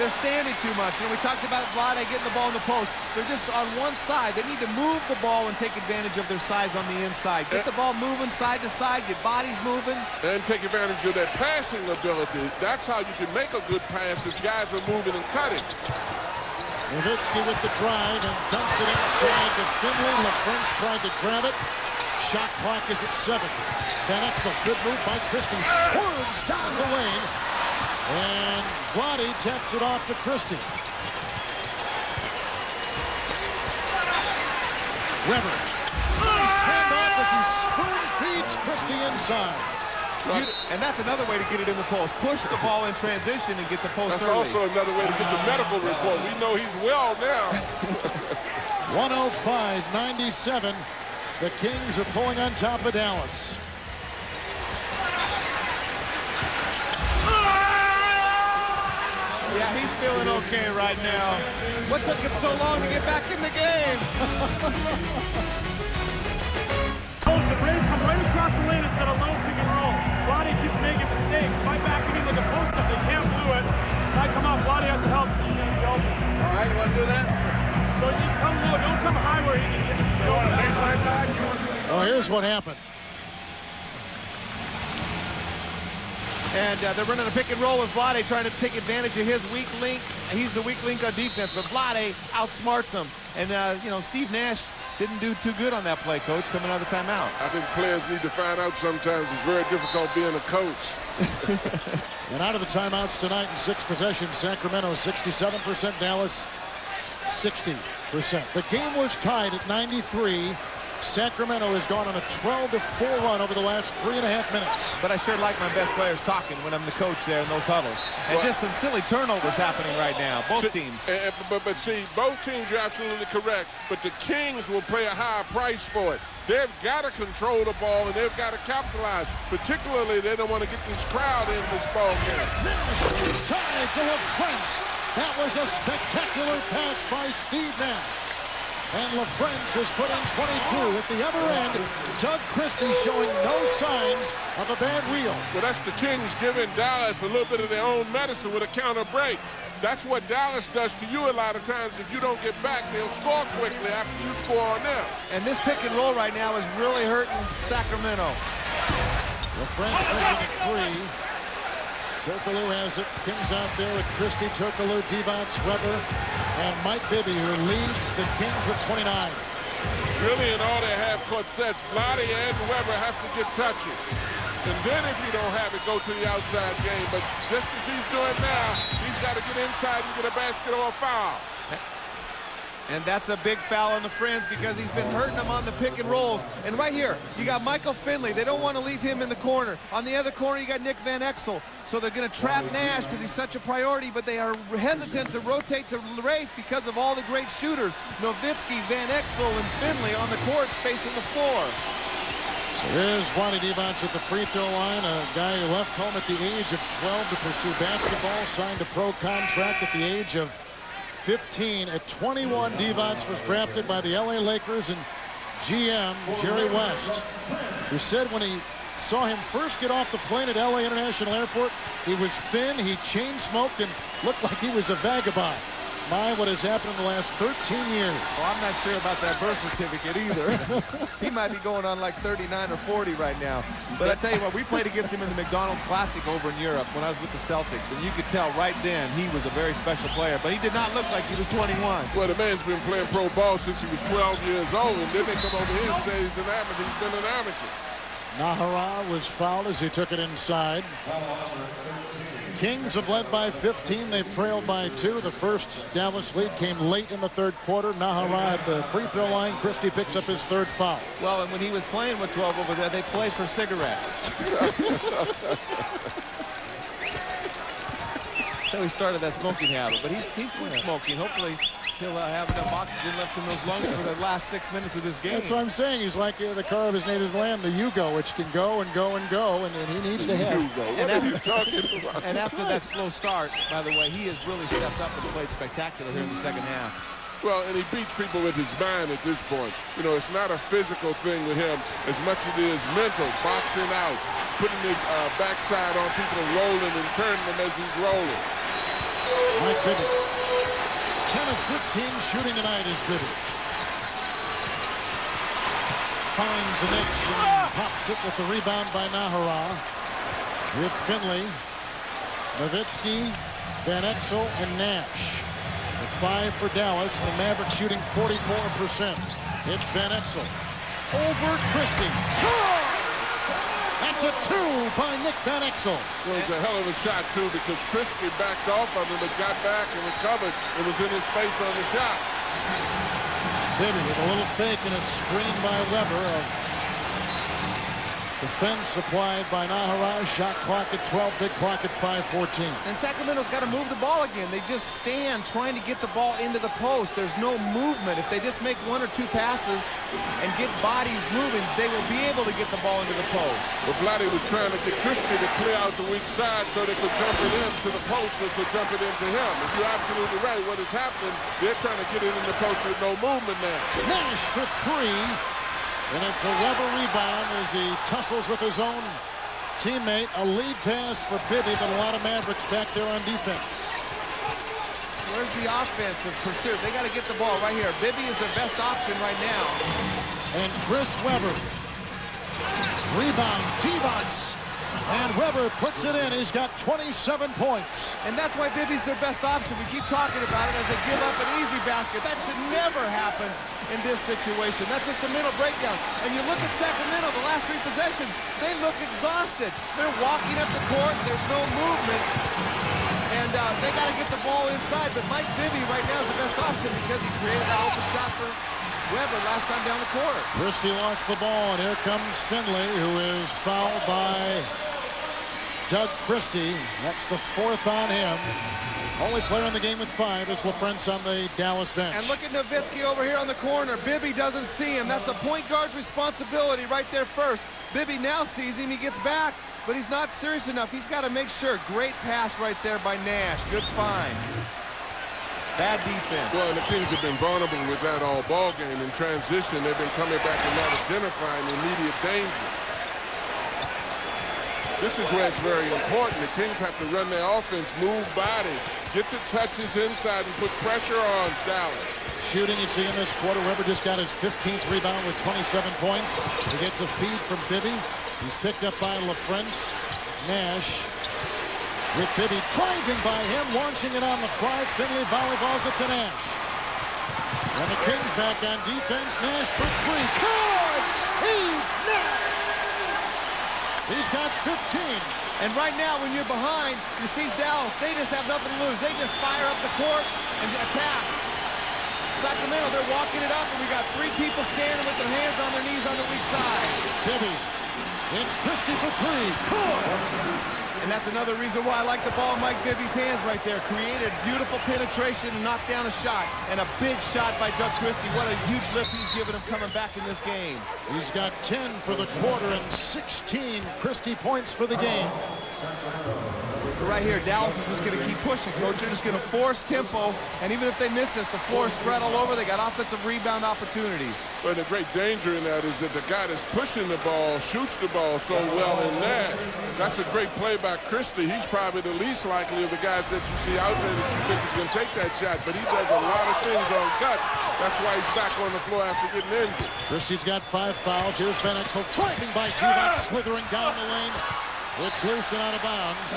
They're standing too much. You know, we talked about Vlade getting the ball in the post. They're just on one side. They need to move the ball and take advantage of their size on the inside. Get the ball moving side to side, get bodies moving. And take advantage of that passing ability. That's how you can make a good pass if guys are moving and cutting. Nowitzki with the drive and dumps it inside to Finley. LaFrance tried to grab it. Shot clock is at 7. Van Exel, good move by Christie. Swerves down the lane. And Vlade taps it off to Christie. Weber. Nice handoff as he spoon feeds Christie inside. And that's another way to get it in the post. Push the ball in transition and get the post That's early. also another way to get the medical report. We know he's well now. 105-97. The Kings are pulling on top of Dallas. Yeah, he's feeling okay right now. What took him so long to get back in the game? Come right across the lane instead of low pick and roll. Vlade keeps making mistakes. By backing in with the post up, they can't do it. If I come off, Vlade has to help. He's going to be open. All right, you want to do that? So you come low, don't come high where he can get the You want a baseline back? Oh, here's what happened. And they're running a pick and roll with Vlade, trying to take advantage of his weak link. He's the weak link on defense, but Vlade outsmarts him. And, you know, Steve Nash didn't do too good on that play, Coach, coming out of the timeout. I think players need to find out sometimes it's very difficult being a coach. And out of the timeouts tonight in 6 possessions, Sacramento 67%, Dallas 60%. The game was tied at 93. Sacramento has gone on a 12-4 run over the last 3.5 minutes. But I sure like my best players talking when I'm the coach there in those huddles. And just some silly turnovers happening right now, both teams. But see, both teams are absolutely correct, but the Kings will pay a high price for it. They've got to control the ball, and they've got to capitalize. Particularly, they don't want to get this crowd in this ball game. Inside to LaFrance. That was a spectacular pass by Steve Nash. And LaFrance has put in 22. At the other end, Doug Christie showing no signs of a bad reel. Well, that's the Kings giving Dallas a little bit of their own medicine with a counter break. That's what Dallas does to you a lot of times. If you don't get back, they'll score quickly after you score on them. And this pick and roll right now is really hurting Sacramento. LaFrance missing 3. Turkoglu has it. Kings out there with Christie, Turkoglu, Divac, Weber, and Mike Bibby, who leads the Kings with 29. Really, in all their half-court sets, Vlade and Webber have to get touches. And then if you don't have it, go to the outside game. But just as he's doing now, he's got to get inside and get a basket or a foul. And that's a big foul on the Friends because he's been hurting them on the pick and rolls. And right here, you got Michael Finley. They don't want to leave him in the corner. On the other corner, you got Nick Van Exel. So they're going to trap Nash because he's such a priority, but they are hesitant to rotate to Rafe because of all the great shooters. Nowitzki, Van Exel, and Finley on the court spacing the floor. So here's Vlade Divac at the free throw line, a guy who left home at the age of 12 to pursue basketball, signed a pro contract at the age of 15. At 21, Divac was drafted by the LA Lakers and GM Jerry West, who said when he saw him first get off the plane at LA International Airport, he was thin, he chain smoked, and looked like he was a vagabond. My, what has happened in the last 13 years. Well, I'm not sure about that birth certificate either. He might be going on like 39 or 40 right now. But I tell you what, we played against him in the McDonald's Classic over in Europe when I was with the Celtics, and you could tell right then he was a very special player, but he did not look like he was 21. Well, the man's been playing pro ball since he was 12 years old, and then they come over here and say he's an amateur. He's been an amateur. Nahara was fouled as he took it inside. Kings have led by 15. They've trailed by 2. The first Dallas lead came late in the third quarter. Nahara at the free throw line. Christie picks up his third foul. Well, and when he was playing with 12 over there, they played for cigarettes. So he started that smoking habit, but he's quit smoking. Hopefully he'll have enough oxygen left in those lungs for the last 6 minutes of this game. That's what I'm saying. He's like the car of his native land, the Yugo, which can go and go and go, and he needs to have. What are you talking about? And after that slow start, by the way, he has really stepped up and played spectacular here in the second half. Well, and he beats people with his mind at this point. You know, it's not a physical thing with him as much as it is mental, boxing out, putting his backside on people and rolling and turning them as he's rolling. Mike Bibby. 10 of 15 shooting tonight is Bibby. Finds the niche and pops it with the rebound by Nahara. With Finley, Nowitzki, Van Exel, and Nash. The 5 for Dallas, and the Mavericks shooting 44%. It's Van Exel. Over Christie. That's a 2 by Nick Van Exel. Well, it was a hell of a shot, too, because Christie backed off of him, but got back and recovered. It was in his face on the shot. Bibby with a little fake and a screen by Webber. Defense applied by Nahara. Shot clock at 12, big clock at 5:14. And Sacramento's got to move the ball again. They just stand trying to get the ball into the post. There's no movement. If they just make 1 or 2 passes and get bodies moving, they will be able to get the ball into the post. Well, Vlade was trying to get Christie to clear out the weak side so they could jump it into the post or could jump it into him. If you're absolutely right, what is happening, they're trying to get it in the post with no movement now. Nash for 3. And it's a Webber rebound as he tussles with his own teammate. A lead pass for Bibby, but a lot of Mavericks back there on defense. Where's the offensive pursuit? They got to get the ball right here. Bibby is their best option right now. And Chris Webber. Rebound, Divac. And Webber puts it in. He's got 27 points. And that's why Bibby's their best option. We keep talking about it as they give up an easy basket. That should never happen in this situation. That's just a mental breakdown. And you look at Sacramento, the last 3 possessions, they look exhausted. They're walking up the court. There's no movement. And they got to get the ball inside. But Mike Bibby right now is the best option because he created that open shot for Webber last time down the court. Christie lost the ball, and here comes Finley, who is fouled by Doug Christie. That's the 4th on him. Only player in the game with 5 is LaFrentz on the Dallas bench. And look at Nowitzki over here on the corner. Bibby doesn't see him. That's the point guard's responsibility right there first. Bibby now sees him. He gets back, but he's not serious enough. He's got to make sure. Great pass right there by Nash. Good find. Bad defense. Well, and the Kings have been vulnerable with that all ball game. In transition, they've been coming back and not identifying immediate danger. This is where it's very important. The Kings have to run their offense, move bodies, get the touches inside, and put pressure on Dallas. Shooting, you see in this quarter, Webber just got his 15th rebound with 27 points. He gets a feed from Bibby. He's picked up by LaFrentz. Nash with Bibby driving by him, launching it on the fly. Finley volleyballs it to Nash. And the Kings back on defense. Nash for three. Good! Steve Nash! He's got 15. And right now, when you're behind, you see Dallas, they just have nothing to lose. They just fire up the court and attack. Sacramento, they're walking it up, and we got 3 people standing with their hands on their knees on the weak side. Bibby. It's Christie for three. Good! And that's another reason why I like the ball in Mike Bibby's hands right there. Created beautiful penetration and knocked down a shot. And a big shot by Doug Christie. What a huge lift he's given him coming back in this game. He's got 10 for the quarter and 16 Christie points for the game. So right here, Dallas is just going to keep pushing, Coach. They're just going to force tempo. And even if they miss this, the floor is spread all over. They got offensive rebound opportunities. But the great danger in that is that the guy that's pushing the ball shoots the ball so well in Nash. That's a great play by Christie. He's probably the least likely of the guys that you see out there that you think is going to take that shot. But he does a lot of things on guts. That's why he's back on the floor after getting injured. Christie's got 5 fouls. Here's Van Exel driving by Divac, slithering down the lane. It's loose and out of bounds.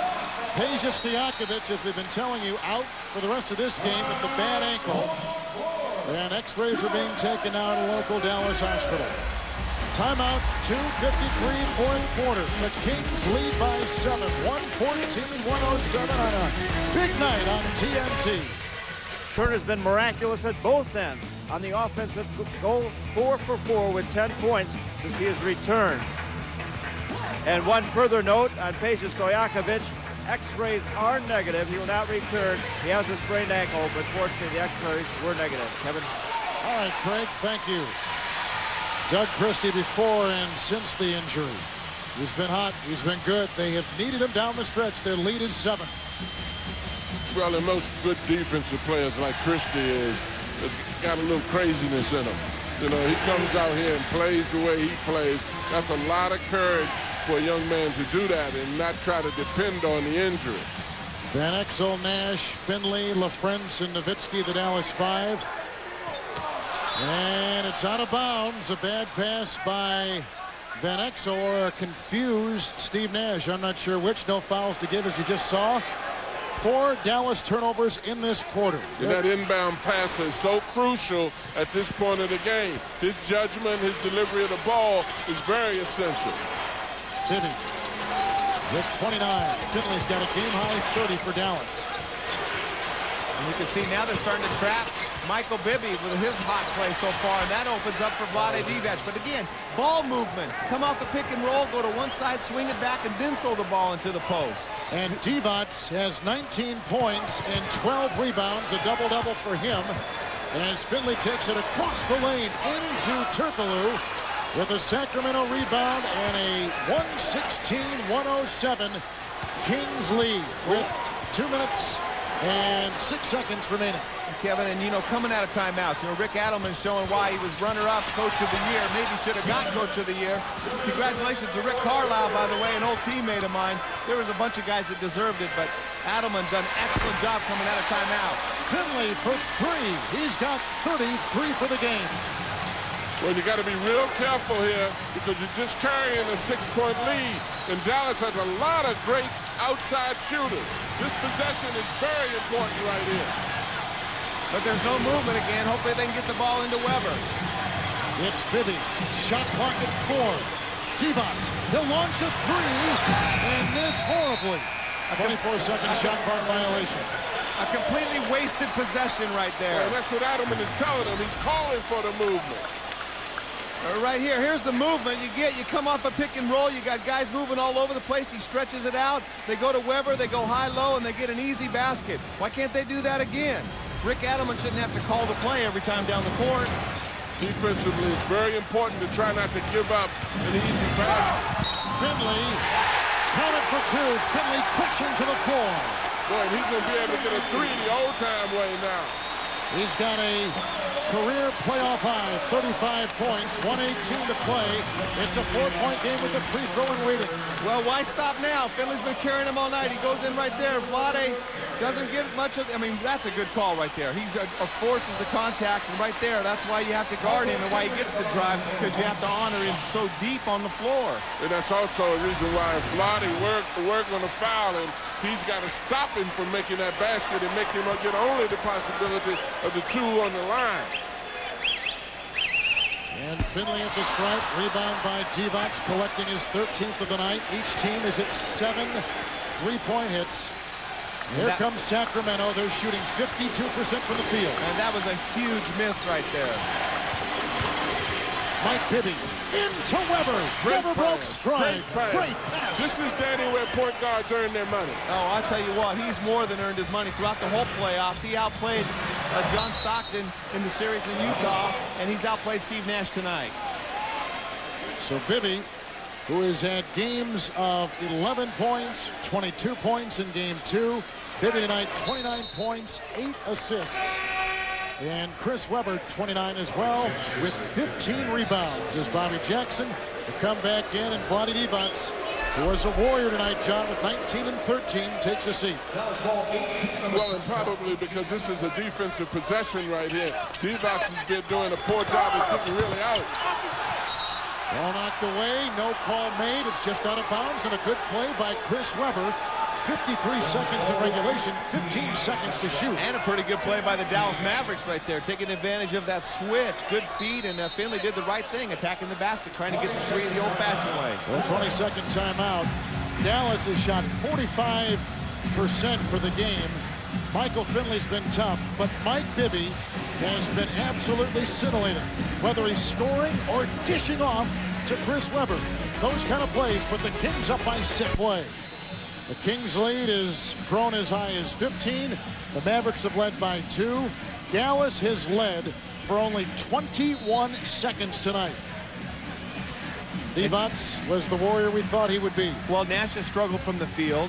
Peja Stojakovic, as we've been telling you, out for the rest of this game with the bad ankle. And x-rays are being taken out at a local Dallas hospital. Timeout, 2:53, fourth quarter. The Kings lead by 7, 114-107 on a big night on TNT. Turner's been miraculous at both ends. On the offensive goal, 4 for 4 with 10 points since he has returned. And one further note on Peja Stojakovic, x-rays are negative. He will not return. He has a sprained ankle, but fortunately the x-rays were negative. Kevin? All right, Craig, thank you. Doug Christie before and since the injury. He's been hot. He's been good. They have needed him down the stretch. Their lead is 7. Well, and most good defensive players like Christie is got a little craziness in him. You know, he comes out here and plays the way he plays. That's a lot of courage for a young man to do that and not try to depend on the injury. Van Exel, Nash, Finley, LaFrentz, and Nowitzki, the Dallas 5. And it's out of bounds. A bad pass by Van Exel or a confused Steve Nash. I'm not sure which. No fouls to give, as you just saw. 4 Dallas turnovers in this quarter. And that inbound pass is so crucial at this point of the game. His judgment, his delivery of the ball is very essential. Bibby with 29. Finley's got a game-high 30 for Dallas. And you can see now they're starting to trap Michael Bibby with his hot play so far, and that opens up for Vlade Divac. But again, ball movement. Come off a pick and roll, go to one side, swing it back, and then throw the ball into the post. And Divac has 19 points and 12 rebounds, a double-double for him, as Finley takes it across the lane into Turkoglu with a Sacramento rebound and a 116-107 Kings lead with 2 minutes and 6 seconds remaining. Kevin, and you know, coming out of timeouts, you know, Rick Adelman showing why he was runner-up Coach of the Year. Maybe should have gotten Coach of the Year. Congratulations to Rick Carlisle, by the way, an old teammate of mine. There was a bunch of guys that deserved it, but Adelman done an excellent job coming out of timeout. Finley for 3. He's got 33 for the game. Well, you got to be real careful here because you're just carrying a 6-point lead. And Dallas has a lot of great outside shooters. This possession is very important right here. But there's no movement again. Hopefully they can get the ball into Weber. It's Bibby. Shot clock at 4. Divac. He'll launch a 3 and miss horribly. 24-second shot clock violation. A completely wasted possession right there. Well, that's what Adelman is telling him. He's calling for the movement. Right here, here's the movement you get. You come off a pick and roll. You got guys moving all over the place. He stretches it out. They go to Weber. They go high-low, and they get an easy basket. Why can't they do that again? Rick Adelman shouldn't have to call the play every time down the court. Defensively, it's very important to try not to give up an easy pass. Finley, counted for 2. Finley pushing to the floor. Boy, and he's going to be able to get a 3 the old-time way now. He's got a career playoff high, 35 points, 1:18 to play. It's a 4-point game with the free throw and waiting. Well, why stop now? Finley's been carrying him all night. He goes in right there. Vlade doesn't get much of, I mean, that's a good call right there. He forces the contact, and right there, that's why you have to guard him and why he gets the drive, because you have to honor him so deep on the floor. And that's also a reason why if Vlade work on a foul, and he's got to stop him from making that basket and make him get only the possibility of the 2 on the line. And Finley at the stripe. Rebound by Divac, collecting his 13th of the night. Each team is at 7 3-point hits. Here comes Sacramento. They're shooting 52% from the field. And that was a huge miss right there. Mike Bibby into Weber. Weber broke stride. Great pass. This is Danny where point guards earn their money. Oh, I'll tell you what, he's more than earned his money throughout the whole playoffs. He outplayed John Stockton in the series in Utah, and he's outplayed Steve Nash tonight. So Bibby, who has had games of 11 points, 22 points in game 2. Bibby tonight, 29 points, 8 assists. And Chris Webber, 29 as well, with 15 rebounds as Bobby Jackson to come back in, and Vlade Divac, who was a warrior tonight, John, with 19 and 13, takes a seat. Well, and probably because this is a defensive possession right here. Divac has been doing a poor job of getting really out. Ball knocked away, no call made. It's just out of bounds, and a good play by Chris Webber. 53 seconds in regulation, 15 seconds to shoot. And a pretty good play by the Dallas Mavericks right there, taking advantage of that switch. Good feed, and Finley did the right thing, attacking the basket, trying to get the three the old-fashioned way. So 22nd timeout. Dallas has shot 45% for the game. Michael Finley's been tough, but Mike Bibby has been absolutely scintillating, whether he's scoring or dishing off to Chris Webber. Those kind of plays, but the Kings up by 6 play. The Kings lead is grown as high as 15. The Mavericks have led by 2. Dallas has led for only 21 seconds tonight. Divac was the warrior we thought he would be. Well, Nash has struggled from the field.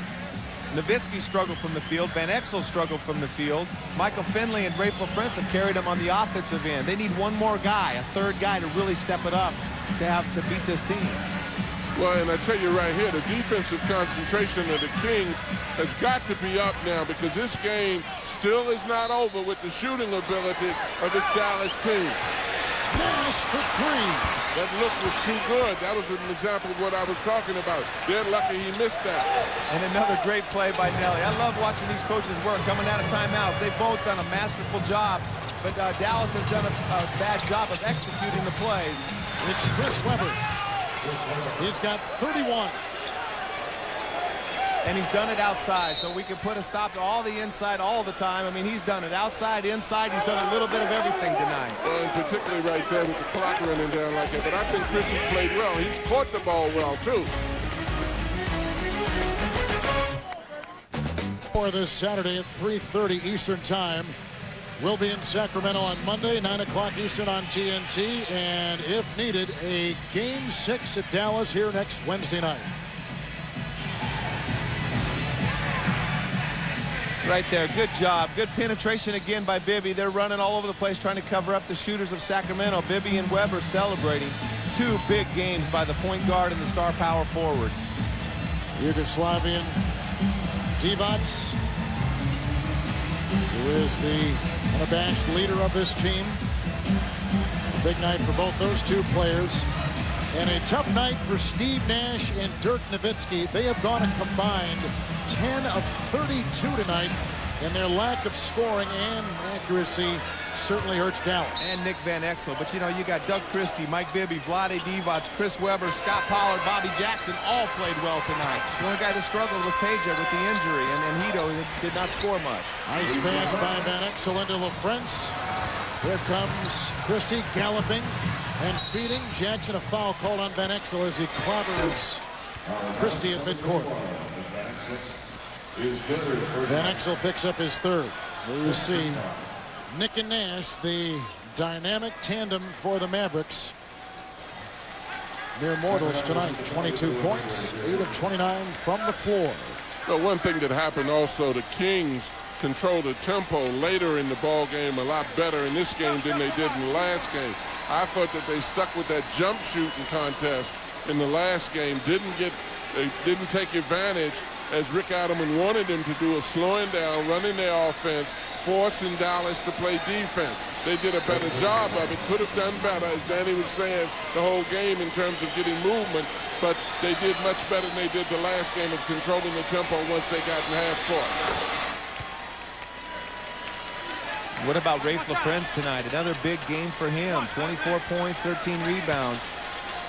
Nowitzki struggled from the field. Van Exel struggled from the field. Michael Finley and Raef LaFrentz have carried him on the offensive end. They need one more guy, a third guy, to really step it up to beat this team. Well, and I tell you right here, the defensive concentration of the Kings has got to be up now, because this game still is not over with the shooting ability of this Dallas team. Nash for 3. That look was too good. That was an example of what I was talking about. They're lucky he missed that. And another great play by Nelly. I love watching these coaches work coming out of timeouts. They've both done a masterful job, but Dallas has done a bad job of executing the plays. It's Chris Webber. He's got 31. And he's done it outside, so we can put a stop to all the inside all the time. I mean, he's done it outside, inside. He's done a little bit of everything tonight. Well, and particularly right there with the clock running down like that. But I think Chris has played well. He's caught the ball well, too. For this Saturday at 3:30 Eastern Time. We'll be in Sacramento on Monday, 9 o'clock Eastern on TNT, and if needed, a Game 6 at Dallas here next Wednesday night. Right there, good job. Good penetration again by Bibby. They're running all over the place trying to cover up the shooters of Sacramento. Bibby and Webber celebrating 2 big games by the point guard and the star power forward. Yugoslavian Divac, who is the unabashed leader of this team. A big night for both those 2 players. And a tough night for Steve Nash and Dirk Nowitzki. They have gone a combined 10 of 32 tonight, and their lack of scoring and accuracy certainly hurts Dallas. And Nick Van Exel. But, you know, you got Doug Christie, Mike Bibby, Vlade Divac, Chris Webber, Scott Pollard, Bobby Jackson all played well tonight. The only guy that struggled was Peja with the injury, and Hito did not score much. Nice pass by Van Exel into LaFrentz. Here comes Christie galloping and feeding. Jackson, a foul called on Van Exel as he clobbers Christie at midcourt. Van Exel picks up his 3rd. We'll see Nick and Nash, the dynamic tandem for the Mavericks. Mere mortals tonight. 22 points, 8 of 29 from the floor. Well, one thing that happened also, the Kings controlled the tempo later in the ball game a lot better in this game than they did in the last game. I thought that they stuck with that jump shooting contest in the last game. They didn't take advantage, as Rick Adelman wanted them to do, of slowing down, running their offense, forcing Dallas to play defense. They did a better job of it, could have done better, as Danny was saying, the whole game in terms of getting movement, but they did much better than they did the last game of controlling the tempo once they got in half court. What about Rafe LaFrentz tonight? Another big game for him. 24 points, 13 rebounds.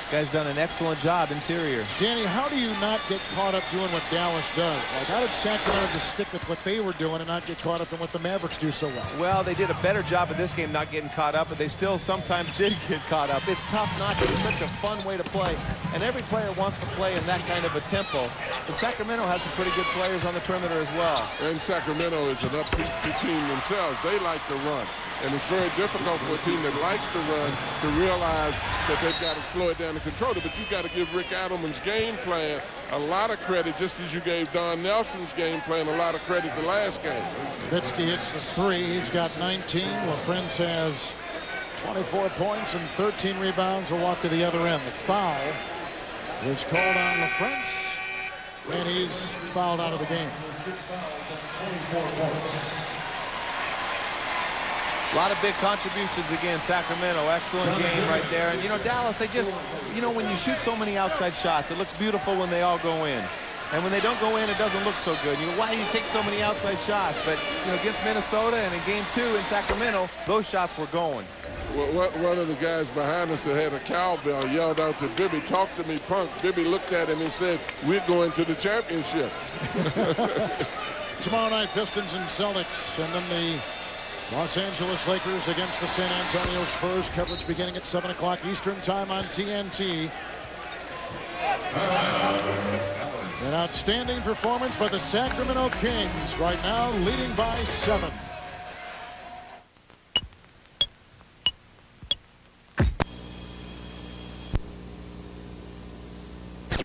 Guy's done an excellent job interior. Danny, how do you not get caught up doing what Dallas does? Like, how did Sacramento just stick with what they were doing and not get caught up in what the Mavericks do so well? Well, they did a better job of this game not getting caught up, but they still sometimes did get caught up. It's tough not to. It's such a fun way to play, and every player wants to play in that kind of a tempo. But Sacramento has some pretty good players on the perimeter as well. And Sacramento is an upbeat team themselves. They like to run. And it's very difficult for a team that likes to run to realize that they've got to slow it down and control it. But you've got to give Rick Adelman's game plan a lot of credit, just as you gave Don Nelson's game plan a lot of credit the last game. Nowitzki hits the three. He's got 19. LaFrentz has 24 points and 13 rebounds. Will walk to the other end. The foul is called on LaFrentz, and he's fouled out of the game. A lot of big contributions again, Sacramento. Excellent game right there. And, you know, Dallas, they just, you know, when you shoot so many outside shots, it looks beautiful when they all go in. And when they don't go in, it doesn't look so good. You know, why do you take so many outside shots? But, you know, against Minnesota and in Game 2 in Sacramento, those shots were going. Well, one of the guys behind us that had a cowbell yelled out to Bibby, "Talk to me, punk." Bibby looked at him and said, "We're going to the championship." Tomorrow night, Pistons and Celtics, and then the Los Angeles Lakers against the San Antonio Spurs. Coverage beginning at 7 o'clock Eastern time on TNT. An outstanding performance by the Sacramento Kings, right now leading by 7.